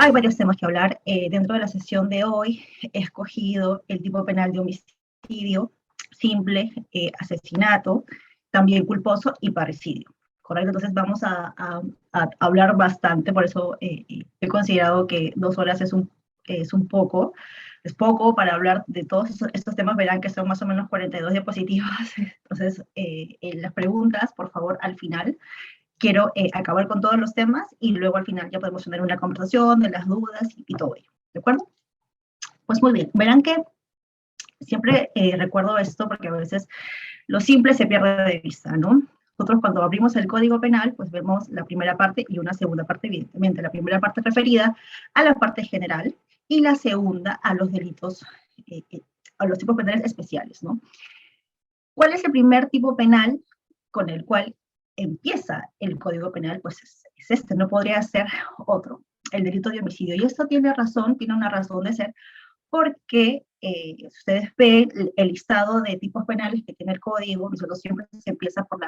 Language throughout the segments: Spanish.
Hay varios temas que hablar. Dentro de la sesión de hoy he escogido el tipo penal de homicidio simple, asesinato, también culposo y parricidio. ¿Correcto? Entonces vamos a hablar bastante, por eso he considerado que 2 horas es poco para hablar de todos estos temas. Verán que son más o menos 42 diapositivas. Entonces, en las preguntas, por favor, al final, quiero acabar con todos los temas y luego al final ya podemos tener una conversación de las dudas y todo ello. ¿De acuerdo? Pues muy bien, verán que siempre recuerdo esto porque a veces lo simple se pierde de vista, ¿no? Nosotros cuando abrimos el Código Penal, pues vemos la primera parte y una segunda parte, evidentemente. La primera parte referida a la parte general y la segunda a los delitos, a los tipos penales especiales, ¿no? ¿Cuál es el primer tipo penal con el cual empieza el Código Penal? Pues es este, no podría ser otro, el delito de homicidio. Y esto tiene una razón de ser, porque ustedes ven el listado de tipos penales que tiene el código. Nosotros siempre se empieza por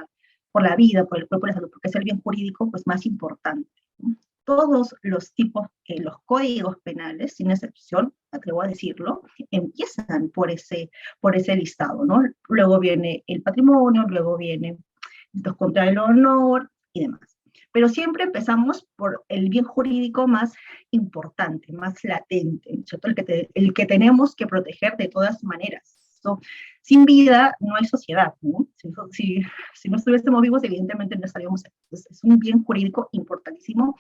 la vida, por el cuerpo de la salud, porque es el bien jurídico pues, más importante, ¿no? Todos los tipos, los códigos penales, sin excepción, atrevo a decirlo, empiezan por ese listado, ¿no? Luego viene el patrimonio, luego viene los contra el honor y demás. Pero siempre empezamos por el bien jurídico más importante, más latente, ¿cierto? El que tenemos que proteger de todas maneras. So, sin vida no hay sociedad, ¿no? Si no estuviésemos vivos, evidentemente no estaríamos aquí. Entonces, es un bien jurídico importantísimo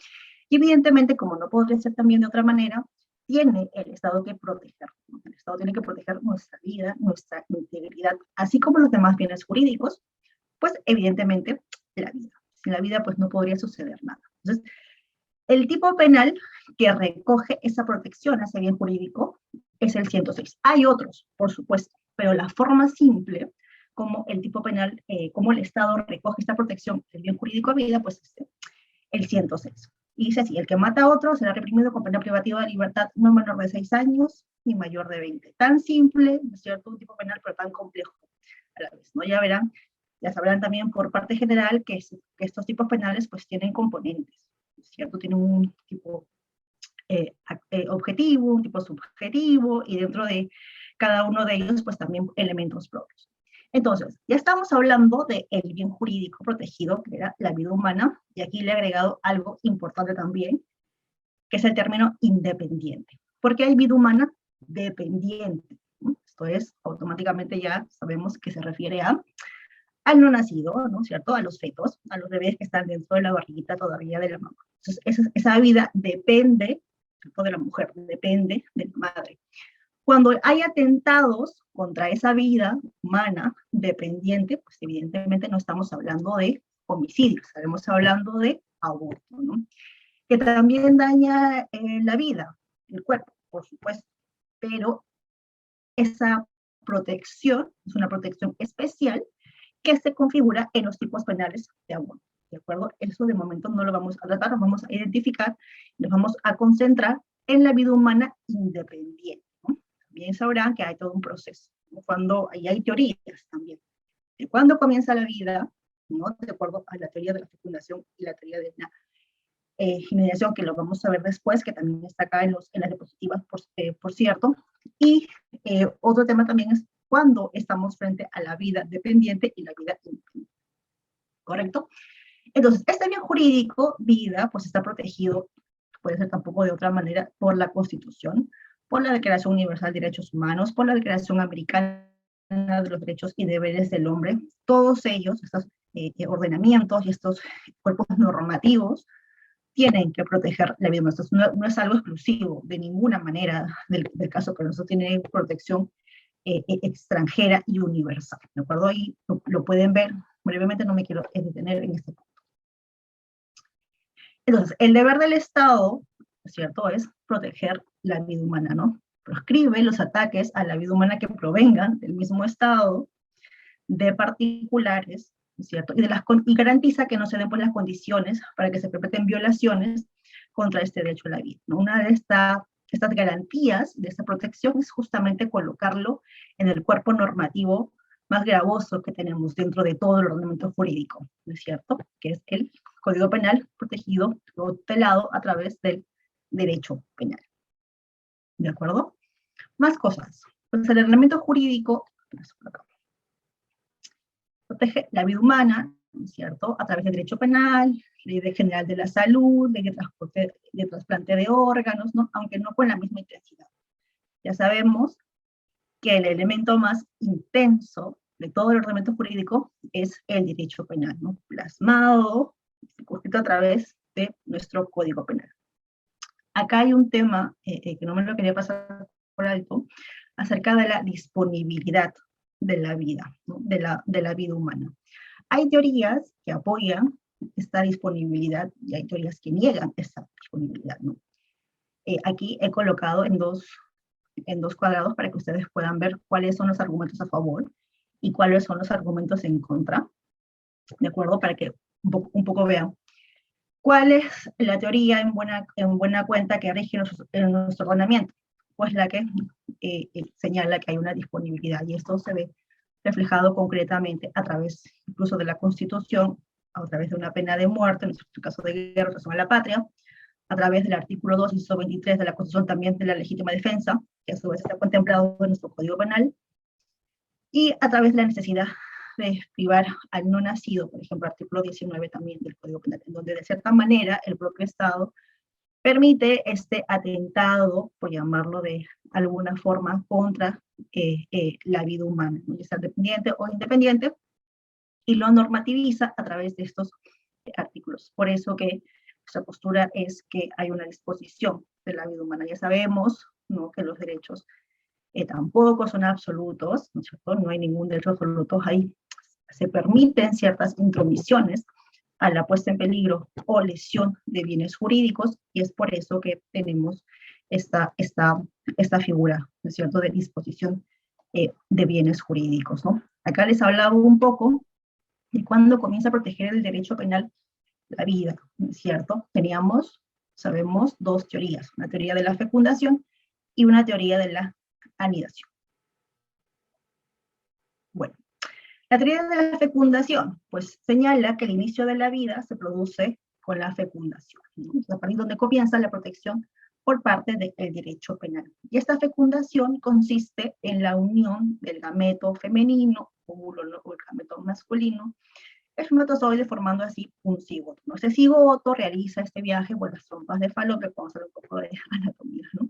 y evidentemente, como no podría ser también de otra manera, tiene el Estado que proteger. El Estado tiene que proteger nuestra vida, nuestra integridad, así como los demás bienes jurídicos, pues evidentemente la vida. Sin la vida pues no podría suceder nada. Entonces, el tipo penal que recoge esa protección, ese bien jurídico, es el 106. Hay otros, por supuesto, pero la forma simple, como el tipo penal, como el Estado recoge esta protección del bien jurídico a vida, pues es el 106. Y dice así: el que mata a otro será reprimido con pena privativa de libertad no menor de 6 años ni mayor de 20. Tan simple, ¿no es cierto? Un tipo penal, pero tan complejo a la vez, ¿no? Ya verán, ya sabrán también por parte general que estos tipos penales pues tienen componentes, ¿no es cierto? Tienen un tipo objetivo, un tipo subjetivo, y dentro de cada uno de ellos pues también elementos propios. Entonces, ya estamos hablando del bien jurídico protegido, que era la vida humana, y aquí le he agregado algo importante también, que es el término independiente. Porque hay vida humana dependiente, ¿no? Esto es, automáticamente ya sabemos que se refiere al no nacido, ¿no es cierto? A los fetos, a los bebés que están dentro de la barriguita todavía de la mamá. Entonces, esa vida depende, ¿cierto?, de la mujer, depende de la madre. Cuando hay atentados contra esa vida humana dependiente, pues evidentemente no estamos hablando de homicidio, estaremos hablando de aborto, ¿no? Que también daña la vida, el cuerpo, por supuesto, pero esa protección es una protección especial que se configura en los tipos penales de aborto, ¿de acuerdo? Eso de momento no lo vamos a tratar, nos vamos a identificar, nos vamos a concentrar en la vida humana independiente, ¿no? También sabrán que hay todo un proceso, ¿no? Cuando ahí hay teorías también, de cuándo comienza la vida, ¿no? De acuerdo a la teoría de la fecundación y la teoría de la generación, que lo vamos a ver después, que también está acá en las diapositivas, por cierto. Y otro tema también es cuando estamos frente a la vida dependiente y la vida independiente, ¿correcto? Entonces, este bien jurídico, vida, pues está protegido, puede ser tampoco de otra manera, por la Constitución, por la Declaración Universal de Derechos Humanos, por la Declaración Americana de los Derechos y Deberes del Hombre. Todos ellos, estos ordenamientos y estos cuerpos normativos, tienen que proteger la vida. Esto no es algo exclusivo de ninguna manera del caso, pero eso tiene protección extranjera y universal, ¿de acuerdo? Ahí lo pueden ver brevemente, no me quiero detener en este punto. Entonces, el deber del Estado, ¿cierto?, es proteger la vida humana, ¿no? Proscribe los ataques a la vida humana que provengan del mismo Estado, de particulares, ¿cierto? Y garantiza que no se den pues, las condiciones para que se perpetren violaciones contra este derecho a la vida, ¿no? Una de estas garantías de esta protección es justamente colocarlo en el cuerpo normativo más gravoso que tenemos dentro de todo el ordenamiento jurídico, ¿no es cierto? Que es el Código Penal protegido o tutelado a través del derecho penal. ¿De acuerdo? Más cosas. Pues el ordenamiento jurídico protege la vida humana, ¿cierto? A través del derecho penal, ley general de la salud, ley de trasplante de órganos, ¿no? Aunque no con la misma intensidad. Ya sabemos que el elemento más intenso de todo el ordenamiento jurídico es el derecho penal, ¿no? Plasmado, circunscrito a través de nuestro Código Penal. Acá hay un tema que no me lo quería pasar por alto, acerca de la disponibilidad de la vida, ¿no? de la vida humana. Hay teorías que apoyan esta disponibilidad y hay teorías que niegan esta disponibilidad, ¿no? Aquí he colocado en dos cuadrados para que ustedes puedan ver cuáles son los argumentos a favor y cuáles son los argumentos en contra, ¿de acuerdo? Para que un poco vean cuál es la teoría en buena cuenta que rige en nuestro ordenamiento. Pues la que señala que hay una disponibilidad, y esto se ve reflejado concretamente a través incluso de la Constitución, a través de una pena de muerte, en el caso de guerra, traición a la patria, a través del artículo 2, inciso 23 de la Constitución, también de la legítima defensa, que a su vez está contemplado en nuestro Código Penal, y a través de la necesidad de privar al no nacido, por ejemplo, artículo 19 también del Código Penal, en donde de cierta manera el propio Estado permite este atentado, por llamarlo de alguna forma, contra la vida humana, ¿no? Ya sea dependiente o independiente, y lo normativiza a través de estos artículos. Por eso que nuestra postura es que hay una disposición de la vida humana. Ya sabemos, ¿no?, que los derechos tampoco son absolutos, ¿no es cierto? No hay ningún derecho absoluto. Ahí se permiten ciertas intromisiones a la puesta en peligro o lesión de bienes jurídicos, y es por eso que tenemos esta figura, ¿no es cierto?, de disposición de bienes jurídicos, ¿no? Acá les hablaba un poco de cuándo comienza a proteger el derecho penal la vida, ¿no es cierto? Sabemos dos teorías, una teoría de la fecundación y una teoría de la anidación. Bueno, la teoría de la fecundación, pues señala que el inicio de la vida se produce con la fecundación, ¿no? Es a partir de donde comienza la protección por parte del derecho penal. Y esta fecundación consiste en la unión del gameto femenino, óvulo, o el gameto masculino, el espermatozoide, formando así un cigoto, ¿no? Ese cigoto realiza este viaje por las trompas de Falopio, vamos a hacer un poco de anatomía, ¿no?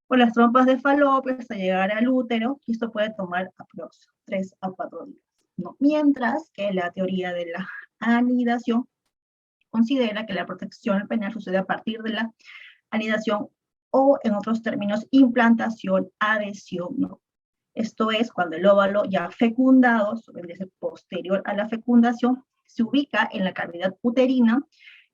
Por las trompas de Falopio hasta llegar al útero, y esto puede tomar aproximadamente 3 a 4 días, ¿no? Mientras que la teoría de la anidación considera que la protección penal sucede a partir de la anidación, o en otros términos, implantación, adhesión, ¿no? Esto es cuando el óvulo ya fecundado, posterior a la fecundación, se ubica en la cavidad uterina,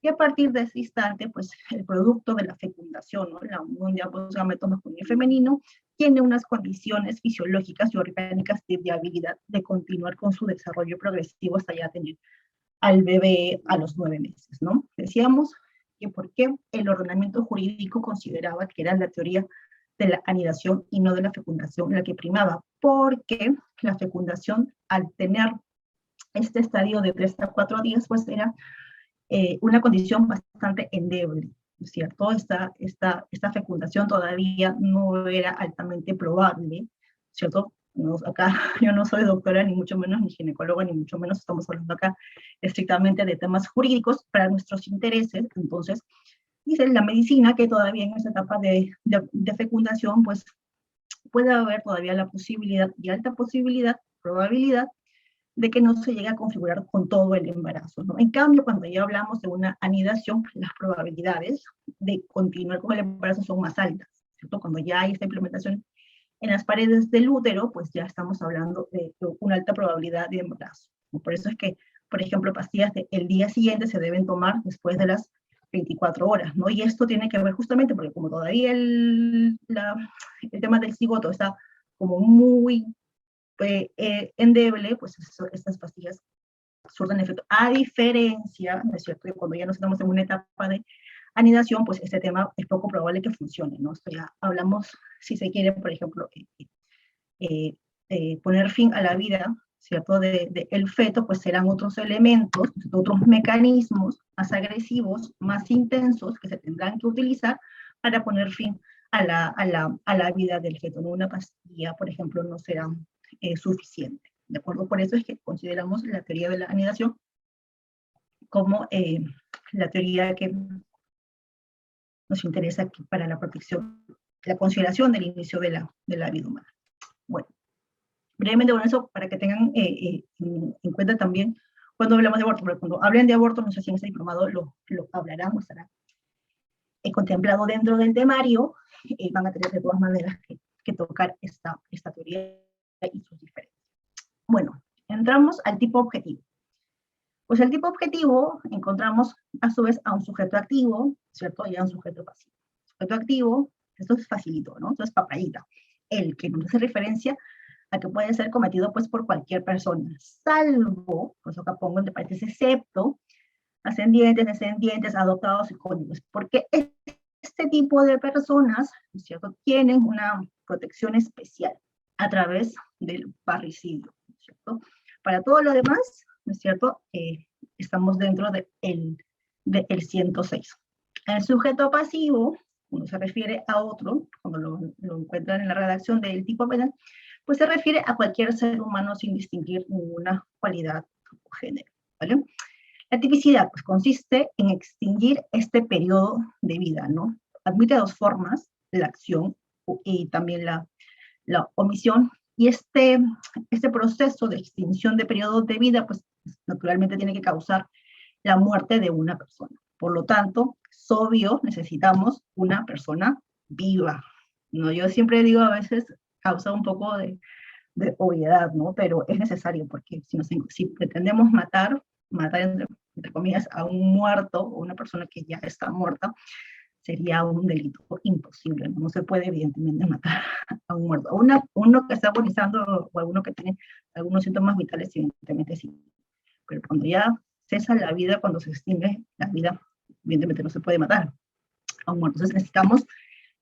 y a partir de ese instante, pues el producto de la fecundación, ¿no?, la unión de ambos gametos masculino y femenino, tiene unas condiciones fisiológicas y orgánicas de viabilidad de continuar con su desarrollo progresivo hasta ya tener al bebé a los 9 meses, ¿no? Decíamos que por qué el ordenamiento jurídico consideraba que era la teoría de la anidación y no de la fecundación la que primaba, porque la fecundación, al tener este estadio de 3 a 4 días, pues era una condición bastante endeble, ¿no es cierto? Esta fecundación todavía no era altamente probable, ¿cierto? No, acá yo no soy doctora, ni mucho menos, ni ginecóloga, ni mucho menos, estamos hablando acá estrictamente de temas jurídicos para nuestros intereses. Entonces, dice la medicina que todavía en esa etapa de fecundación, pues puede haber todavía la posibilidad, y alta posibilidad, probabilidad, de que no se llegue a configurar con todo el embarazo, ¿no? En cambio, cuando ya hablamos de una anidación, las probabilidades de continuar con el embarazo son más altas, ¿cierto? Cuando ya hay esta implementación en las paredes del útero, pues ya estamos hablando de una alta probabilidad de embarazo. Por eso es que, por ejemplo, pastillas del día siguiente se deben tomar después de las 24 horas, ¿no? Y esto tiene que ver justamente porque como todavía el tema del cigoto está como muy endeble, pues estas pastillas surten efecto. A diferencia, ¿no es cierto?, que cuando ya nos estamos en una etapa de anidación, pues este tema es poco probable que funcione, ¿no? Esto ya hablamos, si se quiere, por ejemplo, poner fin a la vida, ¿cierto?, del feto, pues serán otros elementos, otros mecanismos más agresivos, más intensos que se tendrán que utilizar para poner fin a la vida del feto. ¿No? Una pastilla, por ejemplo, no será suficiente. ¿De acuerdo? Por eso es que consideramos la teoría de la anidación como la teoría que nos interesa aquí para la protección, la consideración del inicio de la vida humana. Bueno, brevemente con eso, para que tengan en cuenta también cuando hablamos de aborto, porque cuando hablen de aborto, no sé si en ese diplomado lo hablarán o estará contemplado dentro del temario, van a tener de todas maneras que tocar esta teoría y sus diferencias. Bueno, entramos al tipo objetivo. Pues el tipo objetivo encontramos a su vez a un sujeto activo, ¿cierto? Y a un sujeto pasivo. Sujeto activo, esto es facilito, ¿no? Esto es papayita. El que nos hace referencia a que puede ser cometido pues por cualquier persona, salvo, por eso acá pongo entre paréntesis, excepto ascendientes, descendientes, adoptados y cónyuges, porque este tipo de personas, ¿no es cierto?, tienen una protección especial a través del parricidio, ¿no es cierto? Para todo lo demás, ¿no es cierto?, estamos dentro del 106. El sujeto pasivo, cuando se refiere a otro, cuando lo encuentran en la redacción del tipo penal, pues se refiere a cualquier ser humano sin distinguir ninguna cualidad o género, ¿vale? La tipicidad, pues, consiste en extinguir este periodo de vida, ¿no? Admite dos formas, la acción y también la omisión, y este proceso de extinción de periodos de vida, pues, naturalmente tiene que causar la muerte de una persona. Por lo tanto, es obvio, necesitamos una persona viva, ¿no? Yo siempre digo, a veces causa un poco de obviedad, ¿no? Pero es necesario, porque si pretendemos matar entre comillas, a un muerto o una persona que ya está muerta, sería un delito imposible, ¿no? No se puede evidentemente matar a un muerto. Uno que está agonizando o alguno que tiene algunos síntomas vitales, evidentemente sí. Pero cuando ya cesa la vida, cuando se extingue la vida, evidentemente no se puede matar a un muerto. Entonces necesitamos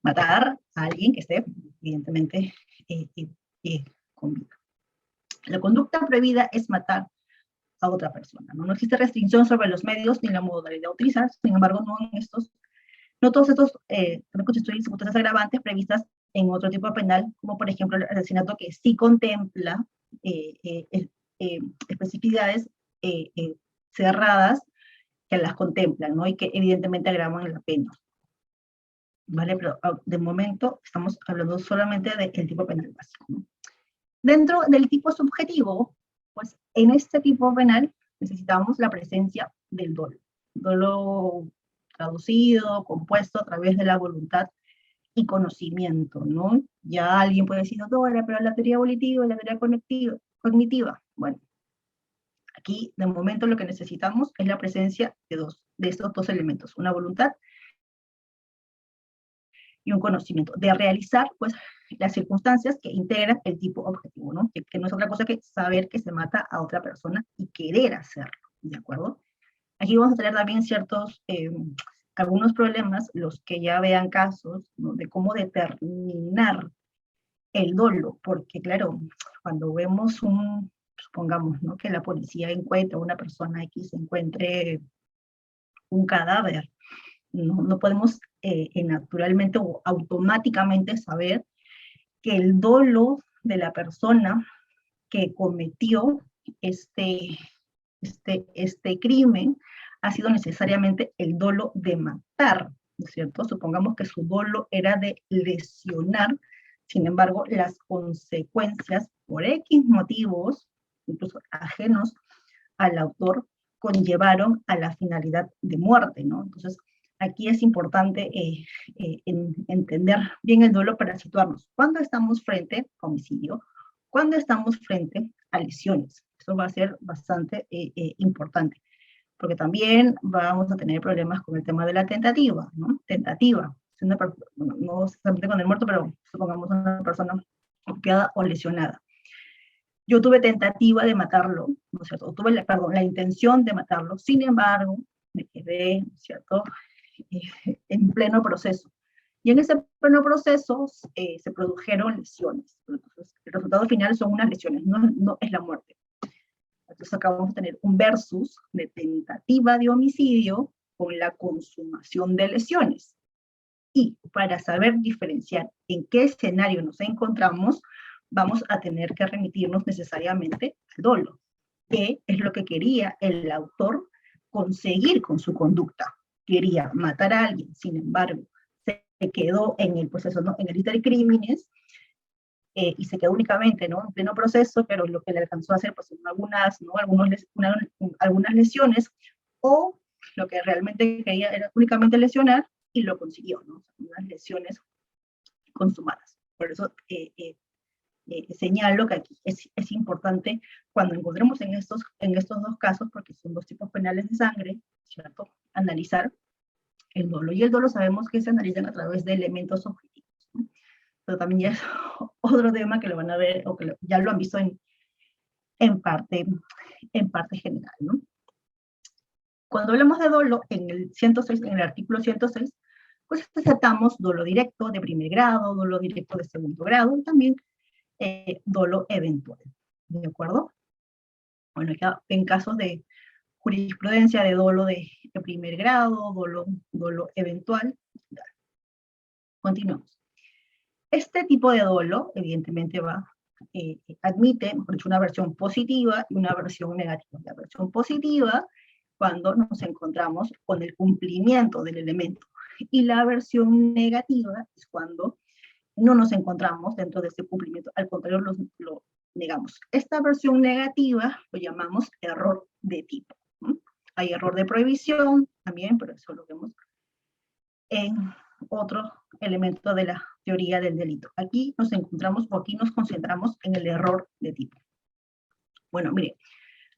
matar a alguien que esté, evidentemente, con vida. La conducta prohibida es matar a otra persona, ¿no? No existe restricción sobre los medios ni la modalidad de utilizar, sin embargo, no todos estos constituyen circunstancias agravantes previstas en otro tipo de penal, como por ejemplo el asesinato, que sí contempla especificidades cerradas que las contemplan, ¿no? Y que evidentemente agravan la pena. ¿Vale? Pero de momento estamos hablando solamente del tipo penal básico, ¿no? Dentro del tipo subjetivo, pues en este tipo penal necesitamos la presencia del dolo. Dolo traducido, compuesto a través de la voluntad y conocimiento, ¿no? Ya alguien puede decir, doctora, pero la teoría volitiva y la teoría cognitiva. Bueno, aquí de momento lo que necesitamos es la presencia de estos dos elementos, una voluntad y un conocimiento, de realizar pues las circunstancias que integran el tipo objetivo, ¿no? Que no es otra cosa que saber que se mata a otra persona y querer hacerlo, ¿de acuerdo? Aquí vamos a tener también algunos problemas, los que ya vean casos, ¿no?, de cómo determinar el dolo, porque claro, cuando vemos supongamos, ¿no?, que la policía encuentra, una persona X encuentre un cadáver, no podemos naturalmente o automáticamente saber que el dolo de la persona que cometió este crimen ha sido necesariamente el dolo de matar, ¿no es cierto? Supongamos que su dolo era de lesionar, sin embargo, las consecuencias por X motivos, incluso ajenos al autor, conllevaron a la finalidad de muerte, ¿no? Entonces, aquí es importante entender bien el dolo para situarnos. ¿Cuándo estamos frente a homicidio? ¿Cuándo estamos frente a lesiones? Eso va a ser bastante importante, porque también vamos a tener problemas con el tema de la tentativa, ¿no? Tentativa, no solamente con el muerto, pero supongamos una persona golpeada o lesionada. Yo tuve tentativa de matarlo, ¿no es cierto? O tuve, la intención de matarlo, sin embargo, me quedé, ¿no es cierto?, en pleno proceso. Y en ese pleno proceso se produjeron lesiones. Entonces, el resultado final son unas lesiones, no es la muerte. Entonces acá vamos a tener un versus de tentativa de homicidio con la consumación de lesiones. Y para saber diferenciar en qué escenario nos encontramos, vamos a tener que remitirnos necesariamente al dolo, que es lo que quería el autor conseguir con su conducta. Quería matar a alguien, sin embargo, se quedó en el proceso, ¿no? En el intercrímenes, y se quedó únicamente, ¿no? En pleno proceso, pero lo que le alcanzó a hacer, pues, algunas, ¿no? Algunas lesiones, o lo que realmente quería era únicamente lesionar, y lo consiguió, ¿no? Unas lesiones consumadas. Por eso señalo que aquí es importante cuando encontremos en estos dos casos, porque son dos tipos penales de sangre, ¿cierto? Analizar el dolo. Y el dolo sabemos que se analizan a través de elementos objetivos, ¿no? Pero también ya es otro tema que lo van a ver, o que ya lo han visto en parte general, ¿no? Cuando hablamos de dolo, en el 106, en el artículo 106, pues aceptamos dolo directo de primer grado, dolo directo de segundo grado, y también dolo eventual, ¿de acuerdo? Bueno, ya en casos de jurisprudencia de dolo de primer grado, dolo eventual, continuamos. Este tipo de dolo, evidentemente, admite, mejor dicho, una versión positiva y una versión negativa. La versión positiva, cuando nos encontramos con el cumplimiento del elemento, y la versión negativa es cuando no nos encontramos dentro de ese cumplimiento, al contrario, lo negamos. Esta versión negativa lo llamamos error de tipo, ¿no? Hay error de prohibición también, pero eso lo vemos en otro elemento de la teoría del delito. Aquí nos encontramos, o aquí nos concentramos en el error de tipo. Bueno, mire,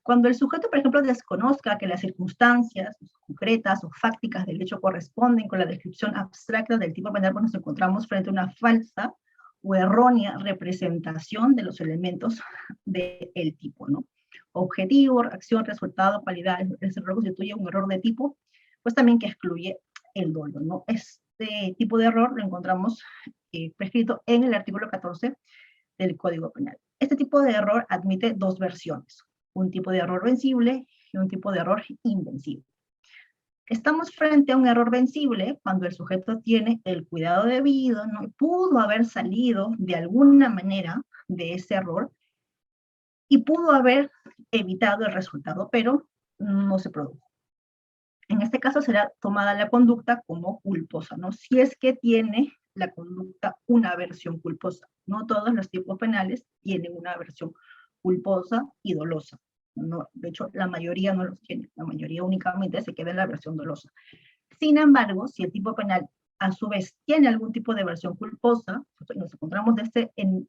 cuando el sujeto, por ejemplo, desconozca que las circunstancias concretas o fácticas del hecho corresponden con la descripción abstracta del tipo penal, pues nos encontramos frente a una falsa o errónea representación de los elementos del tipo, ¿no? Objetivo, acción, resultado, cualidad. Ese error constituye un error de tipo, pues también que excluye el dolo, ¿no? Este tipo de error lo encontramos prescrito en el artículo 14 del Código Penal. Este tipo de error admite dos versiones: un tipo de error vencible y un tipo de error invencible. Estamos frente a un error vencible cuando el sujeto tiene el cuidado debido, ¿no? Pudo haber salido de alguna manera de ese error y pudo haber evitado el resultado, pero no se produjo. En este caso será tomada la conducta como culposa, ¿no? Si es que tiene la conducta una versión culposa. No todos los tipos penales tienen una versión culposa y dolosa. No, de hecho, la mayoría no los tiene. La mayoría únicamente se queda en la versión dolosa. Sin embargo, si el tipo penal a su vez tiene algún tipo de versión culposa, nos encontramos en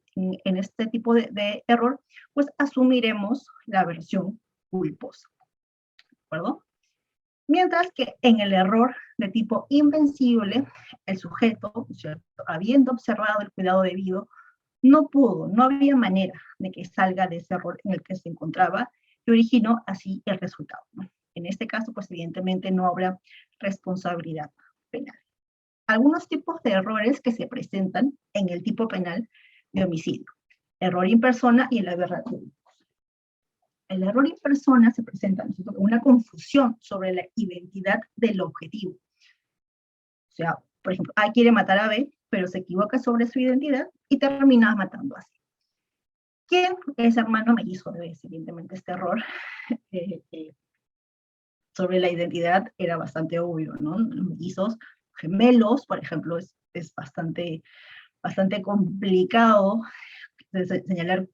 este tipo de error, pues asumiremos la versión culposa. ¿De acuerdo? Mientras que en el error de tipo invencible, el sujeto, ¿cierto?, habiendo observado el cuidado debido, no había manera de que salga de ese error en el que se encontraba y originó así el resultado, ¿no? En este caso, pues evidentemente no habrá responsabilidad penal. Algunos tipos de errores que se presentan en el tipo penal de homicidio: error in persona y el aberrativo. El error in persona se presenta, ¿no es cierto?, una confusión sobre la identidad del objetivo. O sea, por ejemplo, A quiere matar a B, pero se equivoca sobre su identidad y termina matando a C. ¿Quién es hermano mellizo de B? Evidentemente este error sobre la identidad era bastante obvio, ¿no? Los mellizos gemelos, por ejemplo, es bastante complicado señalar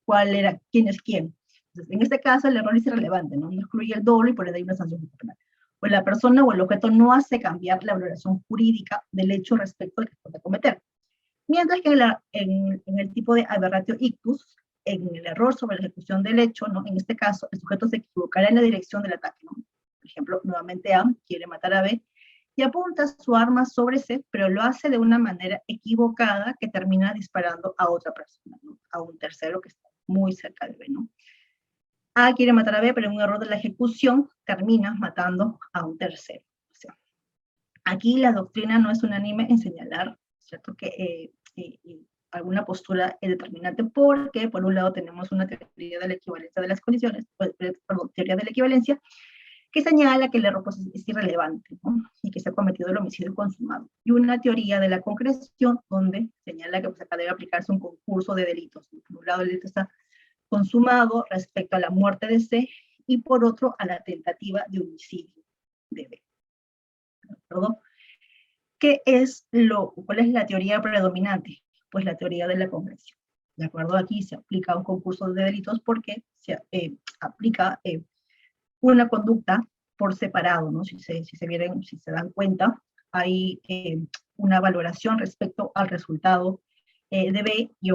quién es quién. Entonces, en este caso, el error es irrelevante, ¿no? No excluye el doble y por ende hay una sanción penal. Pues la persona o el objeto no hace cambiar la valoración jurídica del hecho respecto al que puede cometer. Mientras que en el tipo de aberratio ictus, en el error sobre la ejecución del hecho, ¿no?, en este caso, el sujeto se equivocará en la dirección del ataque, ¿no? Por ejemplo, nuevamente A quiere matar a B y apunta su arma sobre C, pero lo hace de una manera equivocada que termina disparando a otra persona, ¿no?, a un tercero que está muy cerca de B, ¿no? A quiere matar a B, pero en un error de la ejecución termina matando a un tercero. O sea, aquí la doctrina no es unánime en señalar, ¿cierto?, que alguna postura determinante, porque por un lado tenemos una teoría de la equivalencia de las condiciones, perdón, teoría de la equivalencia, que señala que el error pues, es irrelevante, ¿no? Y que se ha cometido el homicidio consumado. Y una teoría de la concreción, donde señala que pues, acá debe aplicarse un concurso de delitos. Por un lado, el delito está consumado respecto a la muerte de C, y por otro, a la tentativa de homicidio de B. ¿Perdón? ¿Cuál es la teoría predominante? Pues la teoría de la concreción. ¿De acuerdo? Aquí se aplica un concurso de delitos porque se aplica una conducta por separado, ¿no? Si se dan cuenta, hay una valoración respecto al resultado de B y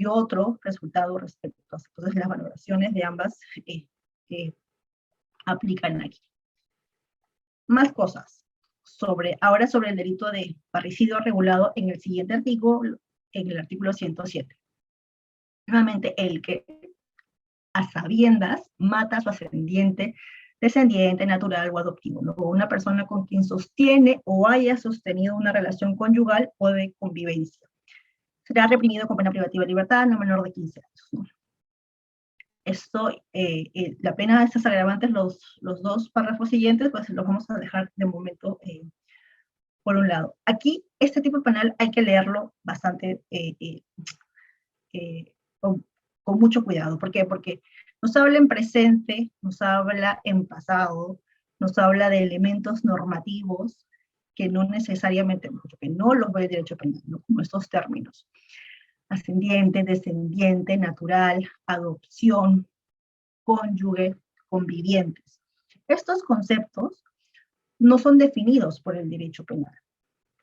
otro resultado respecto a C. Entonces las valoraciones de ambas aplican aquí. Más cosas. Ahora sobre el delito de parricidio regulado en el siguiente artículo, en el artículo 107. Nuevamente, el que a sabiendas mata a su ascendiente, descendiente, natural o adoptivo, ¿no? O una persona con quien sostiene o haya sostenido una relación conyugal o de convivencia. Será reprimido con pena privativa de libertad no menor de 15 años, ¿no? Esto, la pena de estas agravantes, los dos párrafos siguientes, pues los vamos a dejar de momento por un lado. Aquí, este tipo penal hay que leerlo bastante con mucho cuidado. ¿Por qué? Porque nos habla en presente, nos habla en pasado, nos habla de elementos normativos que no necesariamente, que no los ve el derecho penal, ¿no? Como estos términos. Ascendiente, descendiente, natural, adopción, cónyuge, convivientes. Estos conceptos no son definidos por el derecho penal.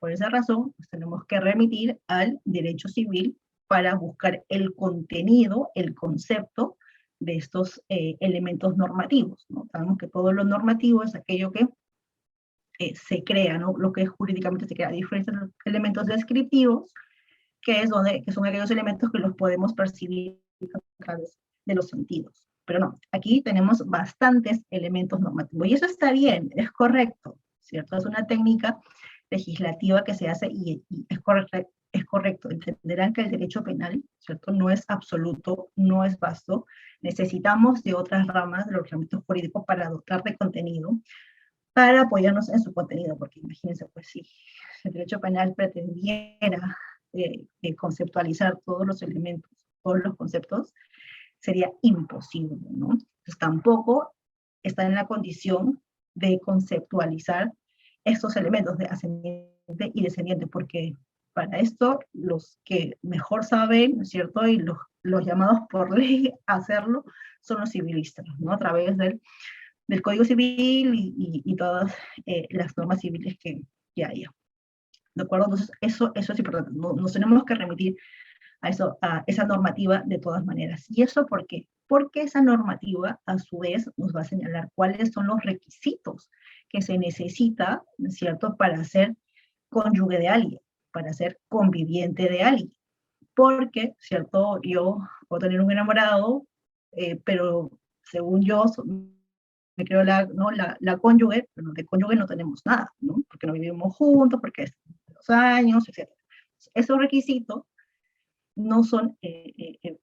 Por esa razón, pues, tenemos que remitir al derecho civil para buscar el contenido, el concepto de estos elementos normativos, ¿no? Sabemos que todo lo normativo es aquello que se crea, ¿no? Lo que jurídicamente se crea, diferentes elementos descriptivos, que son aquellos elementos que los podemos percibir a través de los sentidos. Pero no, aquí tenemos bastantes elementos normativos, y eso está bien, es correcto, ¿cierto? Es una técnica legislativa que se hace y es correcto. Entenderán que el derecho penal, ¿cierto? No es absoluto, no es vasto. Necesitamos de otras ramas del ordenamiento jurídico para dotar de contenido, para apoyarnos en su contenido, porque imagínense, pues si el derecho penal pretendiera conceptualizar todos los elementos, todos los conceptos, sería imposible, ¿no? Entonces tampoco está en la condición de conceptualizar estos elementos de ascendiente y descendiente, porque para esto los que mejor saben, ¿no es cierto? Y los llamados por ley a hacerlo son los civilistas, ¿no? A través del Código Civil y todas las normas civiles que haya. ¿De acuerdo? Entonces, eso es importante. Nos tenemos que remitir a esa normativa de todas maneras. ¿Y eso por qué? Porque esa normativa, a su vez, nos va a señalar cuáles son los requisitos que se necesita, ¿no es cierto?, para ser cónyuge de alguien, para ser conviviente de alguien. Porque, ¿cierto?, yo puedo tener un enamorado, pero según yo, me creo la cónyuge, pero de cónyuge no tenemos nada, ¿no? Porque no vivimos juntos, porque es 2 años, etc. Esos requisitos no son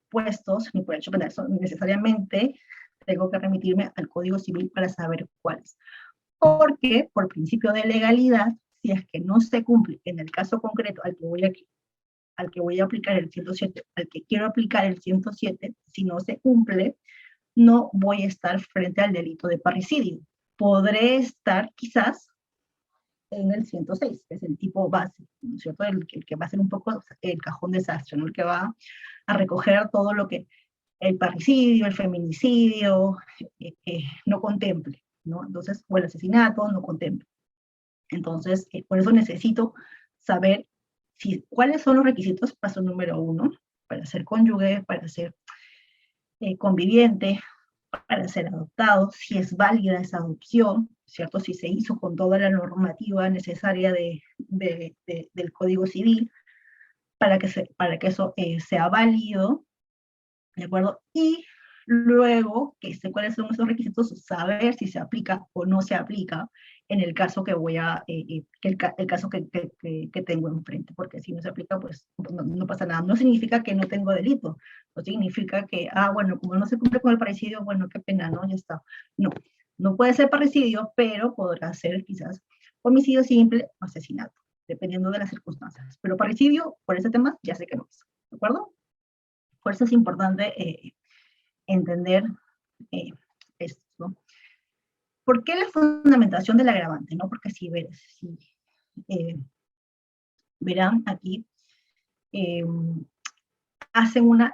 puestos ni por el derecho penal, son necesariamente tengo que remitirme al Código Civil para saber cuáles. Porque por principio de legalidad, si es que no se cumple en el caso concreto al que voy a aplicar el 107, al que quiero aplicar el 107, si no se cumple, no voy a estar frente al delito de parricidio. Podré estar quizás en el 106, que es el tipo base, ¿no es cierto? El que va a ser un poco el cajón desastre, ¿no? El que va a recoger todo lo que el parricidio, el feminicidio no contemple, ¿no? Entonces, o el asesinato no contemple. Entonces, por eso necesito saber cuáles son los requisitos, paso número 1, para ser cónyuge, para ser conviviente, para ser adoptado, si es válida esa adopción, ¿cierto? Si se hizo con toda la normativa necesaria del Código Civil para que eso sea válido, ¿de acuerdo? Y luego que sé cuáles son esos requisitos, saber si se aplica o no se aplica en el caso que voy a, el caso que tengo enfrente, porque si no se aplica, pues no pasa nada. No significa que no tengo delito, no significa que, bueno, como no se cumple con el parricidio, bueno, qué pena, ¿no? Ya está. No, no puede ser parricidio, pero podrá ser quizás homicidio simple o asesinato, dependiendo de las circunstancias. Pero parricidio, por ese tema, ya sé que no es, ¿de acuerdo? Por eso es importante entender esto, ¿no? ¿Por qué la fundamentación del agravante? ¿No? Porque si eh, verán aquí, eh,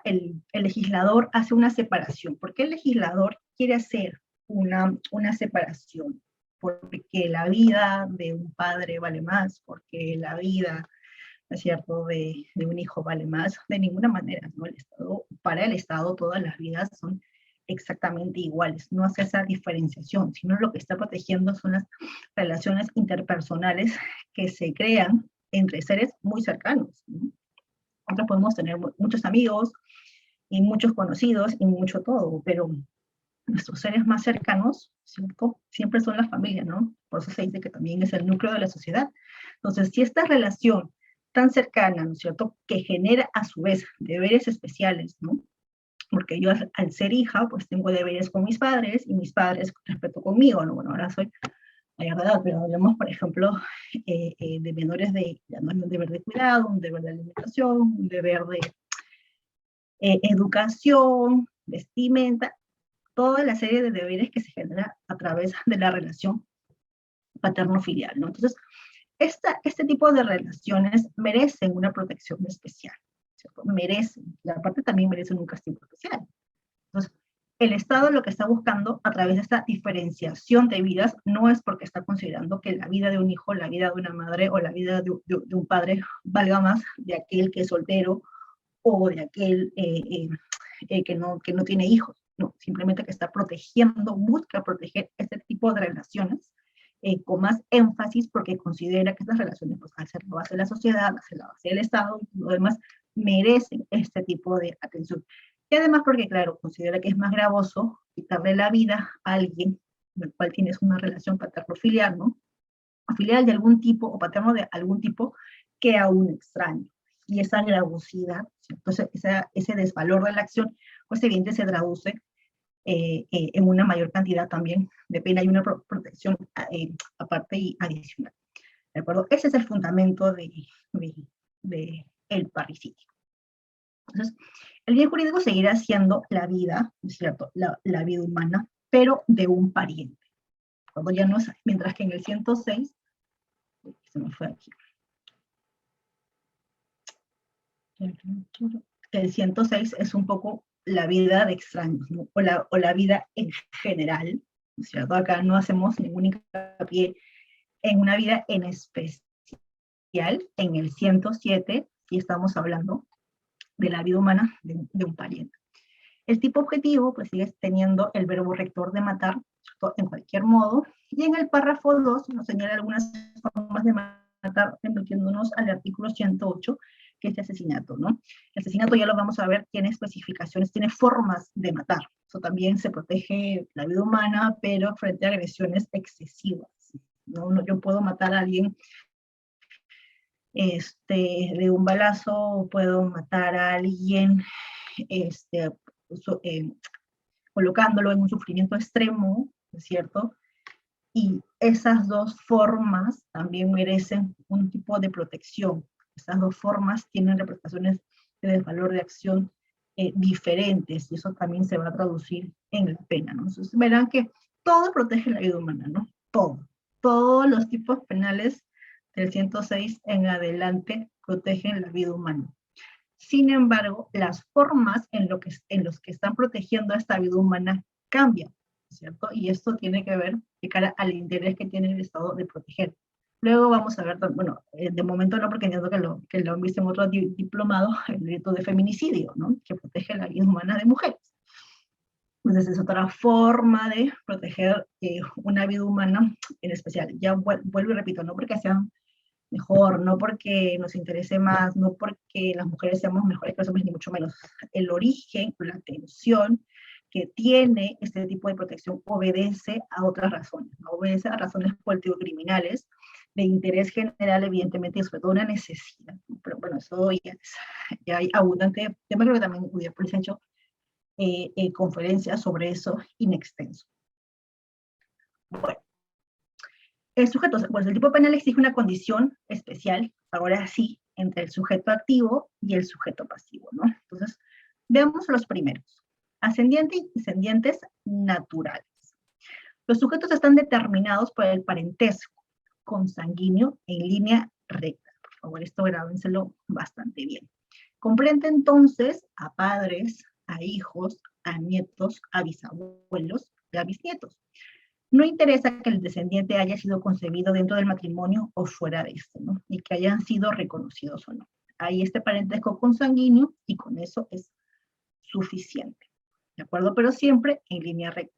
el legislador hace una separación. ¿Por qué el legislador quiere hacer una separación? Porque la vida de un padre vale más, porque la vida, ¿no es cierto?, de un hijo vale más. De ninguna manera, ¿no? Para el Estado todas las vidas son exactamente iguales, no hace esa diferenciación, sino lo que está protegiendo son las relaciones interpersonales que se crean entre seres muy cercanos, ¿no? Nosotros podemos tener muchos amigos y muchos conocidos y mucho todo, pero nuestros seres más cercanos, ¿cierto? Siempre son la familia, ¿no? Por eso se dice que también es el núcleo de la sociedad. Entonces, si esta relación tan cercana, ¿no es cierto?, que genera a su vez deberes especiales, ¿no? Porque yo al ser hija, pues tengo deberes con mis padres y mis padres respeto conmigo, ¿no? Bueno, ahora soy mayor de edad, pero hablamos, por ejemplo, de menores ya no hay un deber de cuidado, un deber de alimentación, un deber de educación, vestimenta, toda la serie de deberes que se genera a través de la relación paterno-filial, ¿no? Entonces, este tipo de relaciones merecen una protección especial, ¿cierto? Merecen, y aparte también merecen un castigo especial. Entonces, el Estado lo que está buscando a través de esta diferenciación de vidas no es porque está considerando que la vida de un hijo, la vida de una madre o la vida de un padre valga más de aquel que es soltero o de aquel que no tiene hijos. No, simplemente que está protegiendo, busca proteger este tipo de relaciones con más énfasis porque considera que estas relaciones, pues, al ser la base de la sociedad, al ser la base del Estado y lo demás, merecen este tipo de atención. Y además porque, claro, considera que es más gravoso quitarle la vida a alguien con el cual tienes una relación paterno-filial, ¿no? O filial de algún tipo, o paterno de algún tipo, que a un extraño. Y esa gravosidad, entonces ese desvalor de la acción, pues evidentemente se traduce en una mayor cantidad también de pena y una protección aparte y adicional. ¿De acuerdo? Ese es el fundamento de el parricidio. Entonces, el bien jurídico seguirá siendo la vida, ¿no es cierto? La vida humana, pero de un pariente. Cuando ya no es, mientras que en el 106, se me fue aquí. El 106 es un poco la vida de extraños, ¿no? o la vida en general, ¿no es cierto? Acá no hacemos ningún hincapié en una vida en especial. En el 107, y estamos hablando de la vida humana de un pariente. El tipo objetivo, pues sigue teniendo el verbo rector de matar, ¿cierto?, en cualquier modo, y en el párrafo 2 nos señala algunas formas de matar, remitiéndonos al artículo 108, que es asesinato, ¿no? El asesinato, ya lo vamos a ver, tiene especificaciones, tiene formas de matar. Eso también se protege la vida humana, pero frente a agresiones excesivas, ¿no? Yo puedo matar a alguien de un balazo, puedo matar a alguien colocándolo en un sufrimiento extremo, ¿no es cierto? Y esas dos formas también merecen un tipo de protección. Esas dos formas tienen representaciones de desvalor de acción diferentes, y eso también se va a traducir en la pena, ¿no? Entonces verán que todo protege la vida humana, ¿no? Todo. Todos los tipos penales del 106 en adelante protegen la vida humana. Sin embargo, las formas en los que están protegiendo a esta vida humana cambian, ¿cierto? Y esto tiene que ver de cara al interés que tiene el Estado de proteger. Luego vamos a ver, bueno, de momento no, porque entiendo que lo han visto en otro diplomado, el delito de feminicidio, ¿no? Que protege la vida humana de mujeres. Entonces es otra forma de proteger una vida humana en especial. Ya vuelvo y repito, no porque sean mejor, no porque nos interese más, no porque las mujeres seamos mejores que los hombres, ni mucho menos. El origen, la atención, que tiene este tipo de protección obedece a otras razones, ¿no? Obedece a razones político-criminales, de interés general, evidentemente, y sobre todo una necesidad, ¿no? Pero bueno, eso ya hay abundante tema, creo que también hubiera por hecho conferencias sobre eso in extenso. Bueno, el sujeto, pues el tipo penal exige una condición especial, ahora sí, entre el sujeto activo y el sujeto pasivo, ¿no? Entonces, veamos los primeros. Ascendiente y descendientes naturales. Los sujetos están determinados por el parentesco consanguíneo en línea recta. Por favor, esto grábenselo bastante bien. Comprende entonces a padres, a hijos, a nietos, a bisabuelos y a bisnietos. No interesa que el descendiente haya sido concebido dentro del matrimonio o fuera de este, ¿no? Y que hayan sido reconocidos o no. Hay este parentesco consanguíneo y con eso es suficiente, ¿de acuerdo? Pero siempre en línea recta.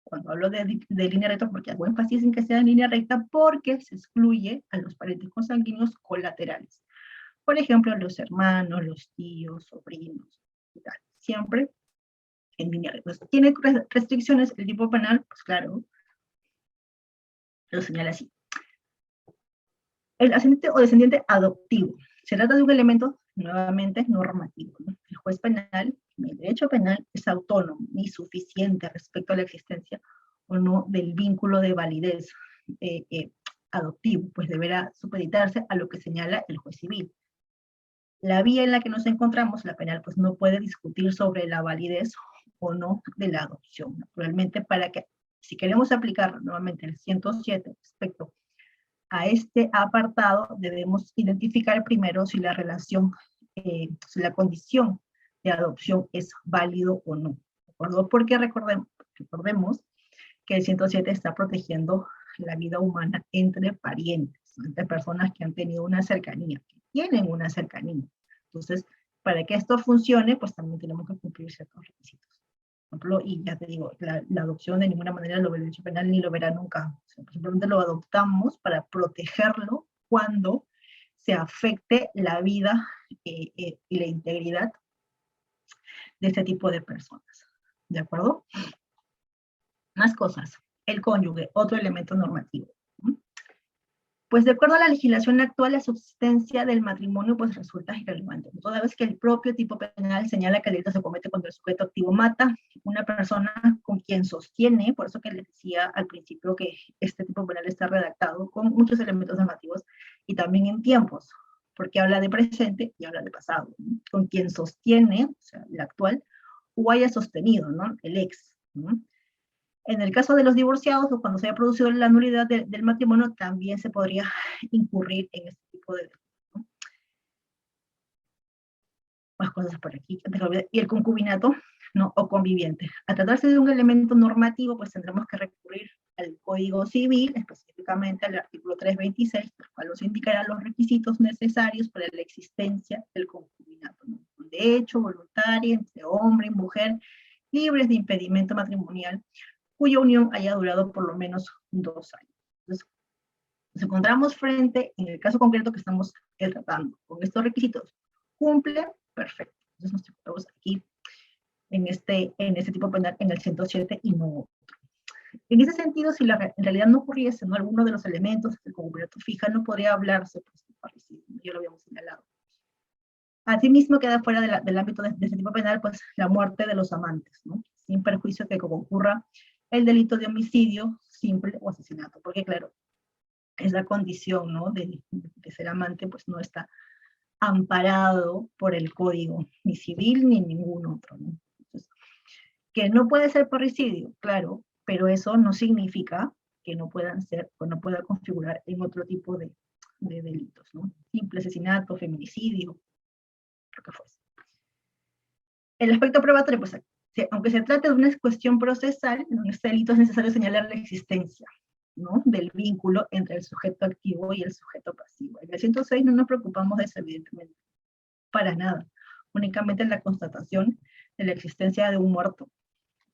Cuando hablo de línea recta, porque hago énfasis en que sea en línea recta, porque se excluye a los parentescos sanguíneos colaterales. Por ejemplo, los hermanos, los tíos, sobrinos, y tal. Siempre en línea recta. ¿Tiene restricciones el tipo penal? Pues claro, lo señala así. El ascendiente o descendiente adoptivo. Se trata de un elemento, nuevamente, normativo, ¿no? El juez penal, el derecho penal, es autónomo y suficiente respecto a la existencia o no del vínculo de validez adoptivo, pues deberá supeditarse a lo que señala el juez civil. La vía en la que nos encontramos, la penal, pues no puede discutir sobre la validez o no de la adopción. Naturalmente, para que, si queremos aplicar nuevamente el 107 respecto a este apartado, debemos identificar primero si la relación, si la condición de adopción es válido o no. ¿De acuerdo? Porque recordemos que el 107 está protegiendo la vida humana entre parientes, entre personas que han tenido una cercanía, que tienen una cercanía. Entonces, para que esto funcione, pues también tenemos que cumplir ciertos requisitos. Por ejemplo, y ya te digo, la adopción de ninguna manera lo ve el derecho penal ni lo verá nunca. O sea, simplemente lo adoptamos para protegerlo cuando se afecte la vida y la integridad de este tipo de personas. ¿De acuerdo? Más cosas. El cónyuge, otro elemento normativo. Pues de acuerdo a la legislación actual, la subsistencia del matrimonio pues resulta irrelevante. Toda vez que el propio tipo penal señala que el delito se comete cuando el sujeto activo mata una persona con quien sostiene, por eso que les decía al principio que este tipo penal está redactado con muchos elementos normativos y también en tiempos, porque habla de presente y habla de pasado, ¿no? Con quien sostiene, o sea, el actual, o haya sostenido, ¿no? El ex, ¿no? En el caso de los divorciados o cuando se haya producido la nulidad del matrimonio, también se podría incurrir en este tipo de delitos, ¿no? Más cosas por aquí. Y el concubinato, ¿no? O conviviente. A tratarse de un elemento normativo, pues tendremos que recurrir al Código Civil, específicamente al artículo 326, el cual nos indicará los requisitos necesarios para la existencia del concubinato, ¿no? De hecho, voluntaria entre hombre y mujer, libres de impedimento matrimonial, cuya unión haya durado por lo menos 2 años. Entonces, nos encontramos frente, en el caso concreto que estamos tratando, con estos requisitos. ¿Cumple? Perfecto. Entonces nos encontramos aquí en este tipo penal, en el 107 y no otro. En ese sentido, si en realidad no ocurriese, ¿no?, alguno de los elementos que el concubinato fija, no podría hablarse, pues, de parricidio, ya lo habíamos señalado. Asimismo, queda fuera del ámbito de este tipo penal, pues, la muerte de los amantes, ¿no?, sin perjuicio que concurra el delito de homicidio simple o asesinato, porque claro, esa condición, ¿no?, de ser amante, pues no está amparado por el código, ni civil ni ningún otro, ¿no? Entonces, que no puede ser parricidio, claro, pero eso no significa que no puedan ser o no pueda configurar en otro tipo de delitos, ¿no? Simple asesinato, feminicidio, lo que fuese. El aspecto probatorio, pues, aunque se trate de una cuestión procesal, en este delito es necesario señalar la existencia, ¿no?, del vínculo entre el sujeto activo y el sujeto pasivo. En el 106 no nos preocupamos de eso, evidentemente, para nada. Únicamente en la constatación de la existencia de un muerto,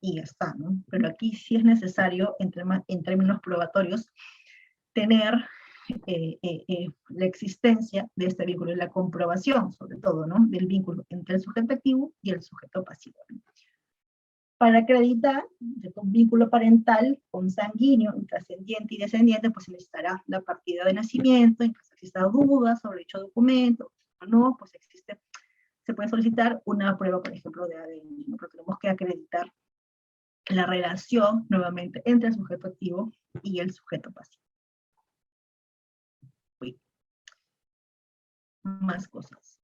y ya está, ¿no? Pero aquí sí es necesario, en términos probatorios, tener la existencia de este vínculo y la comprobación, sobre todo, ¿no?, del vínculo entre el sujeto activo y el sujeto pasivo. Para acreditar un vínculo parental consanguíneo, trascendiente y descendiente, pues se necesitará la partida de nacimiento, en caso exista dudas sobre dicho documento, o no, pues existe, se puede solicitar una prueba, por ejemplo, de ADN, ¿no? Pero tenemos que acreditar la relación, nuevamente, entre el sujeto activo y el sujeto pasivo. Uy. Más cosas.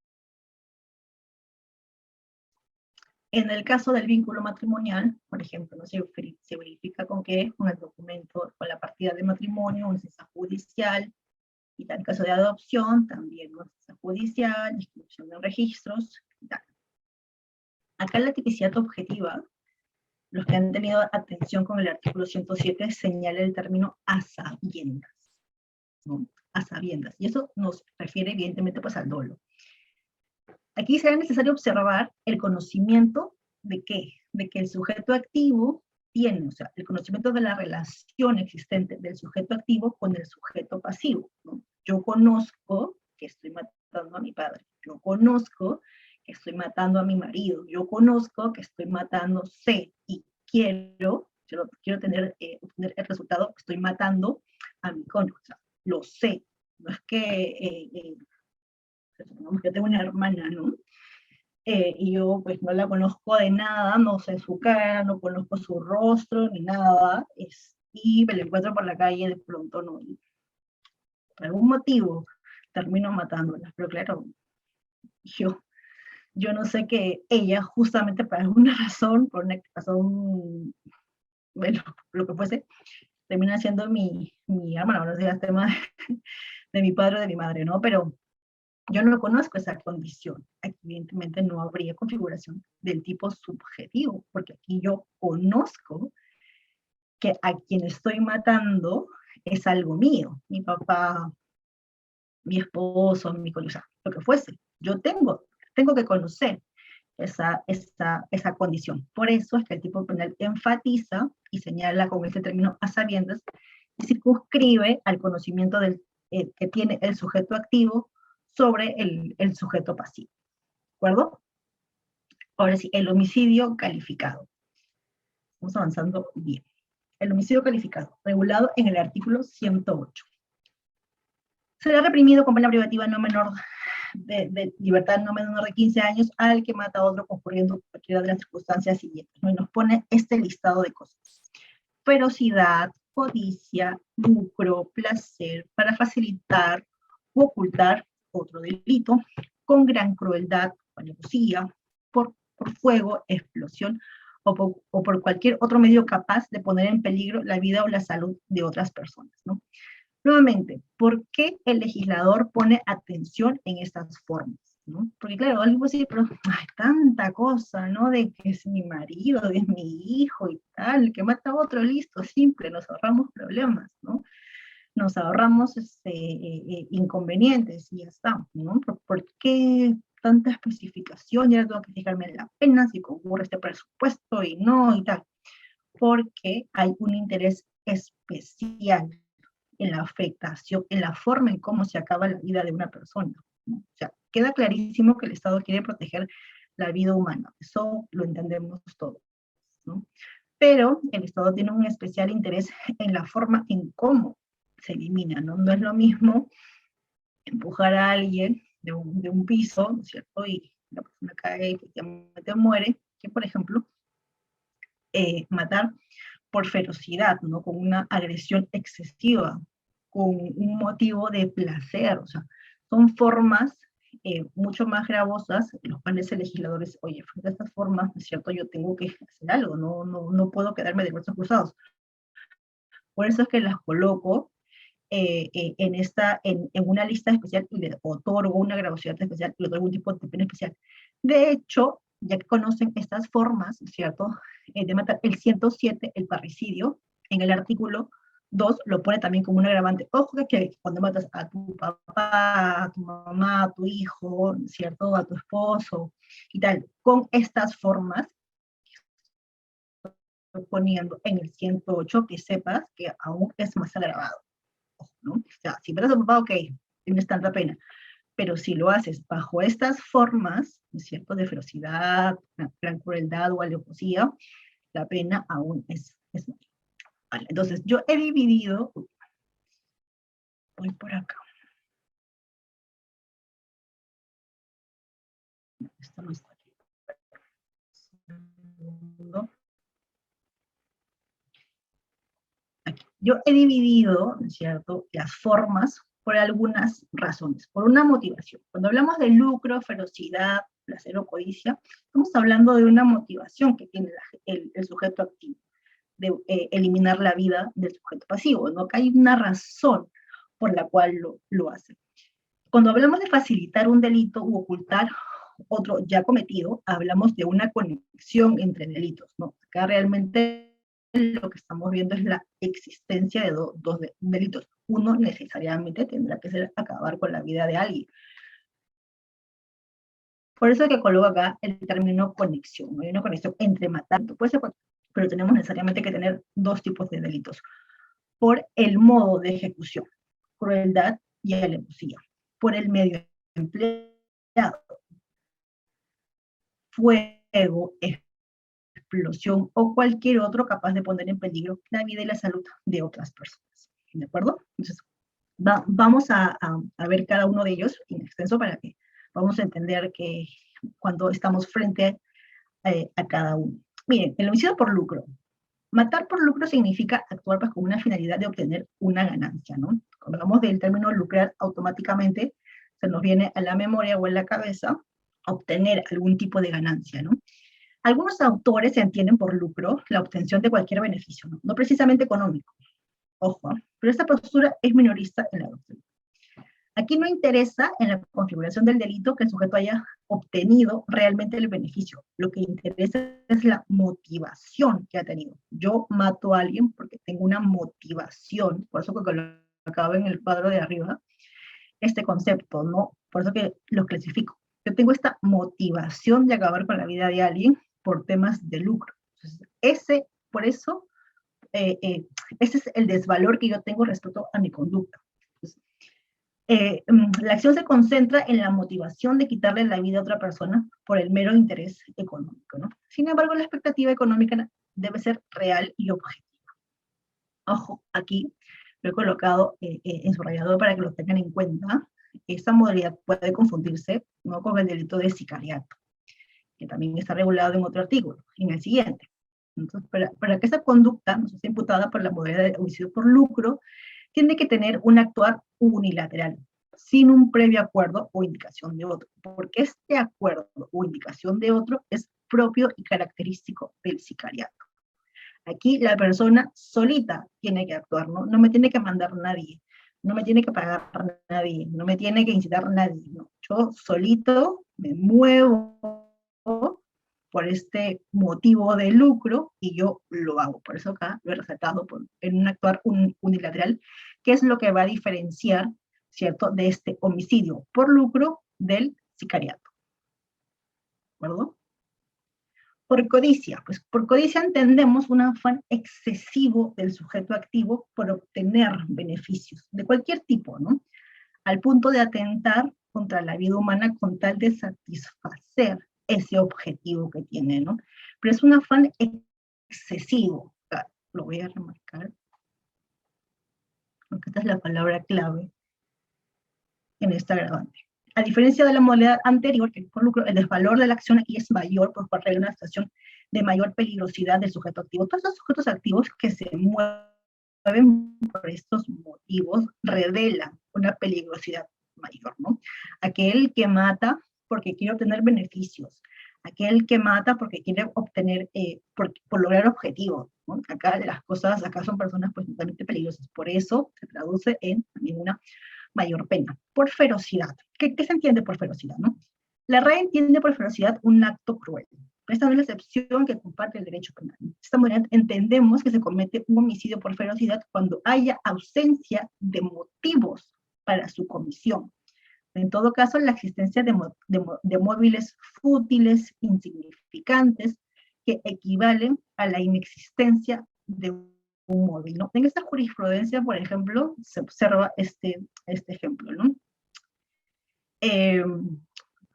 En el caso del vínculo matrimonial, por ejemplo, ¿no? se verifica con qué, con el documento, con la partida de matrimonio, una licencia judicial, y tal. En caso de adopción, también una licencia judicial, inscripción en registros, y tal. Acá la tipicidad objetiva, los que han tenido atención con el artículo 107, señala el término a sabiendas, ¿no? A sabiendas, y eso nos refiere evidentemente pues al dolo. Aquí será necesario observar el conocimiento de qué, de que el sujeto activo tiene, o sea, el conocimiento de la relación existente del sujeto activo con el sujeto pasivo, ¿no? Yo conozco que estoy matando a mi padre, yo conozco que estoy matando a mi marido, yo conozco que estoy matando, sé y quiero tener, obtener el resultado, estoy matando a mi cónyuge, o sea, lo sé, no es que yo tengo una hermana, ¿no? Y yo pues no la conozco de nada, no sé su cara, no conozco su rostro, ni nada, y me la encuentro por la calle de pronto, ¿no? Y por algún motivo termino matándola, pero claro, yo, yo no sé que ella justamente por alguna razón, por una razón, bueno, lo que fuese, termina siendo mi hermana, no sé, el tema de mi padre o de mi madre, ¿no? Pero yo no conozco esa condición. Aquí evidentemente no habría configuración del tipo subjetivo, porque aquí yo conozco que a quien estoy matando es algo mío, mi papá, mi esposo, mi cónyuge, lo que fuese. Yo tengo que conocer esa condición. Por eso es que el tipo penal enfatiza y señala con este término a sabiendas y circunscribe al conocimiento que tiene el sujeto activo sobre el sujeto pasivo. ¿De acuerdo? Ahora sí, el homicidio calificado. Vamos avanzando bien. El homicidio calificado, regulado en el artículo 108. Será reprimido con pena privativa no menor de libertad no menor de 15 años al que mata a otro concurriendo cualquiera de las circunstancias siguientes, ¿no? Y nos pone este listado de cosas. Ferocidad, codicia, lucro, placer, para facilitar u ocultar otro delito, con gran crueldad, alevosía, por fuego, explosión, o por cualquier otro medio capaz de poner en peligro la vida o la salud de otras personas, ¿no? Nuevamente, ¿por qué el legislador pone atención en estas formas? ¿No? Porque claro, alguien puede decir, pero hay tanta cosa, ¿no? De que es mi marido, de mi hijo y tal, que mata a otro, listo, simple, nos ahorramos problemas, ¿no? Nos ahorramos inconvenientes y ya está, ¿no? ¿Por qué tanta especificación? Ya tengo que fijarme en la pena, si concurre este presupuesto y no y tal. Porque hay un interés especial en la afectación, en la forma en cómo se acaba la vida de una persona, ¿no? O sea, queda clarísimo que el Estado quiere proteger la vida humana, eso lo entendemos todos, ¿no? Pero el Estado tiene un especial interés en la forma en cómo se elimina, ¿no? No es lo mismo empujar a alguien de un piso, ¿no es cierto? Y la persona cae y efectivamente muere, que por ejemplo, matar por ferocidad, ¿no? Con una agresión excesiva, con un motivo de placer, o sea, son formas mucho más gravosas, en los cuales el legislador dice, oye, frente a estas formas, ¿no es cierto? Yo tengo que hacer algo, no puedo quedarme de brazos cruzados. Por eso es que las coloco en una lista especial y le otorgo una gravosidad especial y le otorgo un tipo de pena especial. De hecho, ya que conocen estas formas, ¿cierto? De matar, el 107, el parricidio, en el artículo 2 lo pone también como un agravante. Ojo que cuando matas a tu papá, a tu mamá, a tu hijo, ¿cierto? A tu esposo y tal, con estas formas, poniendo en el 108, que sepas que aún es más agravado, ¿no? O sea, si matas a tu papá, ok, tienes tanta pena, pero si lo haces bajo estas formas, ¿no es cierto?, de ferocidad, gran crueldad o alevosía, la pena aún es mayor. Vale, entonces yo he dividido, voy por acá. Esto no está aquí. Aquí. Yo he dividido, ¿no es cierto?, las formas por algunas razones, por una motivación. Cuando hablamos de lucro, ferocidad, placer o codicia, estamos hablando de una motivación que tiene el sujeto activo, de eliminar la vida del sujeto pasivo, ¿no? Que hay una razón por la cual lo hace. Cuando hablamos de facilitar un delito u ocultar otro ya cometido, hablamos de una conexión entre delitos, ¿no? Acá realmente lo que estamos viendo es la existencia de dos delitos. Uno necesariamente tendrá que ser acabar con la vida de alguien. Por eso es que coloco acá el término conexión. ¿No? Hay una conexión entre matar, puede ser, pero tenemos necesariamente que tener dos tipos de delitos. Por el modo de ejecución, crueldad y alevosía. Por el medio empleado, fuego, explosión o cualquier otro capaz de poner en peligro la vida y la salud de otras personas. ¿De acuerdo? Entonces, vamos a ver cada uno de ellos en extenso para que vamos a entender que cuando estamos frente a cada uno. Miren, el homicidio por lucro. Matar por lucro significa actuar con una finalidad de obtener una ganancia, ¿no? Cuando hablamos del término lucrar, automáticamente se nos viene a la memoria o en la cabeza obtener algún tipo de ganancia, ¿no? Algunos autores entienden por lucro la obtención de cualquier beneficio, no precisamente económico, ojo, pero esta postura es minorista en la doctrina. Aquí no interesa en la configuración del delito que el sujeto haya obtenido realmente el beneficio. Lo que interesa es la motivación que ha tenido. Yo mato a alguien porque tengo una motivación, por eso que lo acabo en el cuadro de arriba, este concepto, ¿no? Por eso que lo clasifico. Yo tengo esta motivación de acabar con la vida de alguien por temas de lucro. Entonces, por eso, ese es el desvalor que yo tengo respecto a mi conducta. Entonces, la acción se concentra en la motivación de quitarle la vida a otra persona por el mero interés económico, ¿no? Sin embargo, la expectativa económica debe ser real y objetiva. Ojo, aquí lo he colocado en subrayador para que lo tengan en cuenta. Esta modalidad puede confundirse, ¿no?, con el delito de sicariato, que también está regulado en otro artículo, en el siguiente. Entonces, para que esa conducta no sea imputada por la modalidad de homicidio por lucro, tiene que tener un actuar unilateral, sin un previo acuerdo o indicación de otro, porque este acuerdo o indicación de otro es propio y característico del sicariato. Aquí la persona solita tiene que actuar, ¿no? No me tiene que mandar nadie, no me tiene que pagar nadie, no me tiene que incitar nadie, ¿no? Yo solito me muevo por este motivo de lucro y yo lo hago. Por eso acá lo he resaltado en un actuar unilateral, que es lo que va a diferenciar, ¿cierto?, de este homicidio por lucro del sicariato. ¿De acuerdo? Por codicia, pues por codicia entendemos un afán excesivo del sujeto activo por obtener beneficios de cualquier tipo, ¿no? Al punto de atentar contra la vida humana con tal de satisfacer ese objetivo que tiene, ¿no? Pero es un afán excesivo, lo voy a remarcar, porque esta es la palabra clave en esta agravante. A diferencia de la modalidad anterior, que por lucro, el desvalor de la acción aquí es mayor por parte de una situación de mayor peligrosidad del sujeto activo. Todos los sujetos activos que se mueven por estos motivos revelan una peligrosidad mayor, ¿no? Aquel que mata porque quiere obtener beneficios, aquel que mata porque quiere obtener, por lograr objetivos, ¿no? Acá las cosas, acá son personas pues totalmente peligrosas, por eso se traduce en una mayor pena. Por ferocidad. ¿Qué se entiende por ferocidad, no? La RAE entiende por ferocidad un acto cruel. Esta no es la excepción que comparte el derecho penal. De esta manera entendemos que se comete un homicidio por ferocidad cuando haya ausencia de motivos para su comisión. En todo caso, la existencia de móviles fútiles, insignificantes, que equivalen a la inexistencia de un móvil, ¿no? En esta jurisprudencia, por ejemplo, se observa este ejemplo, ¿no?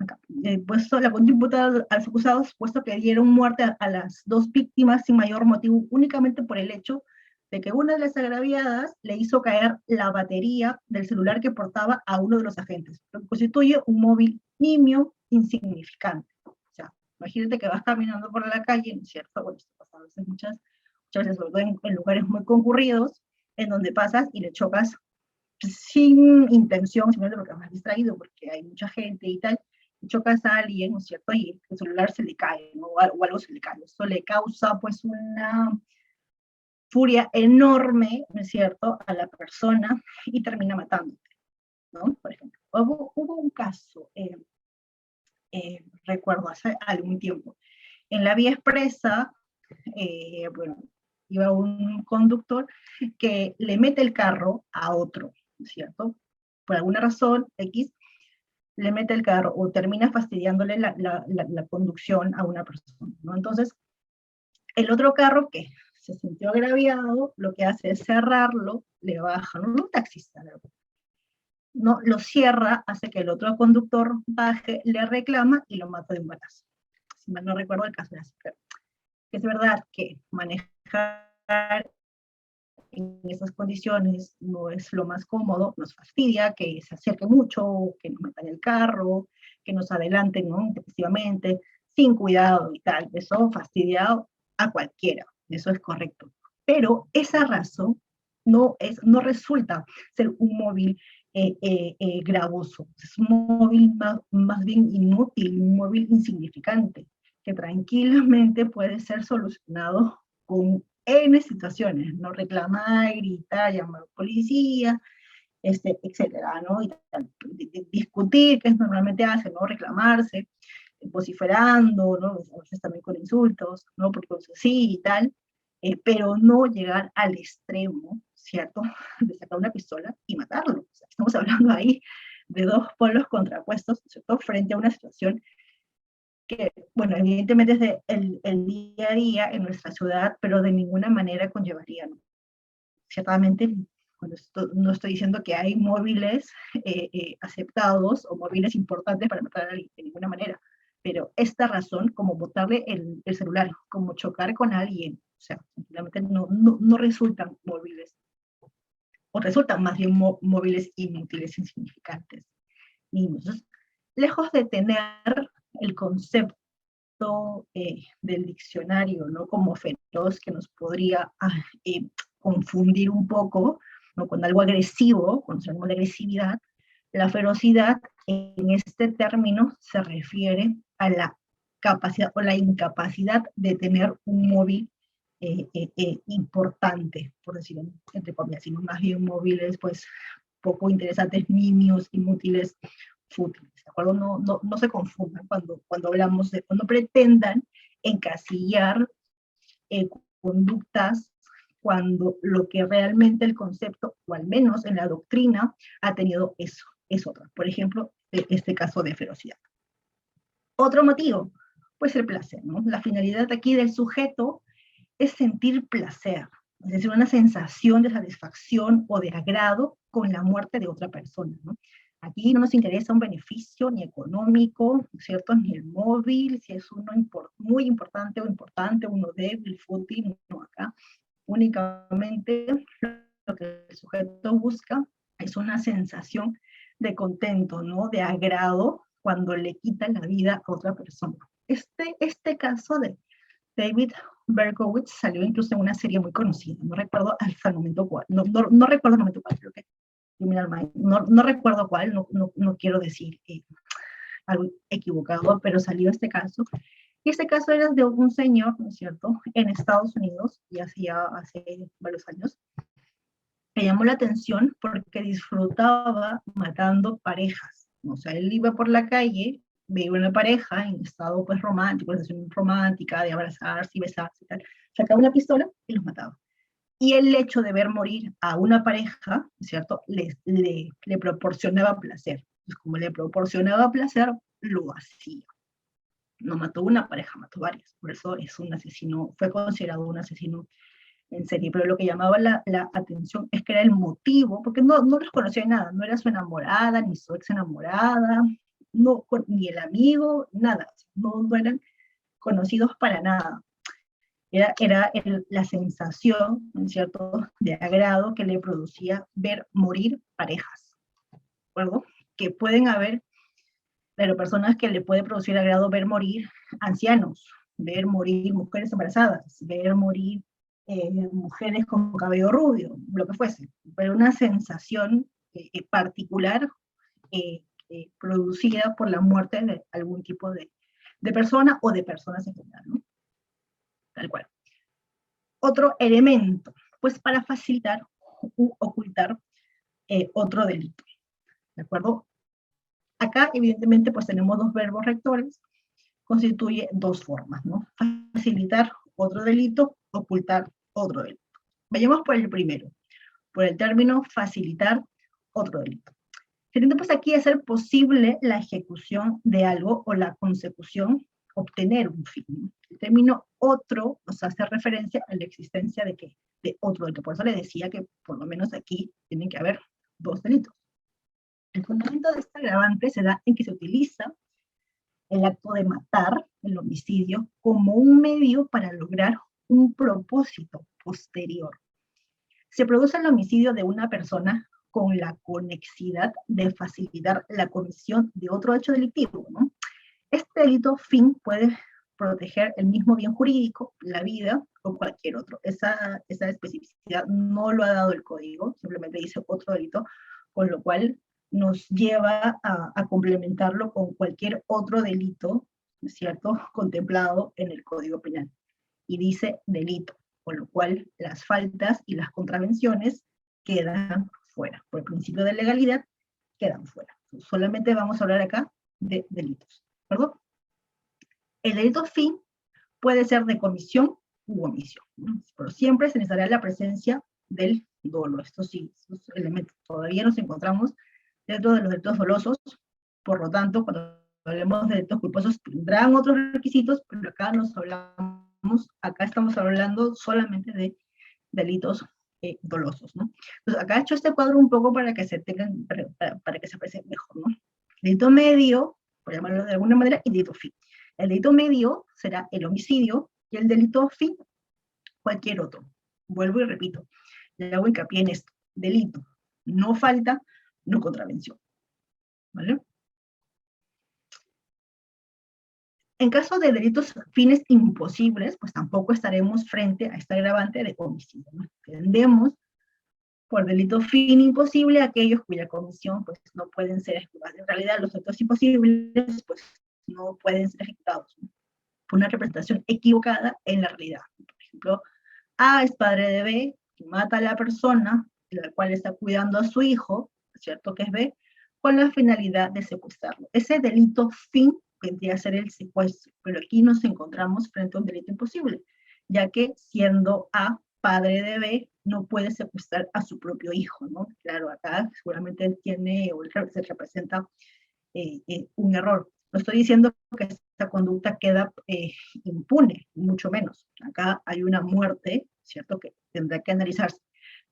acá, puesto la conducta imputada a los acusados, puesto que dieron muerte a las dos víctimas sin mayor motivo, únicamente por el hecho de que una de las agraviadas le hizo caer la batería del celular que portaba a uno de los agentes, lo que constituye un móvil nimio insignificante. O sea, imagínate que vas caminando por la calle, ¿no es cierto? Bueno, esto pasa a veces muchas veces, sobre todo en lugares muy concurridos, en donde pasas y le chocas sin intención, simplemente porque vas distraído, porque hay mucha gente y tal, y chocas a alguien, ¿no es cierto? Y el celular se le cae, ¿no? O algo se le cae. Eso le causa, pues, una furia enorme, ¿no es cierto?, a la persona y termina matándote, ¿no? Por ejemplo, hubo un caso, recuerdo, hace algún tiempo, en la vía expresa, bueno, iba un conductor que le mete el carro a otro, ¿no es cierto? Por alguna razón X, le mete el carro o termina fastidiándole la conducción a una persona, ¿no? Entonces, el otro carro que se sintió agraviado, lo que hace es cerrarlo, le baja, no un taxista, no, lo cierra, hace que el otro conductor baje, le reclama y lo mata de un balazo. Si mal no recuerdo el caso de así, pero es verdad que manejar en esas condiciones no es lo más cómodo, nos fastidia que se acerque mucho, que nos metan el carro, que nos adelanten, ¿no?, intempestivamente, sin cuidado y tal, eso fastidia a cualquiera, eso es correcto. Pero esa razón no resulta ser un móvil gravoso, es un móvil más bien inútil, un móvil insignificante, que tranquilamente puede ser solucionado con N situaciones, ¿no? Reclamar, gritar, llamar a la policía, etcétera, ¿no? Y discutir, que es normalmente hace, ¿no? Reclamarse, vociferando, ¿no? A veces también con insultos, ¿no? Porque sí y tal, pero no llegar al extremo, ¿cierto? De sacar una pistola y matarlo. O sea, estamos hablando ahí de dos polos contrapuestos, ¿cierto? Frente a una situación que, bueno, evidentemente es el día a día en nuestra ciudad, pero de ninguna manera conllevaría, ¿no? Ciertamente, no estoy diciendo que hay móviles aceptados o móviles importantes para matar a alguien, de ninguna manera, pero esta razón, como botarle el celular, como chocar con alguien, o sea, simplemente no resultan móviles, o resultan más bien móviles inútiles, insignificantes. Y entonces, lejos de tener el concepto del diccionario, ¿no?, como feroz, que nos podría confundir un poco, ¿no?, con algo agresivo, cuando se llama de agresividad, la ferocidad en este término se refiere a la capacidad o la incapacidad de tener un móvil importante, por decirlo entre comillas, sino más bien móviles, pues, poco interesantes, nimios, inútiles, fútiles, ¿de acuerdo? No se confundan cuando hablamos de, cuando pretendan encasillar eh, conductas, cuando lo que realmente el concepto, o al menos en la doctrina, ha tenido eso, es otra. Por ejemplo, este caso de ferocidad. Otro motivo, pues el placer, ¿no? La finalidad aquí del sujeto es sentir placer, es decir, una sensación de satisfacción o de agrado con la muerte de otra persona, ¿no? Aquí no nos interesa un beneficio ni económico, ¿cierto? Ni el móvil, si es uno muy importante o importante, uno débil, fútil, no, acá. Únicamente lo que el sujeto busca es una sensación de ¿no?, de agrado cuando le quita la vida a otra persona. Este caso de David Berkowitz salió incluso en una serie muy conocida, no recuerdo hasta el momento cuál, no recuerdo el momento cuál, creo que no recuerdo cuál, no quiero decir algo equivocado, pero salió este caso. Y este caso era de un señor, ¿no es cierto?, en Estados Unidos, y hacía hace varios años, me llamó la atención porque disfrutaba matando parejas. O sea, él iba por la calle, veía una pareja en estado pues romántico, una situación romántica, de abrazarse y besarse y tal, sacaba una pistola y los mataba. Y el hecho de ver morir a una pareja, ¿cierto?, le proporcionaba placer. Pues como le proporcionaba placer, lo hacía. No mató una pareja, mató varias. Por eso es un asesino, fue considerado un asesino en serie, pero lo que llamaba la atención es que era el motivo, porque no los conocía de nada, no era su enamorada, ni su ex enamorada, no, ni el amigo, nada, no eran conocidos para nada. Era la sensación, ¿no es cierto?, de agrado que le producía ver morir parejas, ¿de acuerdo? Que pueden haber, pero personas que le puede producir agrado ver morir ancianos, ver morir mujeres embarazadas, ver morir mujeres con cabello rubio, lo que fuese, pero una sensación particular producida por la muerte de algún tipo de persona o de personas en general, ¿no? Tal cual. Otro elemento, pues para facilitar u ocultar otro delito, ¿de acuerdo? Acá, evidentemente, pues tenemos dos verbos rectores, constituye dos formas, ¿no? Facilitar otro delito, ocultar otro delito. Vayamos por el primero, por el término facilitar otro delito. Se intenta pues aquí hacer posible la ejecución de algo o la consecución, obtener un fin. El término otro nos hace referencia a la existencia de ¿qué? De otro delito. Por eso le decía que por lo menos aquí tienen que haber dos delitos. El fundamento de este agravante se da en que se utiliza el acto de matar, el homicidio, como un medio para lograr un propósito posterior. Se produce el homicidio de una persona con la conexidad de facilitar la comisión de otro hecho delictivo, ¿no? Este delito fin puede proteger el mismo bien jurídico, la vida o cualquier otro. Esa especificidad no lo ha dado el código, simplemente dice otro delito, con lo cual nos lleva a complementarlo con cualquier otro delito, ¿no es cierto?, contemplado en el Código Penal. Y dice delito, con lo cual las faltas y las contravenciones quedan fuera. Por el principio de legalidad, quedan fuera. Solamente vamos a hablar acá de delitos, ¿perdón? El delito fin puede ser de comisión u omisión, ¿no? Pero siempre se necesitará la presencia del dolo. Esto sí, estos elementos todavía nos encontramos dentro de los delitos dolosos, por lo tanto, cuando hablemos de delitos culposos tendrán otros requisitos, pero acá estamos hablando solamente de delitos dolosos, ¿no? Entonces, acá he hecho este cuadro un poco para que se tengan, para que se aprecie mejor, ¿no? Delito medio, por llamarlo de alguna manera, y delito fin. El delito medio será el homicidio y el delito fin, cualquier otro. Vuelvo y repito, le hago hincapié en esto. Delito, no falta, no contravención. ¿Vale? En caso de delitos fines imposibles, pues tampoco estaremos frente a este agravante de homicidio, ¿no? Entendemos por delito fin imposible aquellos cuya comisión pues no pueden ser ejecutados. En realidad los delitos imposibles pues no pueden ser ejecutados, ¿no? Por una representación equivocada en la realidad. Por ejemplo, A es padre de B, que mata a la persona, la cual está cuidando a su hijo, ¿cierto? Que es B, con la finalidad de secuestrarlo. Ese delito fin vendría a ser el secuestro, pero aquí nos encontramos frente a un delito imposible, ya que siendo A padre de B, no puede secuestrar a su propio hijo, ¿no? Claro, acá seguramente él tiene o se representa un error. No estoy diciendo que esta conducta queda impune, mucho menos. Acá hay una muerte, ¿cierto?, que tendrá que analizarse,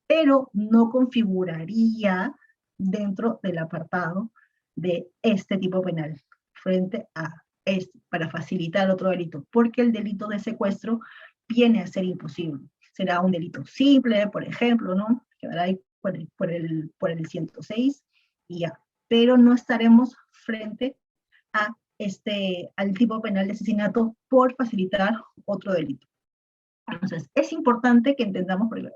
pero no configuraría dentro del apartado de este tipo penal frente a este, para facilitar otro delito, porque el delito de secuestro viene a ser imposible. Será un delito simple, por ejemplo, ¿no? Quedará ahí por el 106 y ya. Pero no estaremos frente a al tipo penal de asesinato por facilitar otro delito. Entonces, es importante que entendamos, porque,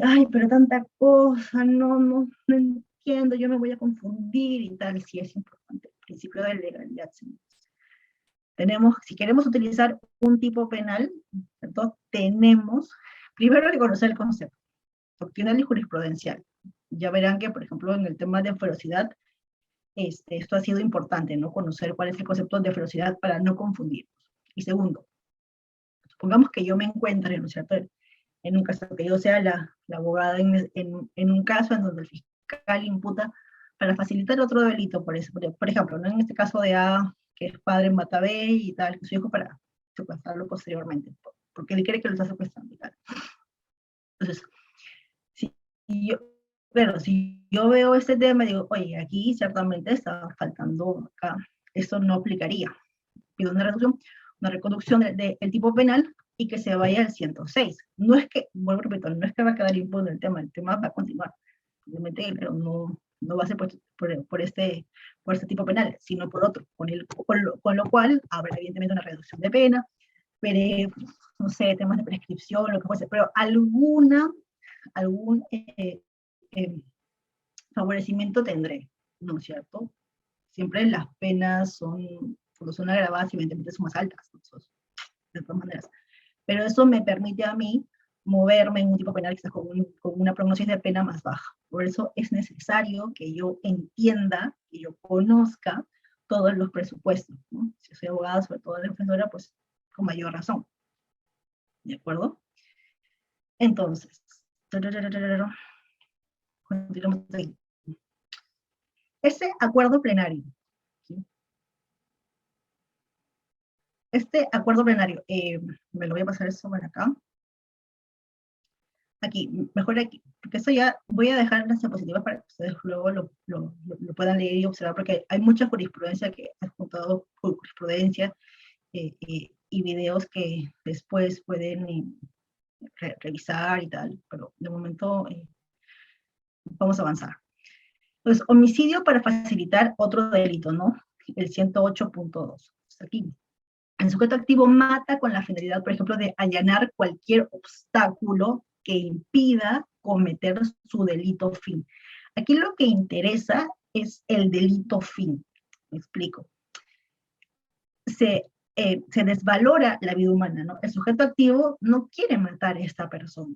ay, pero tanta cosa, no entiendo, yo me voy a confundir y tal. Sí, es importante. El principio de legalidad, señores. Si queremos utilizar un tipo penal, entonces tenemos primero que conocer el concepto doctrinal y jurisprudencial. Ya verán que, por ejemplo, en el tema de ferocidad, esto ha sido importante, ¿no? Conocer cuál es el concepto de ferocidad para no confundirnos. Y segundo, supongamos que yo me encuentre, ¿no es cierto?, en un caso, que yo sea la abogada en un caso en donde el fiscal imputa para facilitar otro delito, por ejemplo, ¿no?, en este caso de A, que es padre mata B y tal, que su hijo para secuestrarlo posteriormente, porque él cree que lo está secuestrando y tal. Entonces, si yo Pero si yo veo este tema y digo, oye, aquí ciertamente está faltando acá, esto no aplicaría. Pido una reconducción del tipo penal y que se vaya al 106. No es que, vuelvo a repetir, no es que va a quedar impune el tema va a continuar, obviamente, pero no va a ser por este tipo penal, sino por otro, con lo cual habrá evidentemente una reducción de pena, veré, no sé, temas de prescripción, lo que fuese, pero algún eh, favorecimiento tendré, ¿no es cierto? Siempre las penas son, cuando son agravadas, evidentemente son más altas, ¿no? De todas maneras. Pero eso me permite a mí moverme en un tipo penal quizás con una prognosis de pena más baja. Por eso es necesario que yo entienda, que yo conozca todos los presupuestos, ¿no? Si soy abogada, sobre todo defensora, pues con mayor razón. ¿De acuerdo? Entonces, continuamos ahí. Ese acuerdo plenario, ¿sí? Este acuerdo plenario, me lo voy a pasar eso para acá. Aquí, mejor aquí, porque eso ya voy a dejar las diapositivas para que ustedes luego lo puedan leer y observar, porque hay mucha jurisprudencia que ha juntado jurisprudencia y videos que después pueden revisar y tal, pero de momento vamos a avanzar. Entonces, homicidio para facilitar otro delito, ¿no? El 108.2. Aquí, el sujeto activo mata con la finalidad, por ejemplo, de allanar cualquier obstáculo que impida cometer su delito fin. Aquí lo que interesa es el delito fin. Me explico. Se desvalora la vida humana, ¿no? El sujeto activo no quiere matar a esta persona,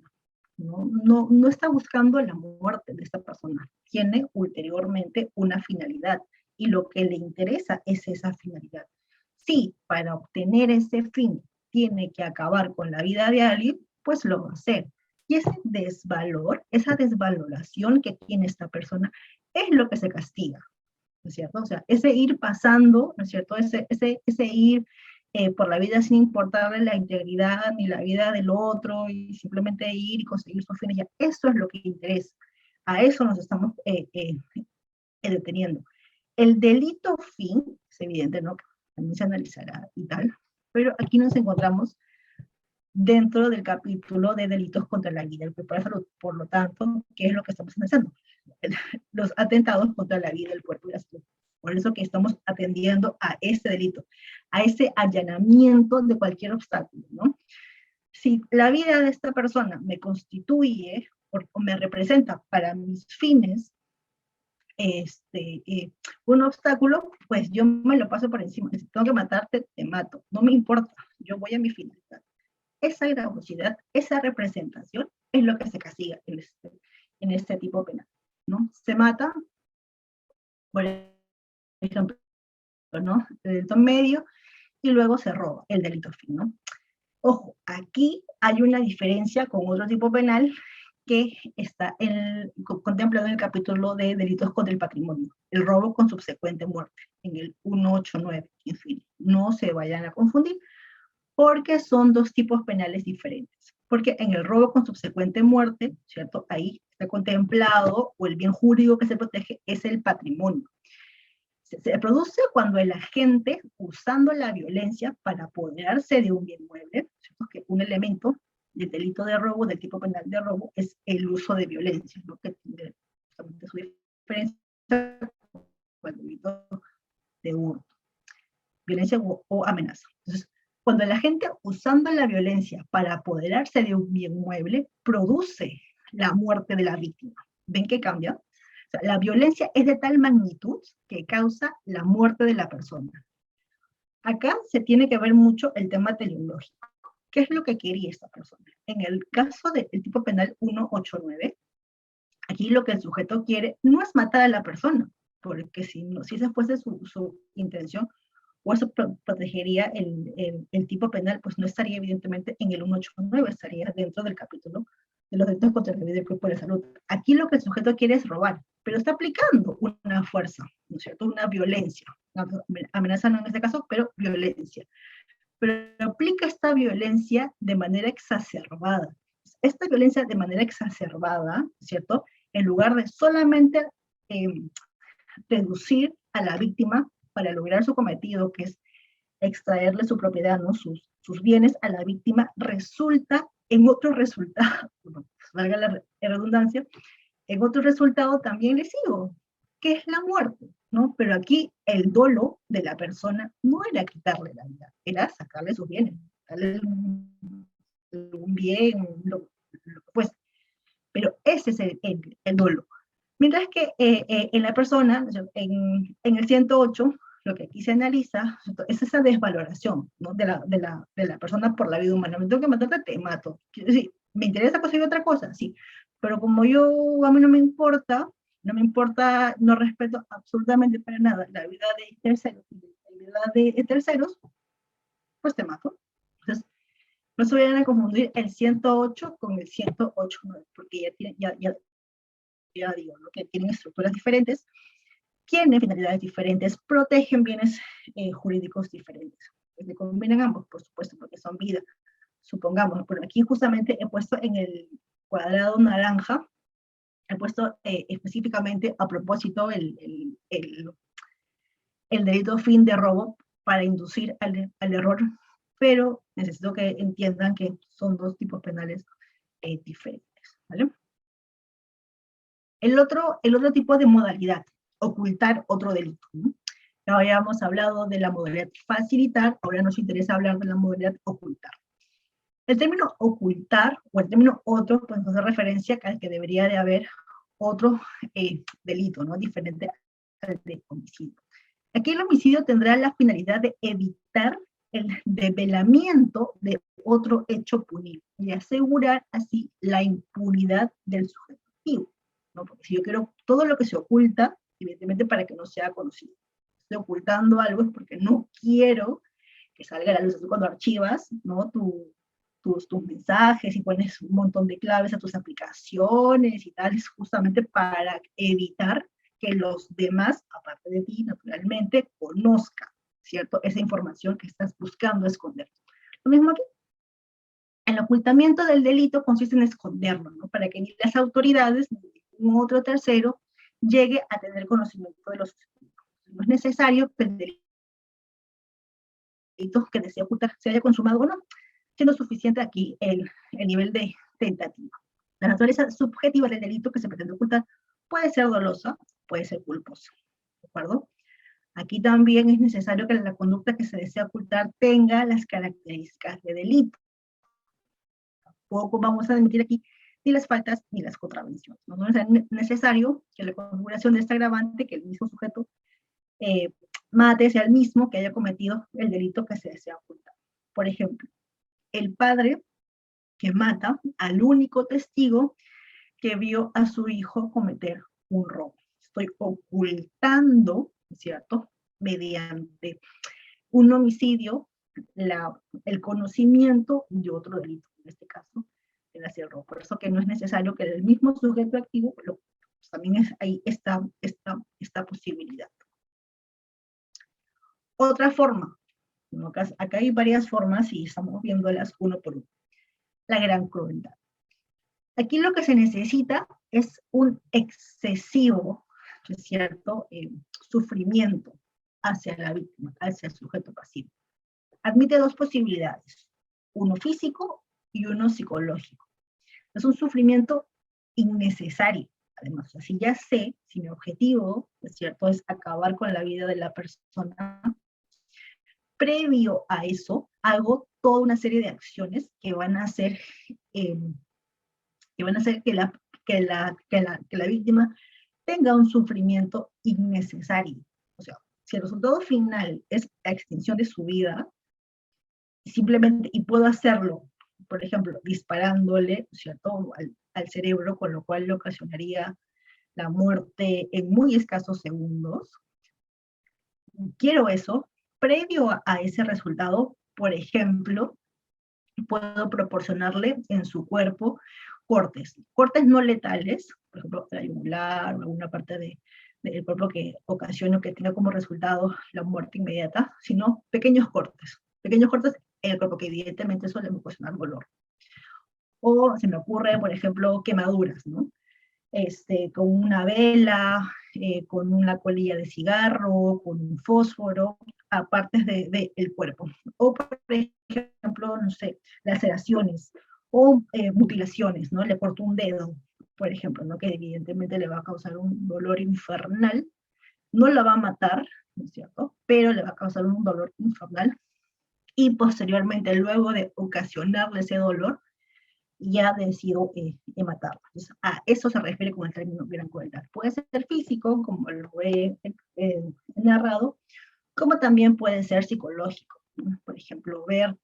no está buscando la muerte de esta persona, tiene ulteriormente una finalidad y lo que le interesa es esa finalidad. Si para obtener ese fin tiene que acabar con la vida de alguien, pues lo va a hacer. Y ese desvalor, esa desvaloración que tiene esta persona es lo que se castiga, ¿no es cierto? O sea, ese ir pasando, ¿no es cierto? Ese ir por la vida sin importarle la integridad ni la vida del otro y simplemente ir y conseguir sus fines, ya, eso es lo que interesa. A eso nos estamos deteniendo. El delito fin, es evidente, ¿no? También se analizará y tal, pero aquí nos encontramos dentro del capítulo de delitos contra la vida del cuerpo y la salud. Por lo tanto, ¿qué es lo que estamos analizando? Los atentados contra la vida del cuerpo y la salud. Por eso que estamos atendiendo a ese delito, a ese allanamiento de cualquier obstáculo, ¿no? Si la vida de esta persona me constituye o me representa para mis fines un obstáculo, pues yo me lo paso por encima. Si tengo que matarte, te mato. No me importa, yo voy a mi finalidad. Esa gravosidad, esa representación es lo que se castiga en este tipo penal, ¿no? Se mata, por ejemplo, ¿no? El delito medio y luego se roba el delito fin, ¿no? Ojo, aquí hay una diferencia con otro tipo penal que está contemplado en el capítulo de delitos contra el patrimonio, el robo con subsecuente muerte, en el 189, en fin, no se vayan a confundir, porque son dos tipos penales diferentes. Porque en el robo con subsecuente muerte, ¿cierto? Ahí está contemplado, o el bien jurídico que se protege es el patrimonio. Se produce cuando el agente, usando la violencia para apoderarse de un bien mueble, ¿cierto? Que un elemento del delito de robo, del tipo penal de robo, es el uso de violencia, ¿no? Que tiene justamente su diferencia con el delito de hurto, violencia o amenaza. Entonces, cuando el agente, usando la violencia para apoderarse de un bien mueble, produce la muerte de la víctima. ¿Ven que cambia? O sea, la violencia es de tal magnitud que causa la muerte de la persona. Acá se tiene que ver mucho el tema teleológico. ¿Qué es lo que quería esta persona? En el caso del tipo penal 189, aquí lo que el sujeto quiere no es matar a la persona, porque si esa fuese su intención, o eso protegería el tipo penal, pues no estaría evidentemente en el 189, estaría dentro del capítulo de los delitos contra la vida del cuerpo y la salud. Aquí lo que el sujeto quiere es robar, pero está aplicando una fuerza, ¿no es cierto? Una violencia, amenaza no en este caso, pero violencia. Pero aplica esta violencia de manera exacerbada. Esta violencia de manera exacerbada, ¿cierto? en lugar de solamente reducir a la víctima para lograr su cometido, que es extraerle su propiedad, ¿no? sus bienes a la víctima, resulta en otro resultado, valga la redundancia, en otro resultado también lesivo, que es la muerte, ¿no? Pero aquí el dolo de la persona no era quitarle la vida, era sacarle sus bienes, darle un bien, lo que fuese. Pero ese es el dolo. Mientras que en la persona, en el 108, lo que aquí se analiza es esa desvaloración, ¿no? de la persona por la vida humana. Me tengo que matarte, te mato. Sí, me interesa conseguir otra cosa, sí. Pero como a mí no me importa, no respeto absolutamente para nada la vida de terceros, la vida de terceros, pues te mato. Entonces, no se vayan a confundir el 108 con el 108, ¿no? Porque ya digo, ¿no? Que tienen estructuras diferentes, tienen finalidades diferentes, protegen bienes jurídicos diferentes. ¿Se combinan ambos? Por supuesto, porque son vida. Supongamos, pero aquí justamente he puesto en el cuadrado naranja, he puesto específicamente a propósito el delito fin de robo para inducir al error, pero necesito que entiendan que son dos tipos penales diferentes, ¿vale? El otro tipo de modalidad, ocultar otro delito, ¿no? Ya habíamos hablado de la modalidad facilitar, ahora nos interesa hablar de la modalidad ocultar. El término ocultar, o el término otro, pues nos da referencia a que debería de haber otro delito, ¿no? Diferente al de homicidio. Aquí el homicidio tendrá la finalidad de evitar el develamiento de otro hecho punible y asegurar así la impunidad del sujeto activo, ¿no? Porque si yo quiero todo lo que se oculta, evidentemente para que no sea conocido. Estoy ocultando algo es porque no quiero que salga a la luz. Así cuando archivas, ¿no? tus mensajes y pones un montón de claves a tus aplicaciones y tal, es justamente para evitar que los demás, aparte de ti, naturalmente, conozcan, ¿cierto? Esa información que estás buscando esconder. Lo mismo aquí. El ocultamiento del delito consiste en esconderlo, ¿no? Para que ni las autoridades ni ningún otro tercero llegue a tener conocimiento de los sucedido. No es necesario que el delito que desea ocultar se haya consumado o no, siendo suficiente aquí el nivel de tentativa. La naturaleza subjetiva del delito que se pretende ocultar puede ser dolosa, puede ser culposa, ¿de acuerdo? Aquí también es necesario que la conducta que se desea ocultar tenga las características de delito. Tampoco vamos a admitir aquí ni las faltas ni las contravenciones. No es necesario que la configuración de este agravante, que el mismo sujeto mate, sea el mismo que haya cometido el delito que se desea ocultar. Por ejemplo, el padre que mata al único testigo que vio a su hijo cometer un robo. Estoy ocultando, ¿cierto? Mediante un homicidio, el conocimiento de otro delito, en este caso, el robo. Por eso que no es necesario que el mismo sujeto activo, pues también ahí está esta posibilidad. Otra forma, ¿no? Acá hay varias formas y estamos viéndolas uno por uno. La gran crueldad. Aquí lo que se necesita es un excesivo, ¿es cierto?, sufrimiento hacia la víctima, hacia el sujeto pasivo. Admite dos posibilidades, uno físico y uno psicológico. Es un sufrimiento innecesario, además. Así ya sé, si mi objetivo, ¿es cierto?, es acabar con la vida de la persona, previo a eso, hago toda una serie de acciones que van a hacer que la víctima tenga un sufrimiento innecesario. O sea, si el resultado final es la extinción de su vida, simplemente, y puedo hacerlo, por ejemplo, disparándole, ¿cierto?, al cerebro, con lo cual le ocasionaría la muerte en muy escasos segundos. Quiero eso. Previo a ese resultado, por ejemplo, puedo proporcionarle en su cuerpo cortes no letales, por ejemplo, la yugular o alguna parte del cuerpo que ocasione o que tenga como resultado la muerte inmediata, sino pequeños cortes en el cuerpo que evidentemente eso le va a ocasionar dolor. O se me ocurre, por ejemplo, quemaduras, ¿no? con una vela, con una colilla de cigarro, con un fósforo, a partes del cuerpo. O, por ejemplo, no sé, laceraciones o mutilaciones, ¿no? Le cortó un dedo, por ejemplo, ¿no? Que evidentemente le va a causar un dolor infernal, no la va a matar, ¿no es cierto? Pero le va a causar un dolor infernal y posteriormente, luego de ocasionarle ese dolor, ya decido matarlo. Entonces, a eso se refiere con el término gran crueldad. Puede ser físico, como lo he narrado, como también puede ser psicológico, ¿no? Por ejemplo, ver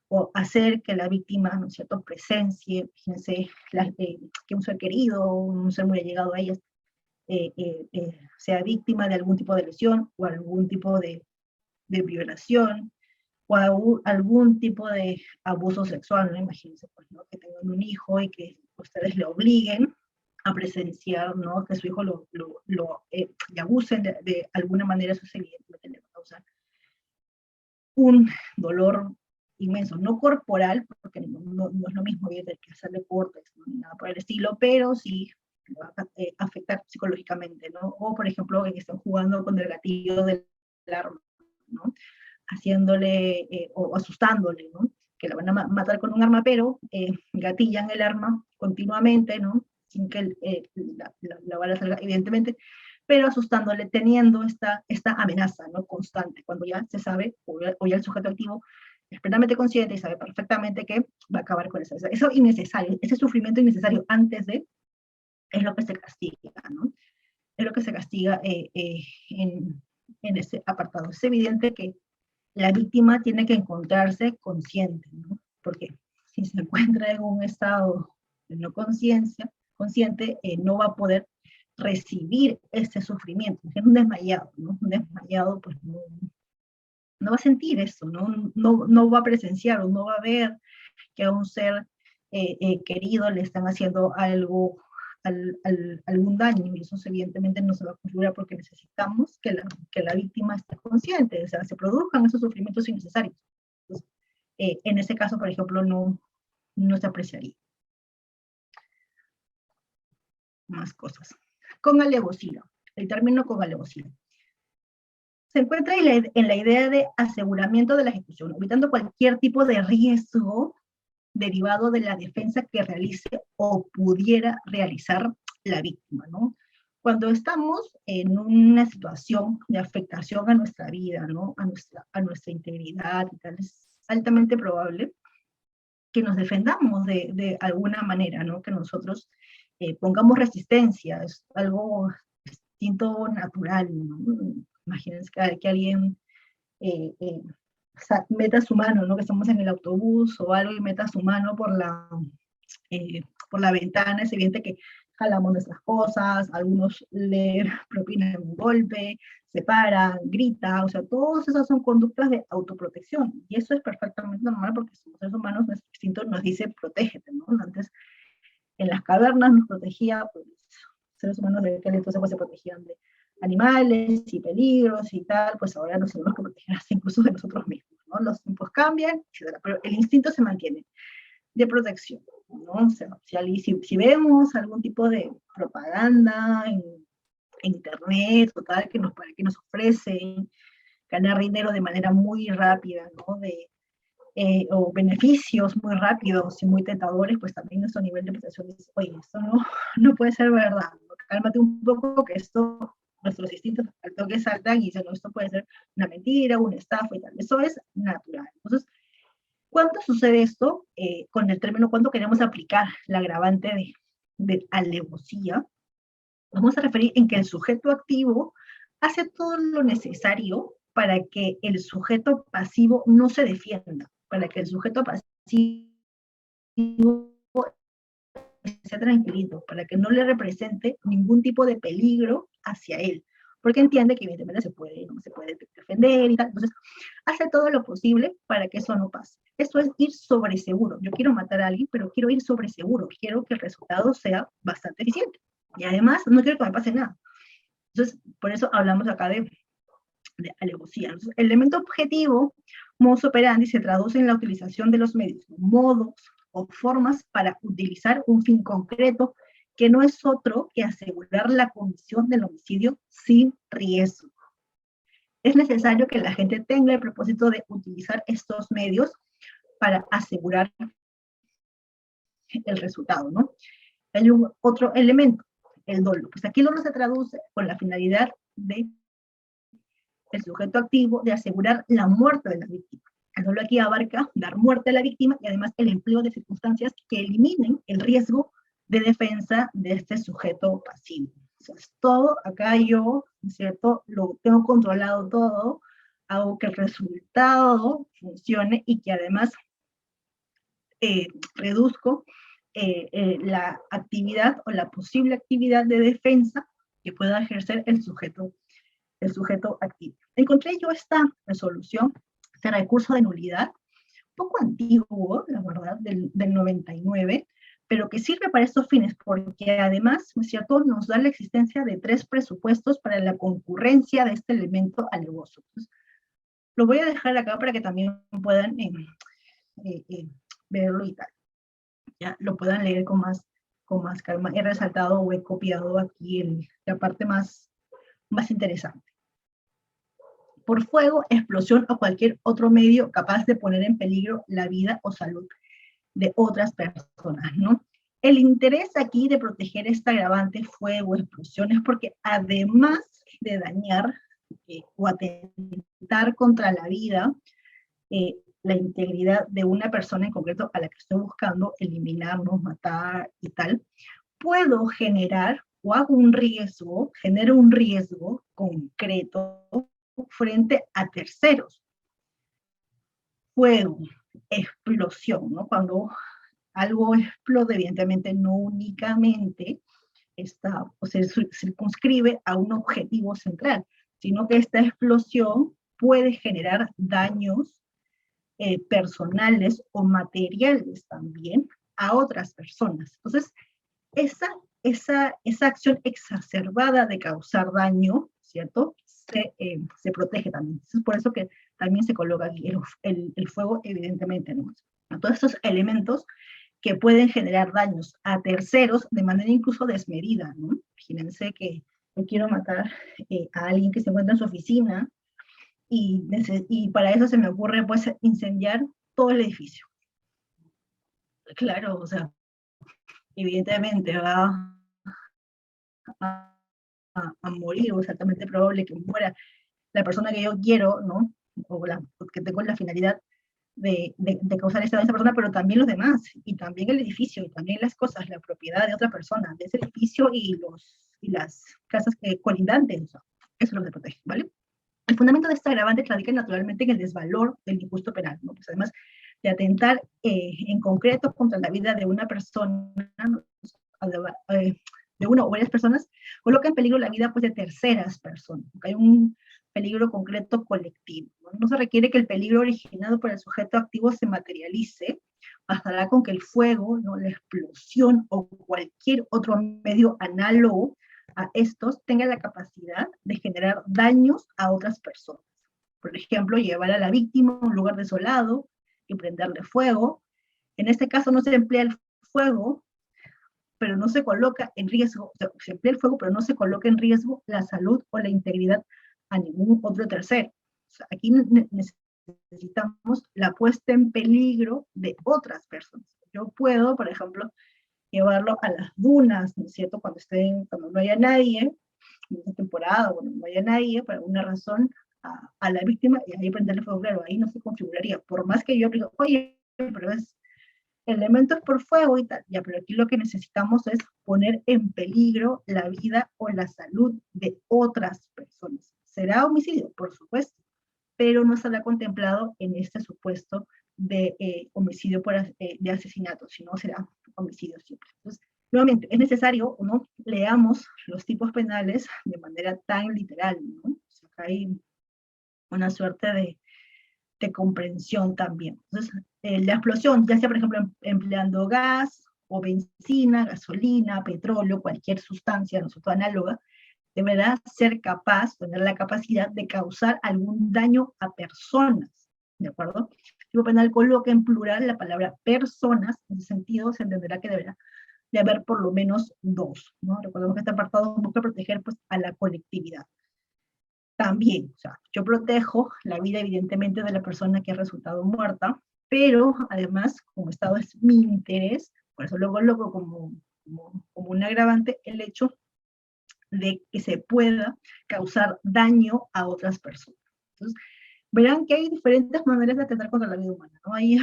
o hacer que la víctima, ¿no es cierto?, presencie, fíjense, que un ser querido, un ser muy allegado a ella, sea víctima de algún tipo de lesión o algún tipo de violación, o algún tipo de abuso sexual, ¿no? Imagínense, pues, ¿no? Que tengan un hijo y que ustedes le obliguen a presenciar, ¿no? Que su hijo le abusen de alguna manera, eso evidentemente le va a causar un dolor inmenso, no corporal, porque no es lo mismo que hacerle cortes, ¿no? Ni nada por el estilo, pero sí va a afectar psicológicamente, ¿no? O, por ejemplo, que están jugando con el gatillo del arma, ¿no? Haciéndole o asustándole, ¿no? Que la van a matar con un arma, pero gatillan el arma continuamente, ¿no? Sin que la bala salga, evidentemente, pero asustándole, teniendo esta amenaza, ¿no? Constante, cuando ya se sabe, o ya el sujeto activo es plenamente consciente y sabe perfectamente que va a acabar con eso. Eso innecesario, ese sufrimiento innecesario antes de, es lo que se castiga, ¿no? Es lo que se castiga en ese apartado. Es evidente que la víctima tiene que encontrarse consciente, ¿no? Porque si se encuentra en un estado de no consciente, no va a poder recibir ese sufrimiento. Es un desmayado, ¿no? Un desmayado, pues no va a sentir eso, no va a presenciar o no va a ver que a un ser querido le están haciendo algún daño, y eso evidentemente no se va a configurar porque necesitamos que la víctima esté consciente, o sea, se produzcan esos sufrimientos innecesarios. Entonces, en ese caso, por ejemplo, no se apreciaría. Más cosas. Con alevosía, el término con alevosía. Se encuentra en la idea de aseguramiento de la ejecución, evitando cualquier tipo de riesgo derivado de la defensa que realice o pudiera realizar la víctima, ¿no? Cuando estamos en una situación de afectación a nuestra vida, ¿no? A nuestra integridad y tal, es altamente probable que nos defendamos de alguna manera, ¿no? Que nosotros pongamos resistencia, es algo instinto natural, ¿no? Imagínense que alguien meta su mano, ¿no? Que estamos en el autobús o algo y meta su mano por la ventana, es evidente que jalamos nuestras cosas, algunos le propinan un golpe, se paran, grita, o sea, todas esas son conductas de autoprotección, y eso es perfectamente normal porque somos seres humanos, nuestro instinto nos dice protégete, ¿no? Antes en las cavernas nos protegía, pues, seres humanos de aquel entonces pues, se protegían de animales y peligros y tal, pues ahora nos tenemos que proteger incluso de nosotros mismos, ¿no? Los tiempos cambian, etc., pero el instinto se mantiene de protección, ¿no? O sea, si vemos algún tipo de propaganda en internet o tal que nos ofrecen ganar dinero de manera muy rápida, ¿no? O beneficios muy rápidos y muy tentadores, pues también nuestro nivel de protección dice, oye, esto no puede ser verdad, ¿no? Cálmate un poco que esto, nuestros instintos al toque saltan y dicen, no, esto puede ser una mentira, una estafa y tal, eso es natural. Entonces, ¿cuándo sucede esto? Con el término, ¿cuándo queremos aplicar la agravante de alevosía? Vamos a referir en que el sujeto activo hace todo lo necesario para que el sujeto pasivo no se defienda, para que el sujeto pasivo esté tranquilito, para que no le represente ningún tipo de peligro hacia él, porque entiende que evidentemente no se puede defender y tal, entonces hace todo lo posible para que eso no pase. Esto es ir sobre seguro. Yo quiero matar a alguien, pero quiero ir sobre seguro, quiero que el resultado sea bastante eficiente. Y además, no quiero que me pase nada. Entonces, por eso hablamos acá de alevosía. Entonces, el elemento objetivo, modus operandi, se traduce en la utilización de los medios, modos o formas para utilizar un fin concreto que no es otro que asegurar la comisión del homicidio sin riesgo. Es necesario que la gente tenga el propósito de utilizar estos medios para asegurar el resultado, ¿no? Hay un otro elemento, el dolo. Pues aquí el dolo se traduce con la finalidad de el sujeto activo de asegurar la muerte de la víctima. El dolo aquí abarca dar muerte a la víctima y además el empleo de circunstancias que eliminen el riesgo de defensa de este sujeto pasivo. O sea, es todo acá yo, ¿cierto? Lo tengo controlado todo, hago que el resultado funcione y que además reduzco la actividad o la posible actividad de defensa que pueda ejercer el sujeto activo. Encontré yo esta resolución, este recurso de nulidad, un poco antiguo, la verdad, del 99, pero que sirve para estos fines, porque además, ¿no es cierto?, nos da la existencia de 3 presupuestos para la concurrencia de este elemento alevoso. Entonces, lo voy a dejar acá para que también puedan verlo y tal. Ya lo puedan leer con más calma. He resaltado o he copiado aquí la parte más interesante. Por fuego, explosión o cualquier otro medio capaz de poner en peligro la vida o salud de otras personas, ¿no? El interés aquí de proteger esta agravante fuego, explosión, es porque además de dañar o atentar contra la vida, la integridad de una persona en concreto a la que estoy buscando eliminarnos, matar y tal, puedo generar o genero un riesgo concreto frente a terceros. Fuego, explosión, ¿no? Cuando algo explode, evidentemente no únicamente se circunscribe a un objetivo central, sino que esta explosión puede generar daños personales o materiales también a otras personas. Entonces, esa acción exacerbada de causar daño, ¿cierto?, se protege también. Es por eso que también se coloca aquí el fuego, evidentemente, ¿no? Todos estos elementos que pueden generar daños a terceros de manera incluso desmedida, ¿no? Imagínense que yo quiero matar a alguien que se encuentra en su oficina y para eso se me ocurre, pues, incendiar todo el edificio. Claro, o sea, evidentemente va a morir, o es altamente probable que muera la persona que yo quiero, ¿no? O que tengo la finalidad de causar esta daño a esa persona, pero también los demás, y también el edificio, y también las cosas, la propiedad de otra persona, de ese edificio y las casas colindantes, o sea, eso es lo que protege, ¿vale? El fundamento de esta agravante radica naturalmente en el desvalor del injusto penal, ¿no? Pues además de atentar en concreto contra la vida de una persona, de una o varias personas, coloca en peligro la vida, pues, de terceras personas, porque hay un peligro concreto colectivo, ¿no? No se requiere que el peligro originado por el sujeto activo se materialice, bastará con que el fuego, ¿no?, la explosión o cualquier otro medio análogo a estos tenga la capacidad de generar daños a otras personas. Por ejemplo, llevar a la víctima a un lugar desolado y prenderle fuego. En este caso no se emplea el fuego, pero no se coloca en riesgo, o sea, se emplea el fuego, pero no se coloca en riesgo la salud o la integridad a ningún otro tercero. O sea, aquí necesitamos la puesta en peligro de otras personas. Yo puedo, por ejemplo, llevarlo a las dunas, ¿no es cierto?, cuando no haya nadie, en esta temporada, cuando no haya nadie, por alguna razón, a la víctima, y ahí prenderle fuego, claro, ahí no se configuraría, por más que yo diga, oye, pero es elementos por fuego y tal, ya, pero aquí lo que necesitamos es poner en peligro la vida o la salud de otras personas. ¿Será homicidio? Por supuesto, pero no estará contemplado en este supuesto de homicidio de asesinato, sino será homicidio simple. Entonces, nuevamente, es necesario, ¿no?, leamos los tipos penales de manera tan literal, ¿no? O sea, acá hay una suerte de comprensión también. Entonces, la explosión, ya sea, por ejemplo, empleando gas o benzina, gasolina, petróleo, cualquier sustancia, nosotros análoga, deberá ser capaz, tener la capacidad de causar algún daño a personas, ¿de acuerdo? El tipo penal coloca en plural la palabra personas, en ese sentido se entenderá que deberá de haber por lo menos dos, ¿no? Recordemos que este apartado busca proteger pues, a la colectividad. También, o sea, yo protejo la vida evidentemente de la persona que ha resultado muerta, pero además, como Estado es mi interés, por eso lo coloco como un agravante el hecho de que se pueda causar daño a otras personas. Entonces, verán que hay diferentes maneras de atentar contra la vida humana, ¿no? Ahí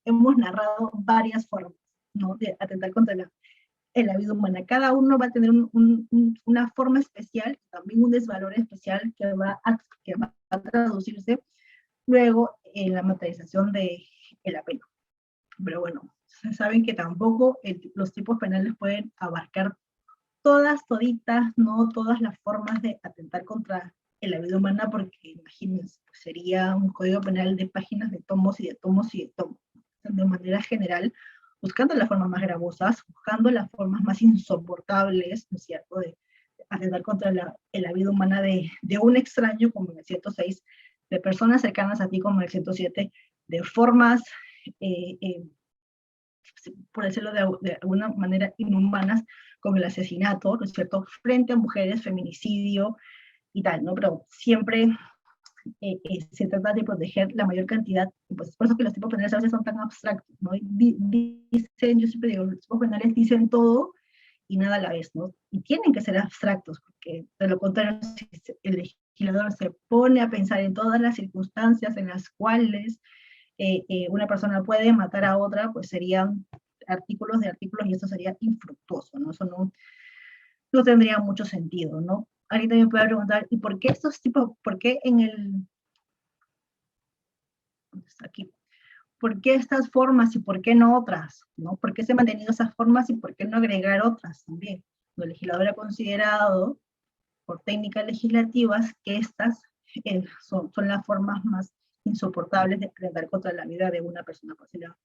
hemos narrado varias formas, ¿no? De atentar contra la vida humana. Cada uno va a tener una forma especial, también un desvalor especial que va a traducirse luego en la materialización de la pena. Pero bueno, saben que tampoco los tipos penales pueden abarcar toditas, no todas las formas de atentar contra la vida humana, porque imagínense, pues sería un código penal de páginas de tomos y de tomos y de tomos. De manera general, buscando las formas más gravosas, buscando las formas más insoportables, ¿no es cierto?, de atentar contra la vida humana de un extraño, como en el 106, de personas cercanas a ti, como en el 107, de formas, por decirlo de alguna manera, inhumanas, como el asesinato, ¿no es cierto?, frente a mujeres, feminicidio y tal, ¿no? Pero siempre se trata de proteger la mayor cantidad, pues por eso que los tipos penales a veces son tan abstractos, ¿no? Dicen, yo siempre digo, los tipos penales dicen todo y nada a la vez, ¿no? Y tienen que ser abstractos, porque de lo contrario, si el legislador se pone a pensar en todas las circunstancias en las cuales una persona puede matar a otra, pues serían artículos de artículos y esto sería infructuoso, ¿no? Eso no tendría mucho sentido, ¿no? Ahorita me puede preguntar, ¿y por qué estos tipos, por qué en el, ¿dónde está aquí? ¿Por qué estas formas y por qué no otras? ¿No? ¿Por qué se han mantenido esas formas y por qué no agregar otras también? El legislador ha considerado, por técnicas legislativas, que estas son las formas más insoportables de atentar contra la vida de una persona, pues se la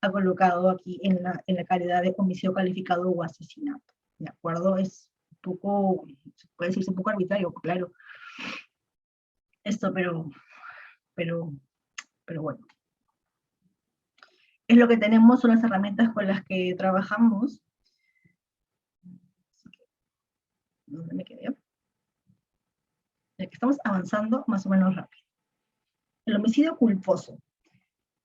ha colocado aquí en la calidad de homicidio calificado o asesinato. ¿De acuerdo? Es un poco, puede decirse un poco arbitrario, claro, esto, pero bueno. Es lo que tenemos, son las herramientas con las que trabajamos. ¿Dónde me quedé? Estamos avanzando más o menos rápido. El homicidio culposo,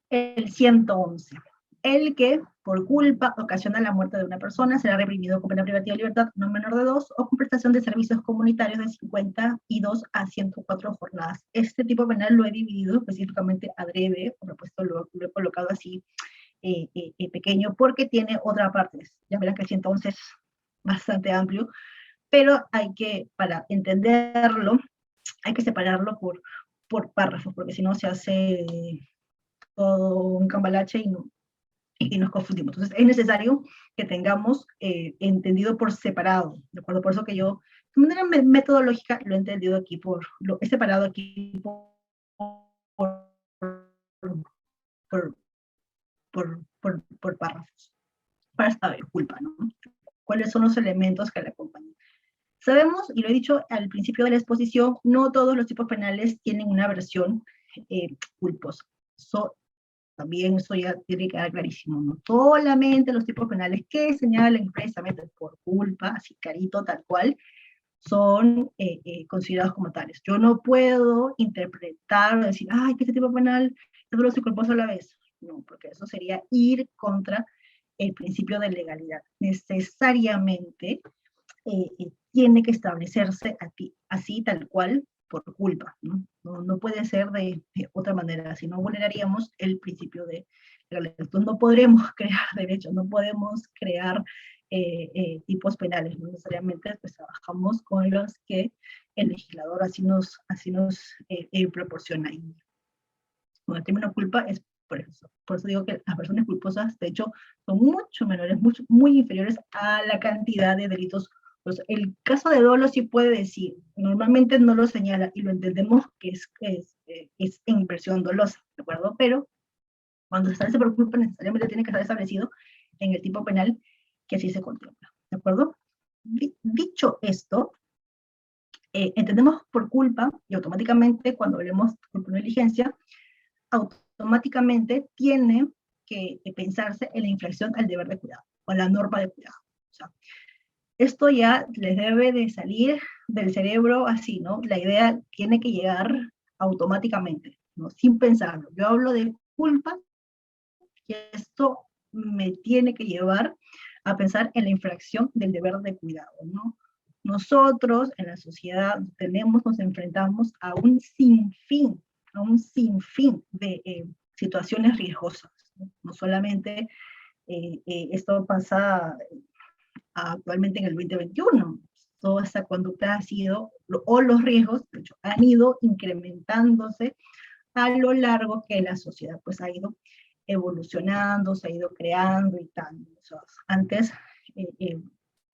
el 111. El que, por culpa, ocasiona la muerte de una persona, será reprimido con pena privativa de libertad no menor de 2 o con prestación de servicios comunitarios de 52 a 104 jornadas. Este tipo penal lo he dividido específicamente adrede, por supuesto lo he colocado así pequeño, porque tiene otra parte. Ya verán que el 111 es bastante amplio, pero para entenderlo, hay que separarlo por párrafos, porque si no se hace todo un cambalache y nos confundimos. Entonces, es necesario que tengamos entendido por separado, ¿de acuerdo? Por eso que yo, de manera metodológica, lo he entendido aquí, lo he separado aquí por párrafos, para saber culpa, ¿no? ¿Cuáles son los elementos que la acompañan? Sabemos, y lo he dicho al principio de la exposición, no todos los tipos penales tienen una versión culposa. También eso ya tiene que quedar clarísimo, ¿no? Solamente los tipos penales que señalan expresamente por culpa, así carito, tal cual, son considerados como tales. Yo no puedo interpretar o decir, ay, que este tipo penal es doloso y culposo a la vez. No, porque eso sería ir contra el principio de legalidad. Necesariamente tiene que establecerse aquí, así tal cual, por culpa, ¿no? No puede ser de otra manera, si no vulneraríamos el principio de legalidad. Entonces no podremos crear derechos, no podemos crear tipos penales, no necesariamente pues, trabajamos con los que el legislador así nos proporciona. Bueno, el término culpa es por eso digo que las personas culposas, de hecho, son mucho menores, muy inferiores a la cantidad de delitos. Pues el caso de dolo sí puede decir, normalmente no lo señala y lo entendemos que es en inversión dolosa, ¿de acuerdo? Pero cuando se establece por culpa, necesariamente tiene que estar establecido en el tipo penal que así se contempla, ¿de acuerdo? Dicho esto, entendemos por culpa y automáticamente cuando hablemos de culpa de negligencia, automáticamente tiene que pensarse en la infracción al deber de cuidado. o la norma de cuidado. O sea, esto ya les debe de salir del cerebro así, ¿no? La idea tiene que llegar automáticamente, ¿no? Sin pensarlo. Yo hablo de culpa y esto me tiene que llevar a pensar en la infracción del deber de cuidado, ¿no? Nosotros en la sociedad nos enfrentamos a un sinfín de situaciones riesgosas, ¿no? No solamente esto pasa actualmente en el 2021. Toda esta conducta ha sido, o los riesgos, de hecho, han ido incrementándose a lo largo que la sociedad pues ha ido evolucionando, se ha ido creando y tal. O sea, antes,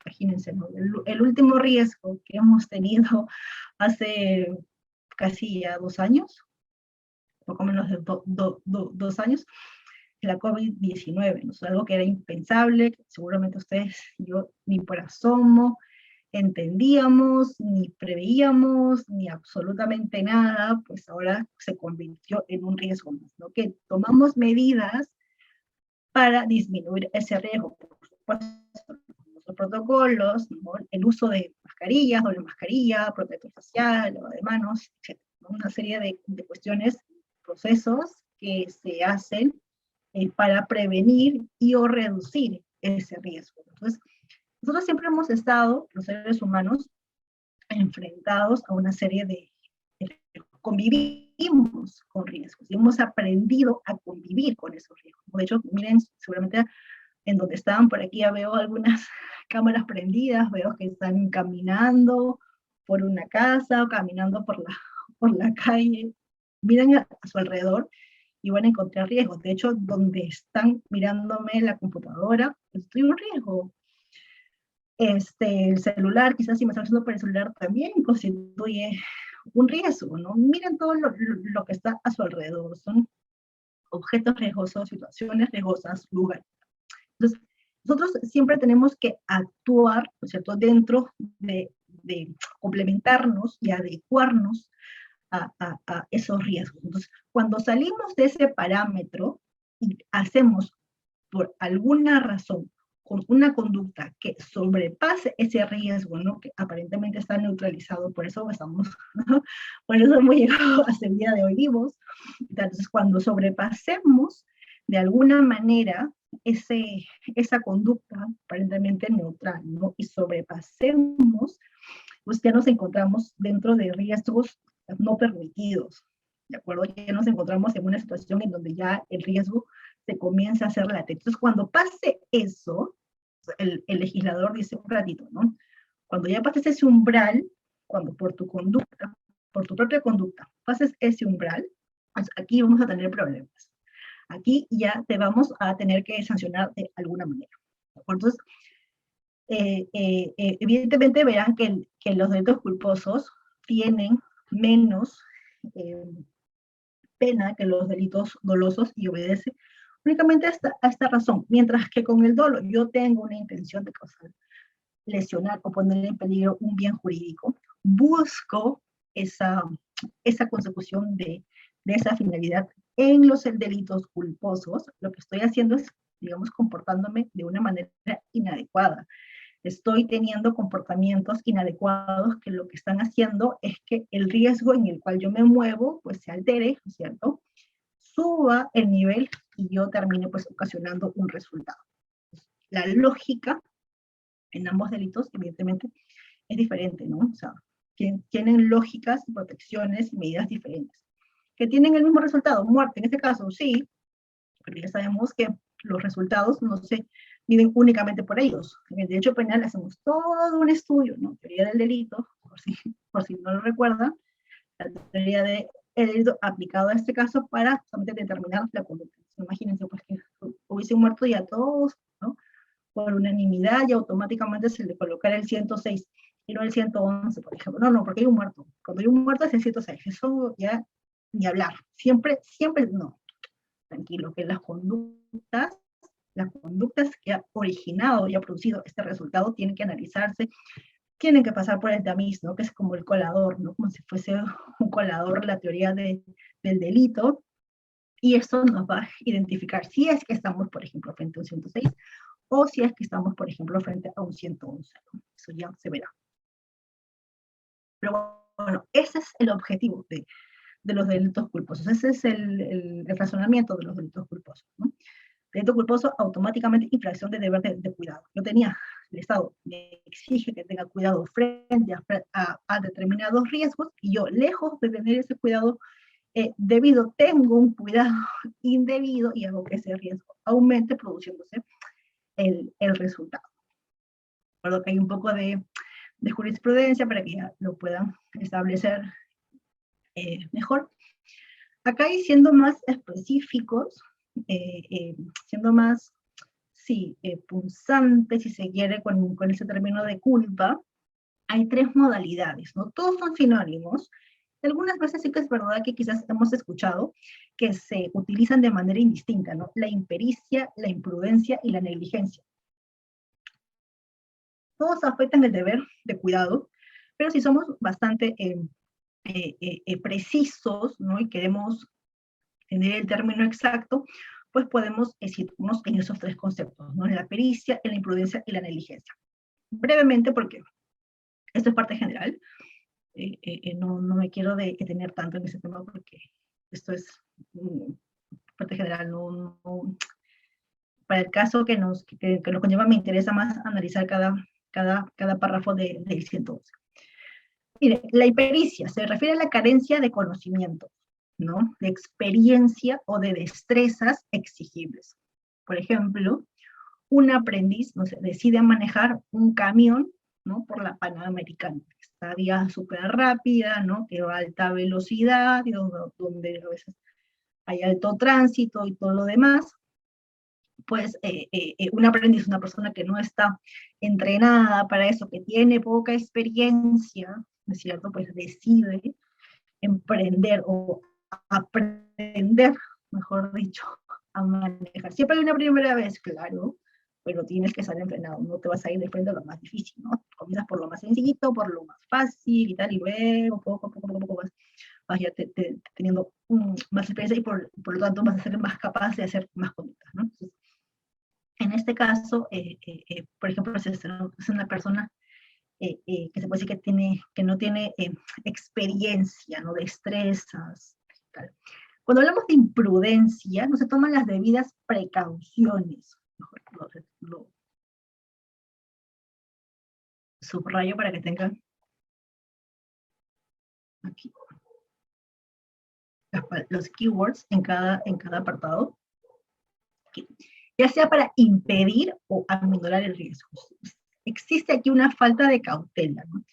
imagínense, ¿no? El último riesgo que hemos tenido hace casi ya 2 años, poco menos de 2 años, la COVID-19, ¿no? Es algo que era impensable, que seguramente ustedes y yo ni por asomo entendíamos, ni preveíamos, ni absolutamente nada, pues ahora se convirtió en un riesgo más, ¿no? Que tomamos medidas para disminuir ese riesgo, por supuesto, los protocolos, ¿no? El uso de mascarillas, doble mascarilla, protector facial, lavado de manos, etc., ¿no? Una serie de cuestiones, procesos que se hacen para prevenir y o reducir ese riesgo. Entonces, nosotros siempre hemos estado, los seres humanos, enfrentados a una serie de convivimos con riesgos y hemos aprendido a convivir con esos riesgos. De hecho, miren, seguramente en donde estaban por aquí ya veo algunas cámaras prendidas, veo que están caminando por una casa o caminando por la calle, miren a su alrededor y van a encontrar riesgos. De hecho, donde están mirándome la computadora, estoy en un riesgo. El celular, quizás si me están usando por el celular, también constituye un riesgo, ¿no? Miren todo lo que está a su alrededor, son objetos riesgosos, situaciones riesgosas, lugares. Entonces, nosotros siempre tenemos que actuar, ¿no es cierto?, dentro de complementarnos y adecuarnos a esos riesgos. Entonces, cuando salimos de ese parámetro y hacemos por alguna razón con una conducta que sobrepase ese riesgo, ¿no? Que aparentemente está neutralizado, por eso estamos, ¿no? Por eso hemos llegado hasta el día de hoy vivos. Entonces, cuando sobrepasemos de alguna manera esa conducta aparentemente neutral, ¿no? Y sobrepasemos, pues ya nos encontramos dentro de riesgos no permitidos, ¿de acuerdo? Ya nos encontramos en una situación en donde ya el riesgo se comienza a hacer latente. Entonces, cuando pase eso, el legislador dice un ratito, ¿no? Cuando ya pases ese umbral, cuando por tu conducta, por tu propia conducta, pases ese umbral, pues aquí vamos a tener problemas. Aquí ya te vamos a tener que sancionar de alguna manera. ¿De acuerdo? Entonces, evidentemente verán que los delitos culposos tienen menos pena que los delitos dolosos y obedece únicamente a esta razón, mientras que con el dolo yo tengo una intención de causar, lesionar o poner en peligro un bien jurídico, busco esa consecución de esa finalidad. En los delitos culposos, lo que estoy haciendo es, digamos, comportándome de una manera inadecuada. Estoy teniendo comportamientos inadecuados que lo que están haciendo es que el riesgo en el cual yo me muevo, pues se altere, ¿no es cierto?, suba el nivel y yo termine pues ocasionando un resultado. La lógica en ambos delitos, evidentemente, es diferente, ¿no? O sea, tienen lógicas, protecciones y medidas diferentes. ¿Que tienen el mismo resultado? Muerte, en este caso, sí, pero ya sabemos que los resultados no se miden únicamente por ellos. En el derecho penal hacemos todo un estudio, ¿no? Teoría del delito, por si no lo recuerdan, la teoría del delito aplicado a este caso para solamente determinar la conducta. Imagínense pues que hubiese muerto ya todos, ¿no?, por unanimidad y automáticamente se le colocara el 106 y no el 111, por ejemplo. No, porque hay un muerto. Cuando hay un muerto es el 106. Eso ya ni hablar. Siempre no. Tranquilo, que las conductas que ha originado y ha producido este resultado tienen que analizarse, tienen que pasar por el tamiz, ¿no?, que es como el colador, ¿no?, como si fuese un colador la teoría del delito, y esto nos va a identificar si es que estamos, por ejemplo, frente a un 106 o si es que estamos, por ejemplo, frente a un 111, ¿no? Eso ya se verá. Pero bueno, ese es el objetivo de los delitos culposos. Ese es el razonamiento de los delitos culposos, ¿no? Delito culposo, automáticamente infracción de deber de cuidado. Yo tenía, el Estado me exige que tenga cuidado frente a determinados riesgos, y yo, lejos de tener ese cuidado debido, tengo un cuidado indebido y hago que ese riesgo aumente, produciéndose el resultado. Recuerdo que hay un poco de jurisprudencia para que ya lo puedan establecer mejor. Acá, y siendo más específicos, siendo más, sí, punzantes, si se quiere, con ese término de culpa, hay tres modalidades, ¿no? Todos son sinónimos. Algunas veces sí que es verdad que quizás hemos escuchado que se utilizan de manera indistinta, ¿no? La impericia, la imprudencia y la negligencia. Todos afectan el deber de cuidado, pero si somos bastante precisos, ¿no? Y queremos tener el término exacto, pues podemos situarnos en esos tres conceptos, ¿no? En la pericia, en la imprudencia y la negligencia. Brevemente, porque esto es parte general, no me quiero detener tanto en ese tema porque esto es parte general, para el caso que nos conlleva, me interesa más analizar cada párrafo del 111. Mire, la impericia se refiere a la carencia de conocimiento, ¿no? De experiencia o de destrezas exigibles. Por ejemplo, un aprendiz, no sé, decide manejar un camión, ¿no? Por la Panamericana. Esta vía súper rápida, ¿no? Que va a alta velocidad, y donde a veces hay alto tránsito y todo lo demás. Pues un aprendiz, una persona que no está entrenada para eso, que tiene poca experiencia, ¿no es cierto? Pues decide emprender o aprender, mejor dicho, a manejar. Siempre hay una primera vez, claro, pero tienes que estar entrenado, no te vas a ir de frente a lo más difícil, ¿no? Comienzas por lo más sencillito, por lo más fácil y tal, y luego poco vas ya teniendo más experiencia, y por lo tanto vas a ser más capaz de hacer más conductas, ¿no? Entonces, en este caso, por ejemplo, si es una persona que se puede decir que no tiene experiencia, ¿no? Destrezas, tal. Cuando hablamos de imprudencia, no se toman las debidas precauciones. Mejor lo subrayo para que tengan aquí los keywords en cada apartado. Aquí. Ya sea para impedir o aminorar el riesgo. Existe aquí una falta de cautela, ¿no?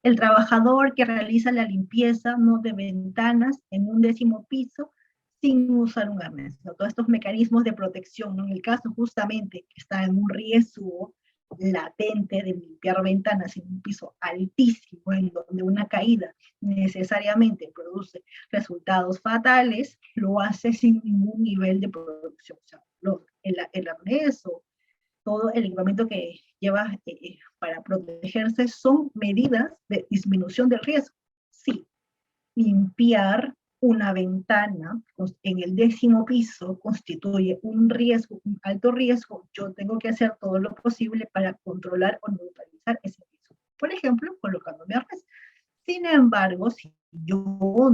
El trabajador que realiza la limpieza, ¿no? De ventanas en un 10º piso sin usar un arnés, ¿no? Todos estos mecanismos de protección, ¿no? En el caso justamente que está en un riesgo latente de limpiar ventanas en un piso altísimo, en donde una caída necesariamente produce resultados fatales, lo hace sin ningún nivel de protección. O sea, el arnés o todo el equipamiento que lleva para protegerse son medidas de disminución del riesgo. Sí, limpiar una ventana en el 10º piso constituye un riesgo, un alto riesgo. Yo tengo que hacer todo lo posible para controlar o neutralizar ese riesgo. Por ejemplo, colocándome arnés. Sin embargo, si yo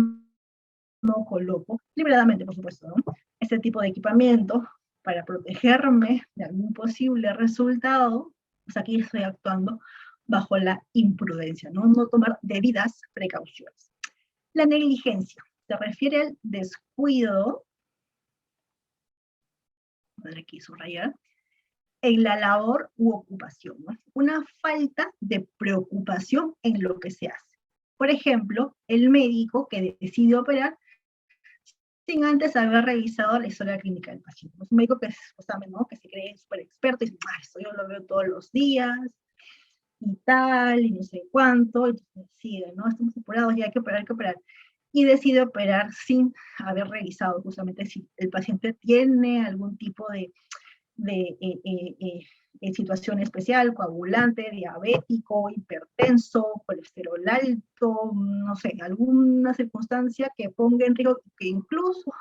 no coloco, liberadamente, por supuesto, ¿no? Este tipo de equipamiento para protegerme de algún posible resultado, pues aquí estoy actuando bajo la imprudencia, ¿no? No tomar debidas precauciones. La negligencia se refiere al descuido, voy a aquí subrayar, en la labor u ocupación, ¿no? Una falta de preocupación en lo que se hace. Por ejemplo, el médico que decide operar sin antes haber revisado la historia clínica del paciente. Es un médico que, ¿no? Que se cree súper experto y dice, esto yo lo veo todos los días, y tal, y no sé cuánto, y decide, ¿no? Estamos apurados, ya hay que operar, y decide operar sin haber revisado justamente si el paciente tiene algún tipo de situación especial, coagulante, diabético, hipertenso, colesterol alto, no sé, alguna circunstancia que ponga en riesgo, que incluso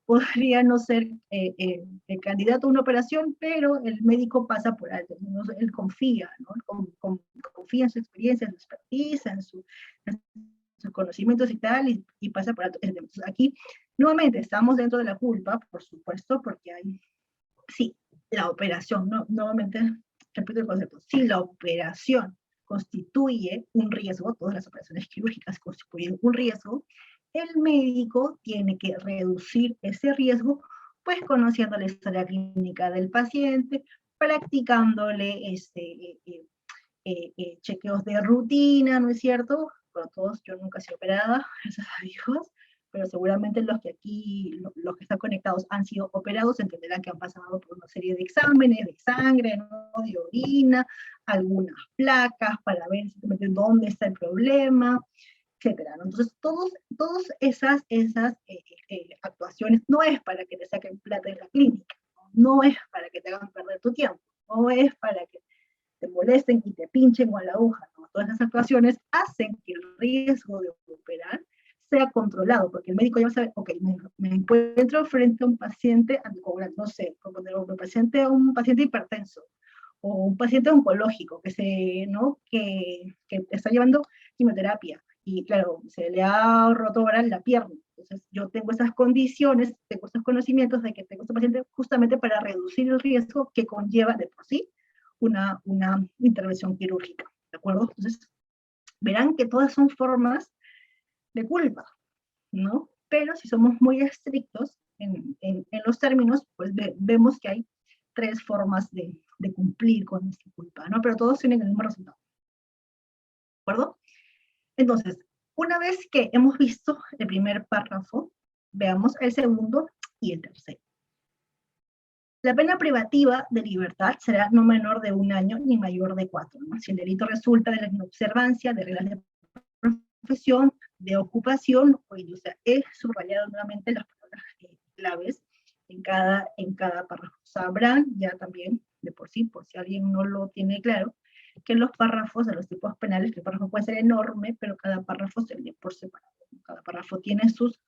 podría no ser el candidato a una operación, pero el médico pasa por alto, ¿no? Él confía, ¿no? Confía en su experiencia, en su expertise, en sus conocimientos y tal, y pasa por alto. Entonces, aquí, nuevamente, estamos dentro de la culpa, por supuesto, porque hay, sí, la operación, no, nuevamente, repito el concepto, si la operación constituye un riesgo, todas las operaciones quirúrgicas constituyen un riesgo, el médico tiene que reducir ese riesgo, pues conociendo la historia clínica del paciente, practicándole chequeos de rutina, ¿no es cierto? Bueno, todos, yo nunca he sido operada, gracias a Dios, pero seguramente los que aquí, los que están conectados han sido operados, entenderán que han pasado por una serie de exámenes de sangre, ¿no? De orina, algunas placas para ver exactamente dónde está el problema, etcétera, ¿no? Entonces, todas esas actuaciones no es para que te saquen plata en la clínica, no es para que te hagan perder tu tiempo, no es para que te molesten y te pinchen con la aguja, ¿no? Todas esas actuaciones hacen que el riesgo de operar sea controlado, porque el médico ya va a saber, ok, me encuentro frente a un paciente, no sé, como un paciente hipertenso, o un paciente oncológico ¿no? que está llevando quimioterapia, y claro, se le ha roto ahora la pierna. Entonces, yo tengo esas condiciones, tengo esos conocimientos de que tengo este paciente justamente para reducir el riesgo que conlleva de por sí una intervención quirúrgica, ¿de acuerdo? Entonces, verán que todas son formas de culpa, ¿no? Pero si somos muy estrictos en los términos, pues vemos que hay tres formas de cumplir con esta culpa, ¿no? Pero todos tienen el mismo resultado, ¿de acuerdo? Entonces, una vez que hemos visto el primer párrafo, veamos el segundo y el tercero. La pena privativa de libertad será no menor de 1 año ni mayor de 4, ¿no? Si el delito resulta de la inobservancia de reglas de profesión, de ocupación o industria. He subrayado nuevamente las palabras claves en cada párrafo. Sabrán ya también, de por sí, por si alguien no lo tiene claro, que los párrafos de los tipos penales, que el párrafo puede ser enorme, pero cada párrafo se lee por separado. Cada párrafo tiene sus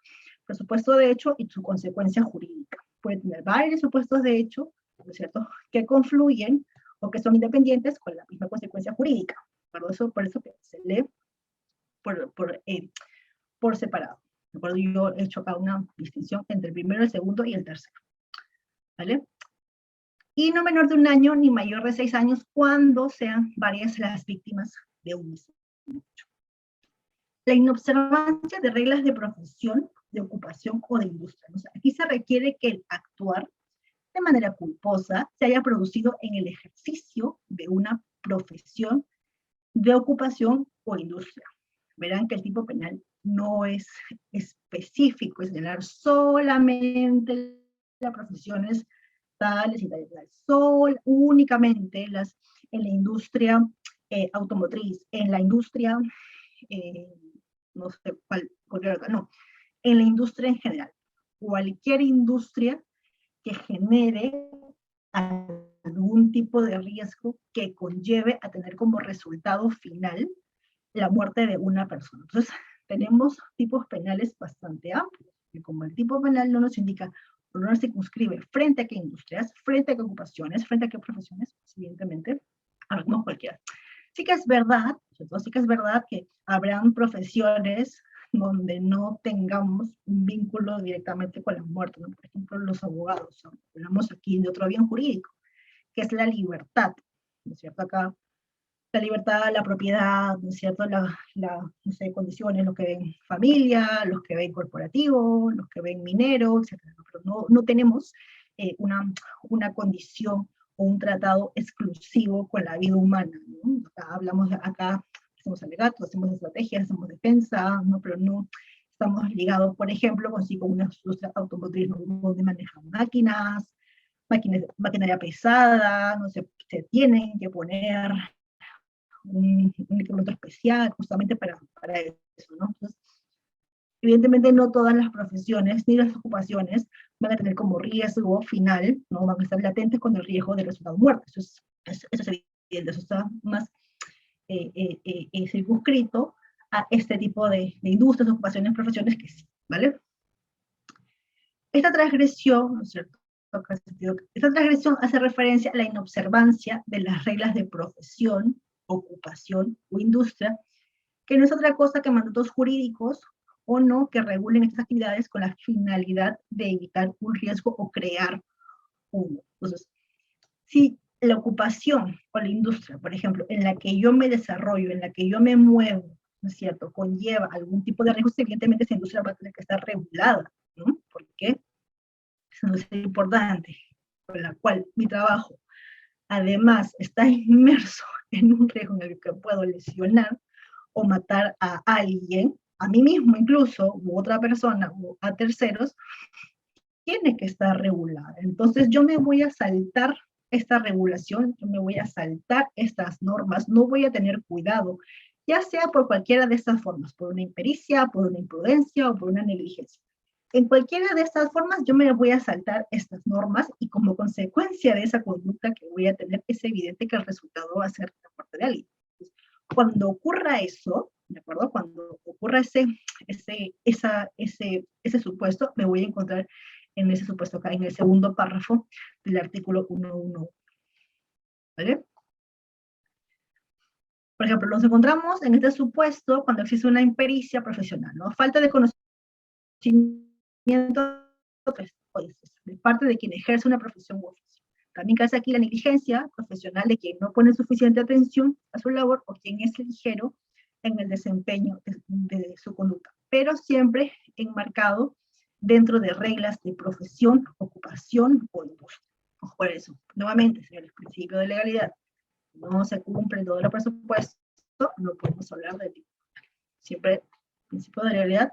presupuestos de hecho y su consecuencia jurídica. Puede tener varios supuestos de hecho, ¿no es cierto?, que confluyen o que son independientes con la misma consecuencia jurídica. Por eso que se lee por separado. ¿De acuerdo? Yo he hecho acá una distinción entre el primero, el segundo y el tercero. ¿Vale? Y no menor de 1 año ni mayor de 6 años cuando sean varias las víctimas de un mismo hecho. La inobservancia de reglas de profesión, de ocupación o de industria. O sea, aquí se requiere que el actuar de manera culposa se haya producido en el ejercicio de una profesión, de ocupación o industria. Verán que el tipo penal no es específico, es señalar solamente las profesiones tales y tales, únicamente en la industria automotriz, en la industria, no sé cuál, no, en la industria en general. Cualquier industria que genere algún tipo de riesgo que conlleve a tener como resultado final la muerte de una persona. Entonces, tenemos tipos penales bastante amplios, y como el tipo penal no nos indica, o no nos circunscribe frente a qué industrias, frente a qué ocupaciones, frente a qué profesiones, pues, evidentemente, hablamos cualquiera. Sí que es verdad, sí que es verdad que habrán profesiones donde no tengamos un vínculo directamente con la muerte, ¿no? Por ejemplo, los abogados, ¿no? Hablamos aquí de otro bien jurídico, que es la libertad, ¿no es cierto? Acá la libertad, la propiedad, ¿no es cierto? No sé, condiciones, los que ven familia, los que ven corporativo, los que ven minero, etc. Pero no tenemos una condición o un tratado exclusivo con la vida humana, ¿no? Acá hacemos alegatos, hacemos estrategias, hacemos defensa, ¿no? Pero no estamos ligados, por ejemplo, con una industria automotriz donde manejan maquinaria pesada, no se tienen que poner un equipamiento especial justamente para eso, ¿no? Entonces, evidentemente no todas las profesiones ni las ocupaciones van a tener como riesgo final, ¿no? Van a estar latentes con el riesgo de resultado muerte. Eso es evidente, eso está más circunscrito a este tipo de industrias, ocupaciones, profesiones que sí, ¿vale? Esta transgresión, ¿no es cierto? Esta transgresión hace referencia a la inobservancia de las reglas de profesión, ocupación o industria, que no es otra cosa que mandatos jurídicos o no que regulen estas actividades con la finalidad de evitar un riesgo o crear uno. Entonces, si la ocupación o la industria, por ejemplo, en la que yo me desarrollo, en la que yo me muevo, ¿no es cierto?, conlleva algún tipo de riesgo, evidentemente esa industria va a tener que estar regulada, ¿no? Porque es una industria importante, con la cual mi trabajo, además, está inmerso en un riesgo en el que puedo lesionar o matar a alguien, a mí mismo incluso, u otra persona, o a terceros, tiene que estar regulada. Entonces yo me voy a saltar esta regulación, yo me voy a saltar estas normas, no voy a tener cuidado, ya sea por cualquiera de estas formas, por una impericia, por una imprudencia o por una negligencia. En cualquiera de estas formas yo me voy a saltar estas normas y como consecuencia de esa conducta que voy a tener, es evidente que el resultado va a ser la muerte de alguien. Entonces, cuando ocurra eso, ¿de acuerdo? Cuando ocurra ese supuesto, me voy a encontrar en ese supuesto acá, en el segundo párrafo del artículo 1.1. ¿Vale? Por ejemplo, nos encontramos en este supuesto cuando existe una impericia profesional, ¿no? Falta de conocimiento pues, de parte de quien ejerce una profesión u oficio. También cae aquí la negligencia profesional de quien no pone suficiente atención a su labor o quien es ligero en el desempeño de su conducta, pero siempre enmarcado dentro de reglas de profesión, ocupación o industria. Ojo por eso. Nuevamente, señores, principio de legalidad. No se cumple todo el presupuesto, no podemos hablar de tipo. Siempre principio de legalidad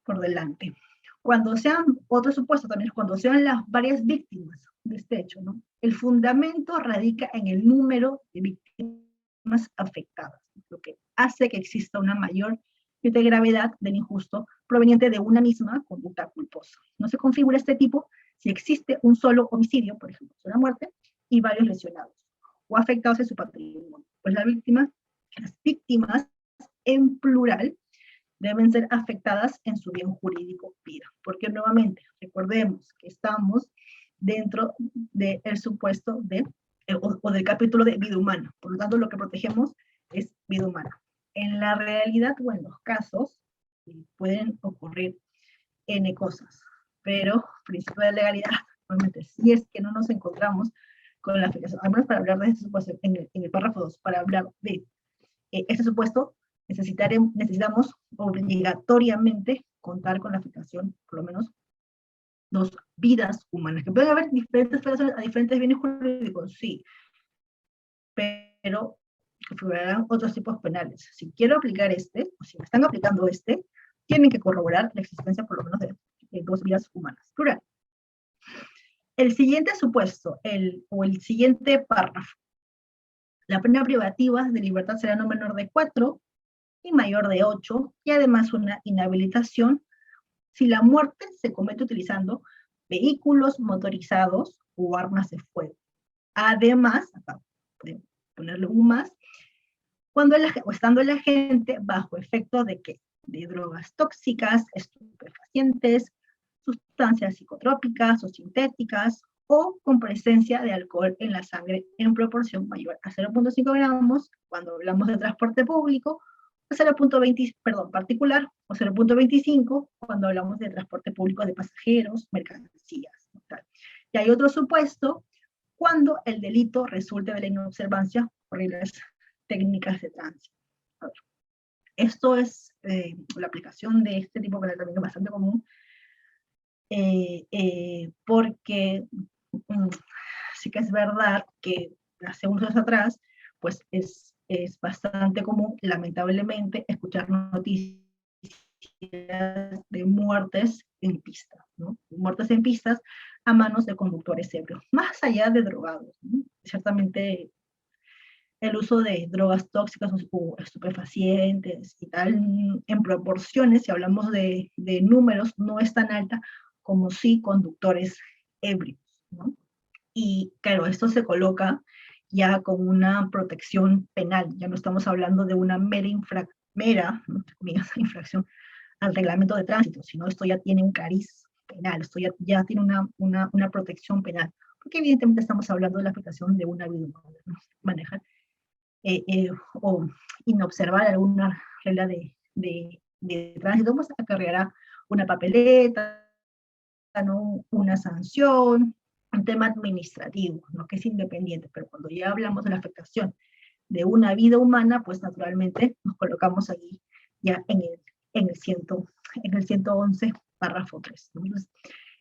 por delante. Cuando sean, otro supuesto también, cuando sean las varias víctimas de este hecho, ¿no? El fundamento radica en el número de víctimas afectadas, lo que hace que exista una mayor de gravedad del injusto proveniente de una misma conducta culposa. No se configura este tipo si existe un solo homicidio, por ejemplo, una muerte, y varios lesionados o afectados en su patrimonio. Pues las víctimas en plural deben ser afectadas en su bien jurídico vida. Porque nuevamente, recordemos que estamos dentro del supuesto de, o del capítulo de vida humana. Por lo tanto, lo que protegemos es vida humana. En la realidad o en los casos pueden ocurrir N cosas, pero principio de legalidad, nuevamente, si es que no nos encontramos con la afectación, al menos para hablar de este supuesto, en el párrafo 2, para hablar de este supuesto, necesitamos obligatoriamente contar con la afectación, por lo menos, 2 vidas humanas, que pueden haber diferentes afectaciones a diferentes bienes jurídicos, sí, pero configurarán otros tipos penales. Si quiero aplicar o si me están aplicando tienen que corroborar la existencia por lo menos de 2 vidas humanas. Plural. El siguiente supuesto, o el siguiente párrafo. La pena privativa de libertad será no menor de 4 y mayor de 8, y además una inhabilitación si la muerte se comete utilizando vehículos motorizados o armas de fuego. Además, acá pueden ponerle un más, estando el agente bajo efecto de ¿qué? De drogas tóxicas, estupefacientes, sustancias psicotrópicas o sintéticas, o con presencia de alcohol en la sangre en proporción mayor a 0.5 gramos, cuando hablamos de transporte público, o 0.20, particular, o 0.25 cuando hablamos de transporte público de pasajeros, mercancías. Tal. Y hay otro supuesto, cuando el delito resulte de la inobservancia por reglas técnicas de tránsito. Esto es la aplicación de este tipo de planteamiento bastante común, porque sí que es verdad que hace unos años atrás, pues es bastante común, lamentablemente, escuchar noticias de muertes en pistas, ¿no? Muertes en pistas a manos de conductores ebrios, más allá de drogados, ¿no? Ciertamente el uso de drogas tóxicas o estupefacientes y tal, en proporciones, si hablamos de números, no es tan alta como si conductores ebrios, ¿no? Y claro, esto se coloca ya con una protección penal, ya no estamos hablando de una mera ¿no? infracción al reglamento de tránsito, sino esto ya tiene un cariz penal, esto ya tiene una protección penal, porque evidentemente estamos hablando de la afectación de una vida humana, ¿no? Manejar o inobservar alguna regla de tránsito, pues acarreará una papeleta, ¿no? Una sanción, un tema administrativo, ¿no? Que es independiente, pero cuando ya hablamos de la afectación de una vida humana, pues naturalmente nos colocamos allí ya en el, 100, en el 111, párrafo 3. ¿No? Entonces,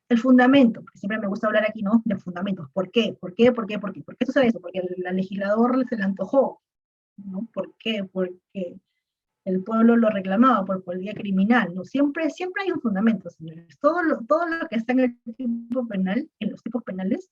el fundamento, porque siempre me gusta hablar aquí, ¿no? De fundamentos. ¿Por qué? ¿Por qué? ¿Por qué? ¿Por qué? ¿Por qué sucede eso? Porque al legislador se le antojó, ¿no? ¿Por qué? Porque el pueblo lo reclamaba por policía criminal, ¿no? Siempre hay un fundamento, señores. Todo lo que está en el tipo penal, en los tipos penales,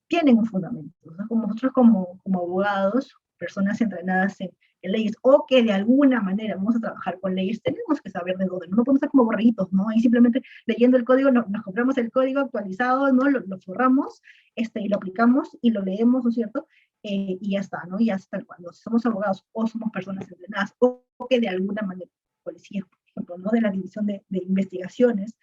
tienen un fundamento, ¿no? Como nosotros como abogados, personas entrenadas en leyes, o que de alguna manera vamos a trabajar con leyes, tenemos que saber de dónde, no podemos ser como borreguitos, ¿no? Y simplemente leyendo el código, nos compramos el código actualizado, ¿no? Lo forramos, y lo aplicamos, y lo leemos, ¿no es cierto? Y ya está, ¿no? Y hasta cuando somos abogados o somos personas entrenadas o que de alguna manera, policías, por ejemplo, ¿no? De la división de investigaciones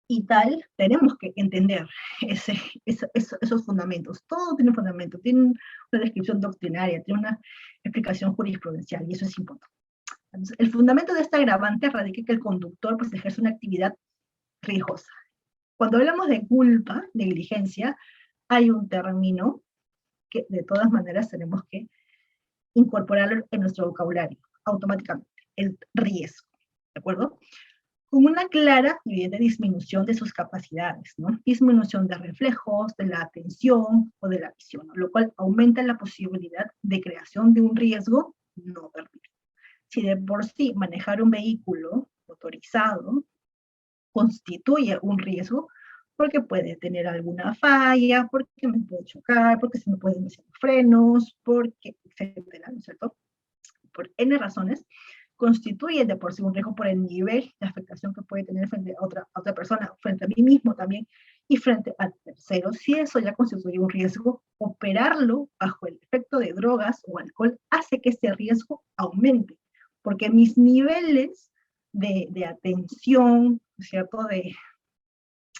y tal, tenemos que entender esos fundamentos. Todo tiene un fundamento, tiene una descripción doctrinaria, tiene una explicación jurisprudencial y eso es importante. Entonces, el fundamento de esta agravante radica que el conductor pues, ejerce una actividad riesgosa. Cuando hablamos de culpa, negligencia, hay un término que de todas maneras tenemos que incorporarlo en nuestro vocabulario automáticamente, el riesgo, ¿de acuerdo? Con una clara y evidente disminución de sus capacidades, ¿no? Disminución de reflejos, de la atención o de la visión, ¿no? Lo cual aumenta la posibilidad de creación de un riesgo no permitido. Si de por sí manejar un vehículo motorizado constituye un riesgo, porque puede tener alguna falla, porque me puede chocar, porque se me pueden hacer frenos, porque, etcétera, ¿no es cierto? Por N razones, constituye de por sí un riesgo por el nivel de afectación que puede tener frente a otra persona, frente a mí mismo también, y frente al tercero. Si eso ya constituye un riesgo, operarlo bajo el efecto de drogas o alcohol hace que ese riesgo aumente, porque mis niveles de atención, ¿cierto?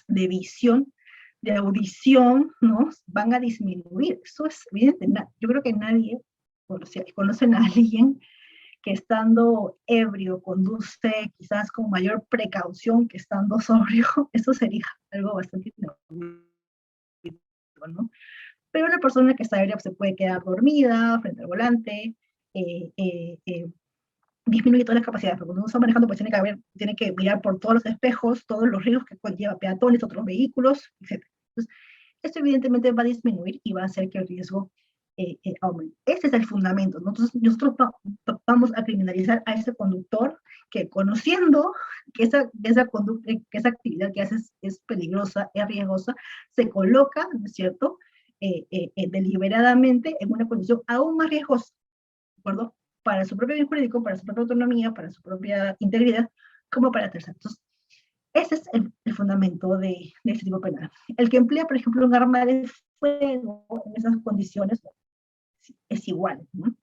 De visión, de audición, ¿no? Van a disminuir. Eso es evidente. Yo creo que nadie conocen a alguien que estando ebrio conduce quizás con mayor precaución que estando sobrio. Eso sería algo bastante inaudito, ¿no? Pero una persona que está ebria se puede quedar dormida frente al volante, eh, eh, eh, disminuye todas las capacidades, porque cuando uno está manejando pues tiene que mirar por todos los espejos, todos los riesgos que conlleva peatones, otros vehículos, etc. Entonces, esto evidentemente va a disminuir y va a hacer que el riesgo aumente. Este es el fundamento, ¿no? Entonces, nosotros vamos a criminalizar a ese conductor que conociendo que esa actividad que hace es peligrosa, es riesgosa, se coloca, ¿no es cierto?, deliberadamente en una condición aún más riesgosa, ¿de acuerdo? Para su propio bien jurídico, para su propia autonomía, para su propia integridad, como para terceros. Entonces, ese es el fundamento de este tipo penal. El que emplea, por ejemplo, un arma de fuego en esas condiciones es igual, ¿no?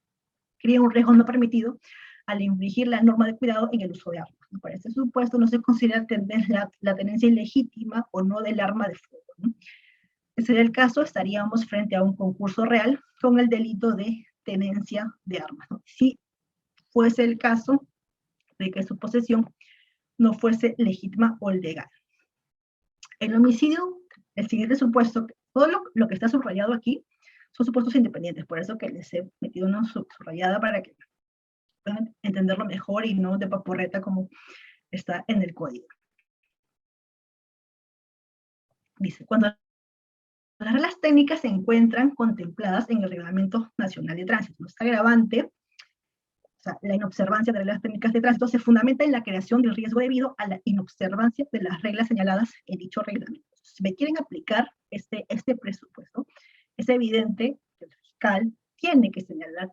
Crea un riesgo no permitido al infringir la norma de cuidado en el uso de armas. Para este supuesto no se considera la tenencia ilegítima o no del arma de fuego, ¿no? Ese sería el caso, estaríamos frente a un concurso real con el delito de tenencia de armas, ¿no? Si fuese el caso de que su posesión no fuese legítima o legal. El homicidio, el siguiente supuesto, todo lo que está subrayado aquí son supuestos independientes, por eso que les he metido una subrayada para que puedan entenderlo mejor y no de paporreta como está en el código. Dice, cuando las reglas técnicas se encuentran contempladas en el Reglamento Nacional de Tránsito, nuestra agravante, o sea, la inobservancia de las reglas técnicas de tránsito se fundamenta en la creación del riesgo debido a la inobservancia de las reglas señaladas en dicho reglamento. Si me quieren aplicar este presupuesto, es evidente que el fiscal tiene que señalar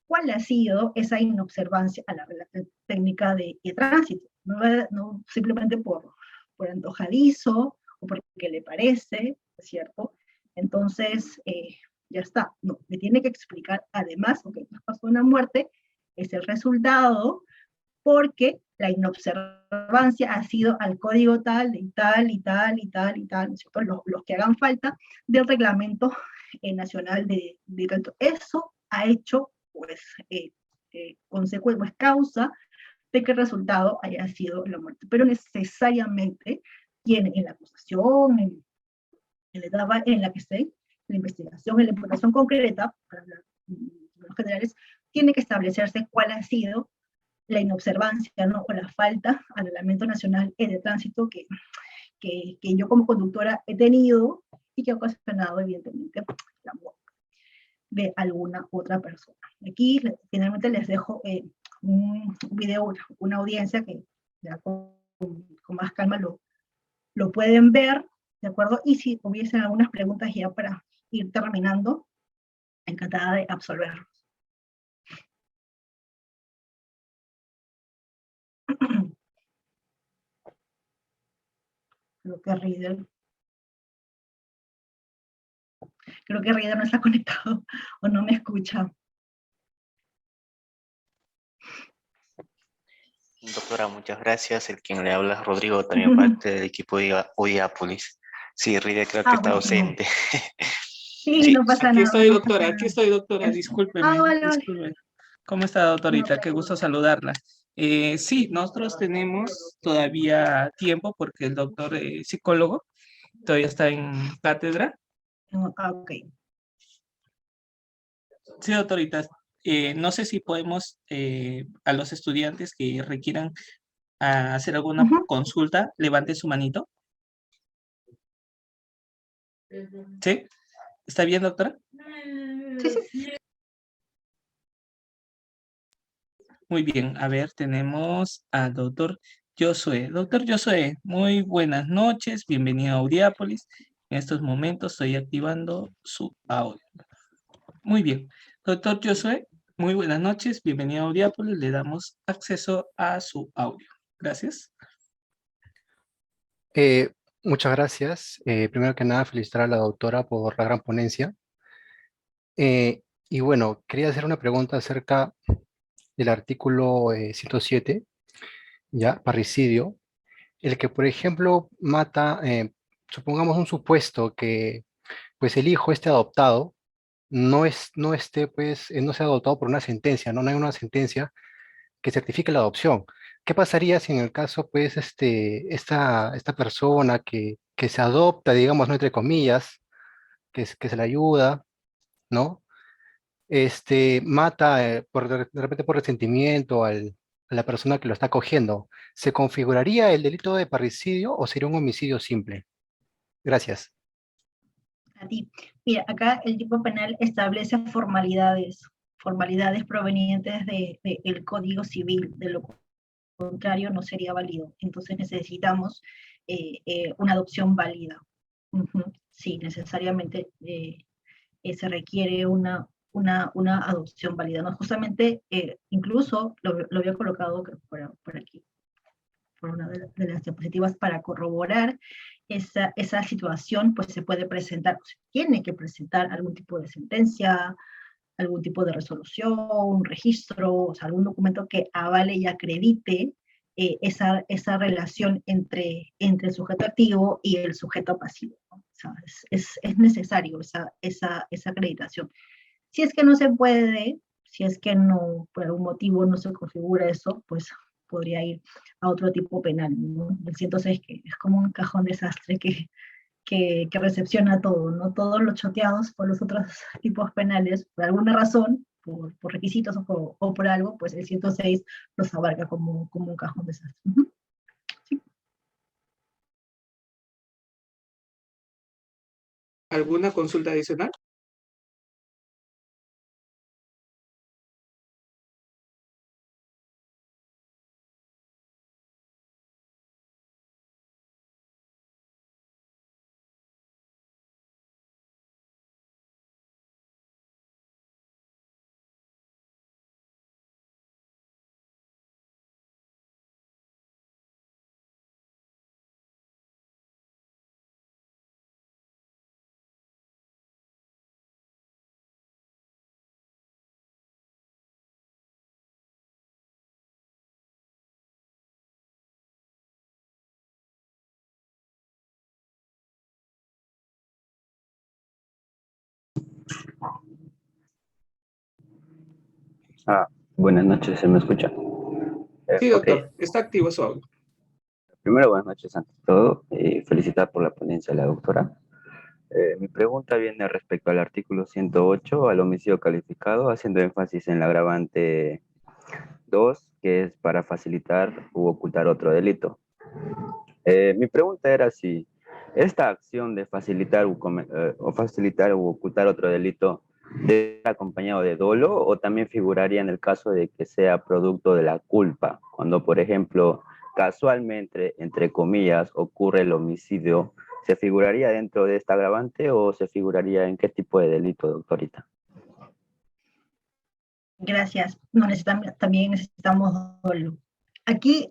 cuál ha sido esa inobservancia a la regla técnica de tránsito, no simplemente por antojadizo o porque le parece, ¿cierto? Entonces, ya está, no, me tiene que explicar además, ok, nos pasó una muerte, es el resultado porque la inobservancia ha sido al código tal y tal y tal y tal y tal, ¿no es cierto? Los que hagan falta del reglamento nacional de tanto. Eso ha hecho, pues, pues, causa de que el resultado haya sido la muerte. Pero necesariamente tiene en la acusación, en la etapa en la que esté, la investigación, en la imputación concreta, para hablar en términos generales, tiene que establecerse cuál ha sido la inobservancia, ¿no? O la falta al reglamento nacional de tránsito que yo como conductora he tenido y que ha ocasionado, evidentemente, la muerte de alguna otra persona. Aquí finalmente les dejo un video, una audiencia que ya con más calma lo pueden ver, ¿de acuerdo? Y si hubiesen algunas preguntas ya para ir terminando, encantada de absolverlos. Creo que Reader no está conectado o no me escucha. Doctora, muchas gracias. El quien le habla es Rodrigo, también parte del equipo de OIAPOLIS. Sí, Ride creo que está Bueno. ausente. Sí, Sí, no pasa Aquí nada, estoy, no pasa doctora, aquí nada. estoy, doctora, discúlpeme, Vale, vale. discúlpeme. ¿Cómo está, No, doctorita? Qué gusto saludarla. Sí, nosotros tenemos todavía tiempo porque el doctor psicólogo todavía está en cátedra. ok. Sí, doctorita, no sé si podemos a los estudiantes que requieran hacer alguna consulta, levante su manito. ¿Sí? ¿Está bien, doctora? Sí, sí. Muy bien, a ver, tenemos al doctor Josué. Doctor Josué, muy buenas noches, bienvenido a Audiápolis. En estos momentos estoy activando su audio. Muy bien, doctor Josué, muy buenas noches, bienvenido a Audiápolis. Le damos acceso a su audio. Gracias. Muchas gracias. Primero que nada, felicitar a la doctora por la gran ponencia. Y bueno, quería hacer una pregunta acerca del artículo 107, ya, parricidio, el que, por ejemplo, mata, supongamos un supuesto que, pues, el hijo esté adoptado, no esté, pues, no sea adoptado por una sentencia, ¿no? No hay una sentencia que certifique la adopción. ¿Qué pasaría si en el caso, pues, esta persona que se adopta, digamos, ¿no? Entre comillas, que se le ayuda, ¿no? Mata, de repente por resentimiento a la persona que lo está cogiendo. ¿Se configuraría el delito de parricidio o sería un homicidio simple? Gracias. A ti. Mira, acá el tipo penal establece formalidades provenientes del Código Civil, de lo contrario no sería válido. Entonces necesitamos una adopción válida. Sí, necesariamente se requiere una adopción válida. ¿No? Justamente, incluso lo había colocado por aquí, por una de las diapositivas, para corroborar esa situación, pues se puede presentar, o se tiene que presentar algún tipo de sentencia, algún tipo de resolución, un registro, o sea, algún documento que avale y acredite esa relación entre el sujeto activo y el sujeto pasivo, ¿no? O sea, es necesario esa acreditación. Si es que no se puede, si es que no, por algún motivo no se configura eso, pues podría ir a otro tipo penal, ¿no? El 106, que es como un cajón desastre que recepciona todo, ¿no? Todos los choteados por los otros tipos penales, por alguna razón, por requisitos o por algo, pues el 106 los abarca como un cajón desastre. Sí. ¿Alguna consulta adicional? Buenas noches, ¿se me escucha? Sí, Ok, doctor, está activo su audio. primero buenas noches ante todo, felicitar por la ponencia a la doctora. Mi pregunta viene respecto al artículo 108, al homicidio calificado, haciendo énfasis en la agravante 2, que es para facilitar u ocultar otro delito. Mi pregunta era si esta acción de facilitar o facilitar u ocultar otro delito debe estar acompañado de dolo o también figuraría en el caso de que sea producto de la culpa, cuando por ejemplo casualmente, entre comillas, ocurre el homicidio, ¿se figuraría dentro de esta agravante o se figuraría en qué tipo de delito, doctorita? Gracias. No necesitamos, también necesitamos dolo. Aquí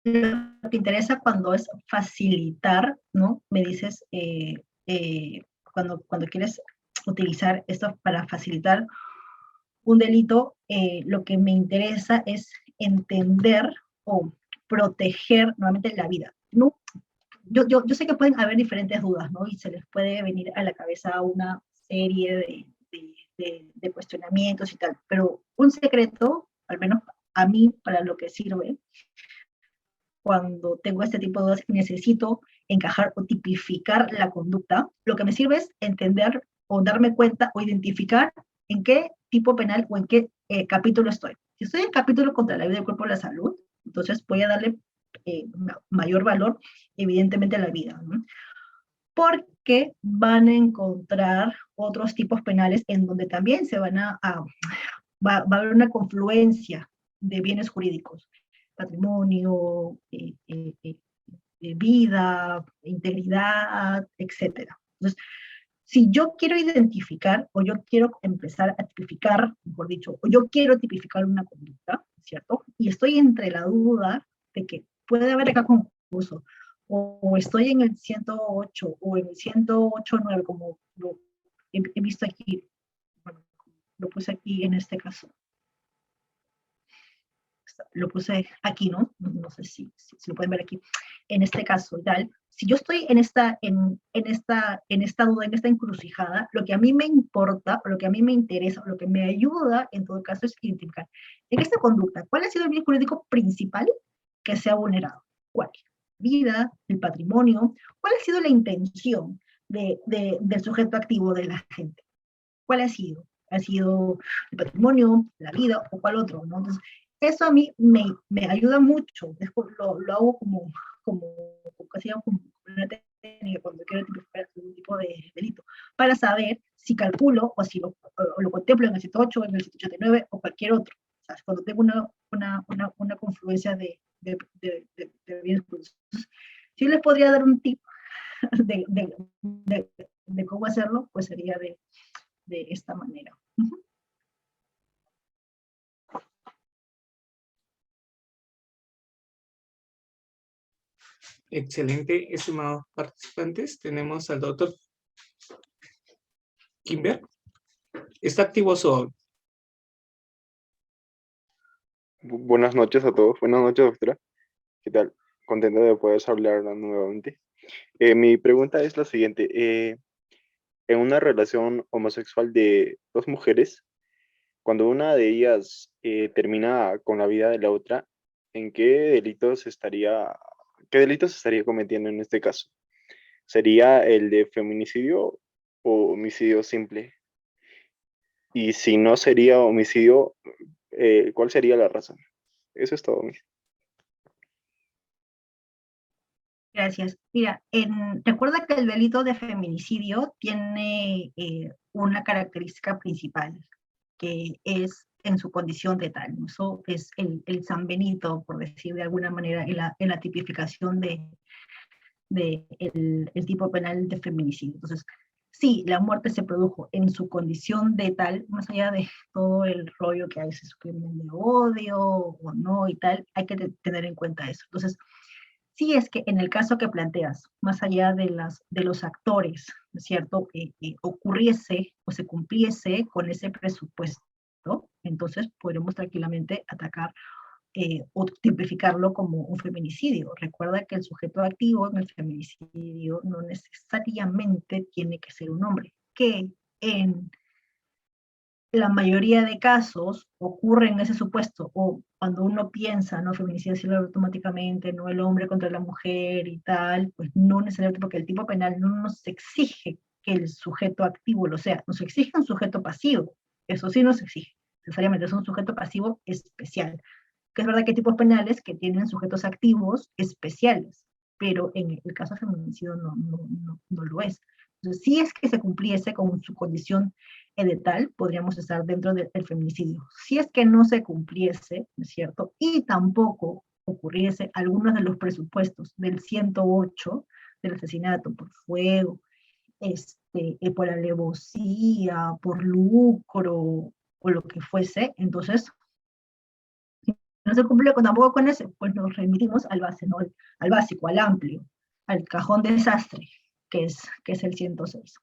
lo que interesa cuando es facilitar, ¿no? Me dices, cuando quieres utilizar esto para facilitar un delito, lo que me interesa es entender o proteger nuevamente la vida, ¿no? Yo sé que pueden haber diferentes dudas, ¿no? Y se les puede venir a la cabeza una serie de cuestionamientos y tal, pero un secreto, al menos a mí, para lo que sirve, cuando tengo este tipo de dudas, necesito encajar o tipificar la conducta, lo que me sirve es entender o darme cuenta o identificar en qué tipo penal o en qué capítulo estoy. Si estoy en el capítulo contra la vida, el cuerpo y la salud, entonces voy a darle mayor valor, evidentemente, a la vida, ¿no? Porque van a encontrar otros tipos penales en donde también se van va a haber una confluencia de bienes jurídicos, patrimonio, vida, integridad, etcétera. Entonces, si yo quiero identificar o yo quiero empezar a tipificar, mejor dicho, o yo quiero tipificar una conducta, ¿cierto? Y estoy entre la duda de que puede haber acá concurso, o estoy en el 108 o en el 108.9, como lo he visto aquí, bueno, lo puse aquí en este caso. Lo puse aquí, ¿no? No sé si lo pueden ver aquí. En este caso, tal, si yo estoy en esta duda, en esta encrucijada, lo que a mí me importa, o lo que a mí me interesa, o lo que me ayuda, en todo caso, es identificar en esta conducta, ¿cuál ha sido el bien jurídico principal que se ha vulnerado? ¿Cuál? Vida, el patrimonio, ¿cuál ha sido la intención del sujeto activo de la gente? ¿Cuál ha sido? ¿Ha sido el patrimonio, la vida o cuál otro? ¿No? Entonces, eso a mí me ayuda mucho. Lo hago casi como una técnica cuando quiero tipificar algún tipo de delito, para saber si calculo o si lo contemplo en el 108, en el 189 o cualquier otro. O sea, cuando tengo una confluencia de bienes jurídicos. Si les podría dar un tip de cómo hacerlo, pues sería de esta manera. Excelente, estimados participantes. Tenemos al doctor Kimber. Está activo su audio. Buenas noches a todos. Buenas noches, doctora. ¿Qué tal? Contento de poder hablar nuevamente. Mi pregunta es la siguiente. En una relación homosexual de dos mujeres, cuando una de ellas termina con la vida de la otra, ¿en qué delitos estaría cometiendo en este caso? ¿Sería el de feminicidio o homicidio simple? Y si no sería homicidio, ¿cuál sería la razón? Eso es todo. Gracias. Mira, recuerda que el delito de feminicidio tiene una característica principal, que es en su condición de tal. Eso es el San Benito, por decir de alguna manera, en la tipificación el tipo penal de feminicidio. Entonces, sí, la muerte se produjo en su condición de tal, más allá de todo el rollo que hay, si es un crimen de odio o no y tal, hay que tener en cuenta eso. Entonces, sí es que en el caso que planteas, más allá de los actores, ¿no es cierto?, ocurriese o se cumpliese con ese presupuesto, entonces podremos tranquilamente atacar o tipificarlo como un feminicidio. Recuerda que el sujeto activo en el feminicidio no necesariamente tiene que ser un hombre, que en la mayoría de casos ocurre en ese supuesto, o cuando uno piensa, ¿no? Feminicidio automáticamente, no el hombre contra la mujer y tal, pues no necesariamente, porque el tipo penal no nos exige que el sujeto activo lo sea, nos exige un sujeto pasivo, eso sí nos exige, necesariamente es un sujeto pasivo especial, que es verdad que hay tipos penales que tienen sujetos activos especiales, pero en el caso de feminicidio no lo es. Entonces, si es que se cumpliese con su condición de tal, podríamos estar dentro del feminicidio. Si es que no se cumpliese, ¿no es cierto? Y tampoco ocurriese algunos de los presupuestos del 108, del asesinato por fuego, por alevosía, por lucro, o lo que fuese, entonces, si no se cumple tampoco con ese, pues nos remitimos al base, ¿no? Al básico, al amplio, al cajón desastre, que es el 106.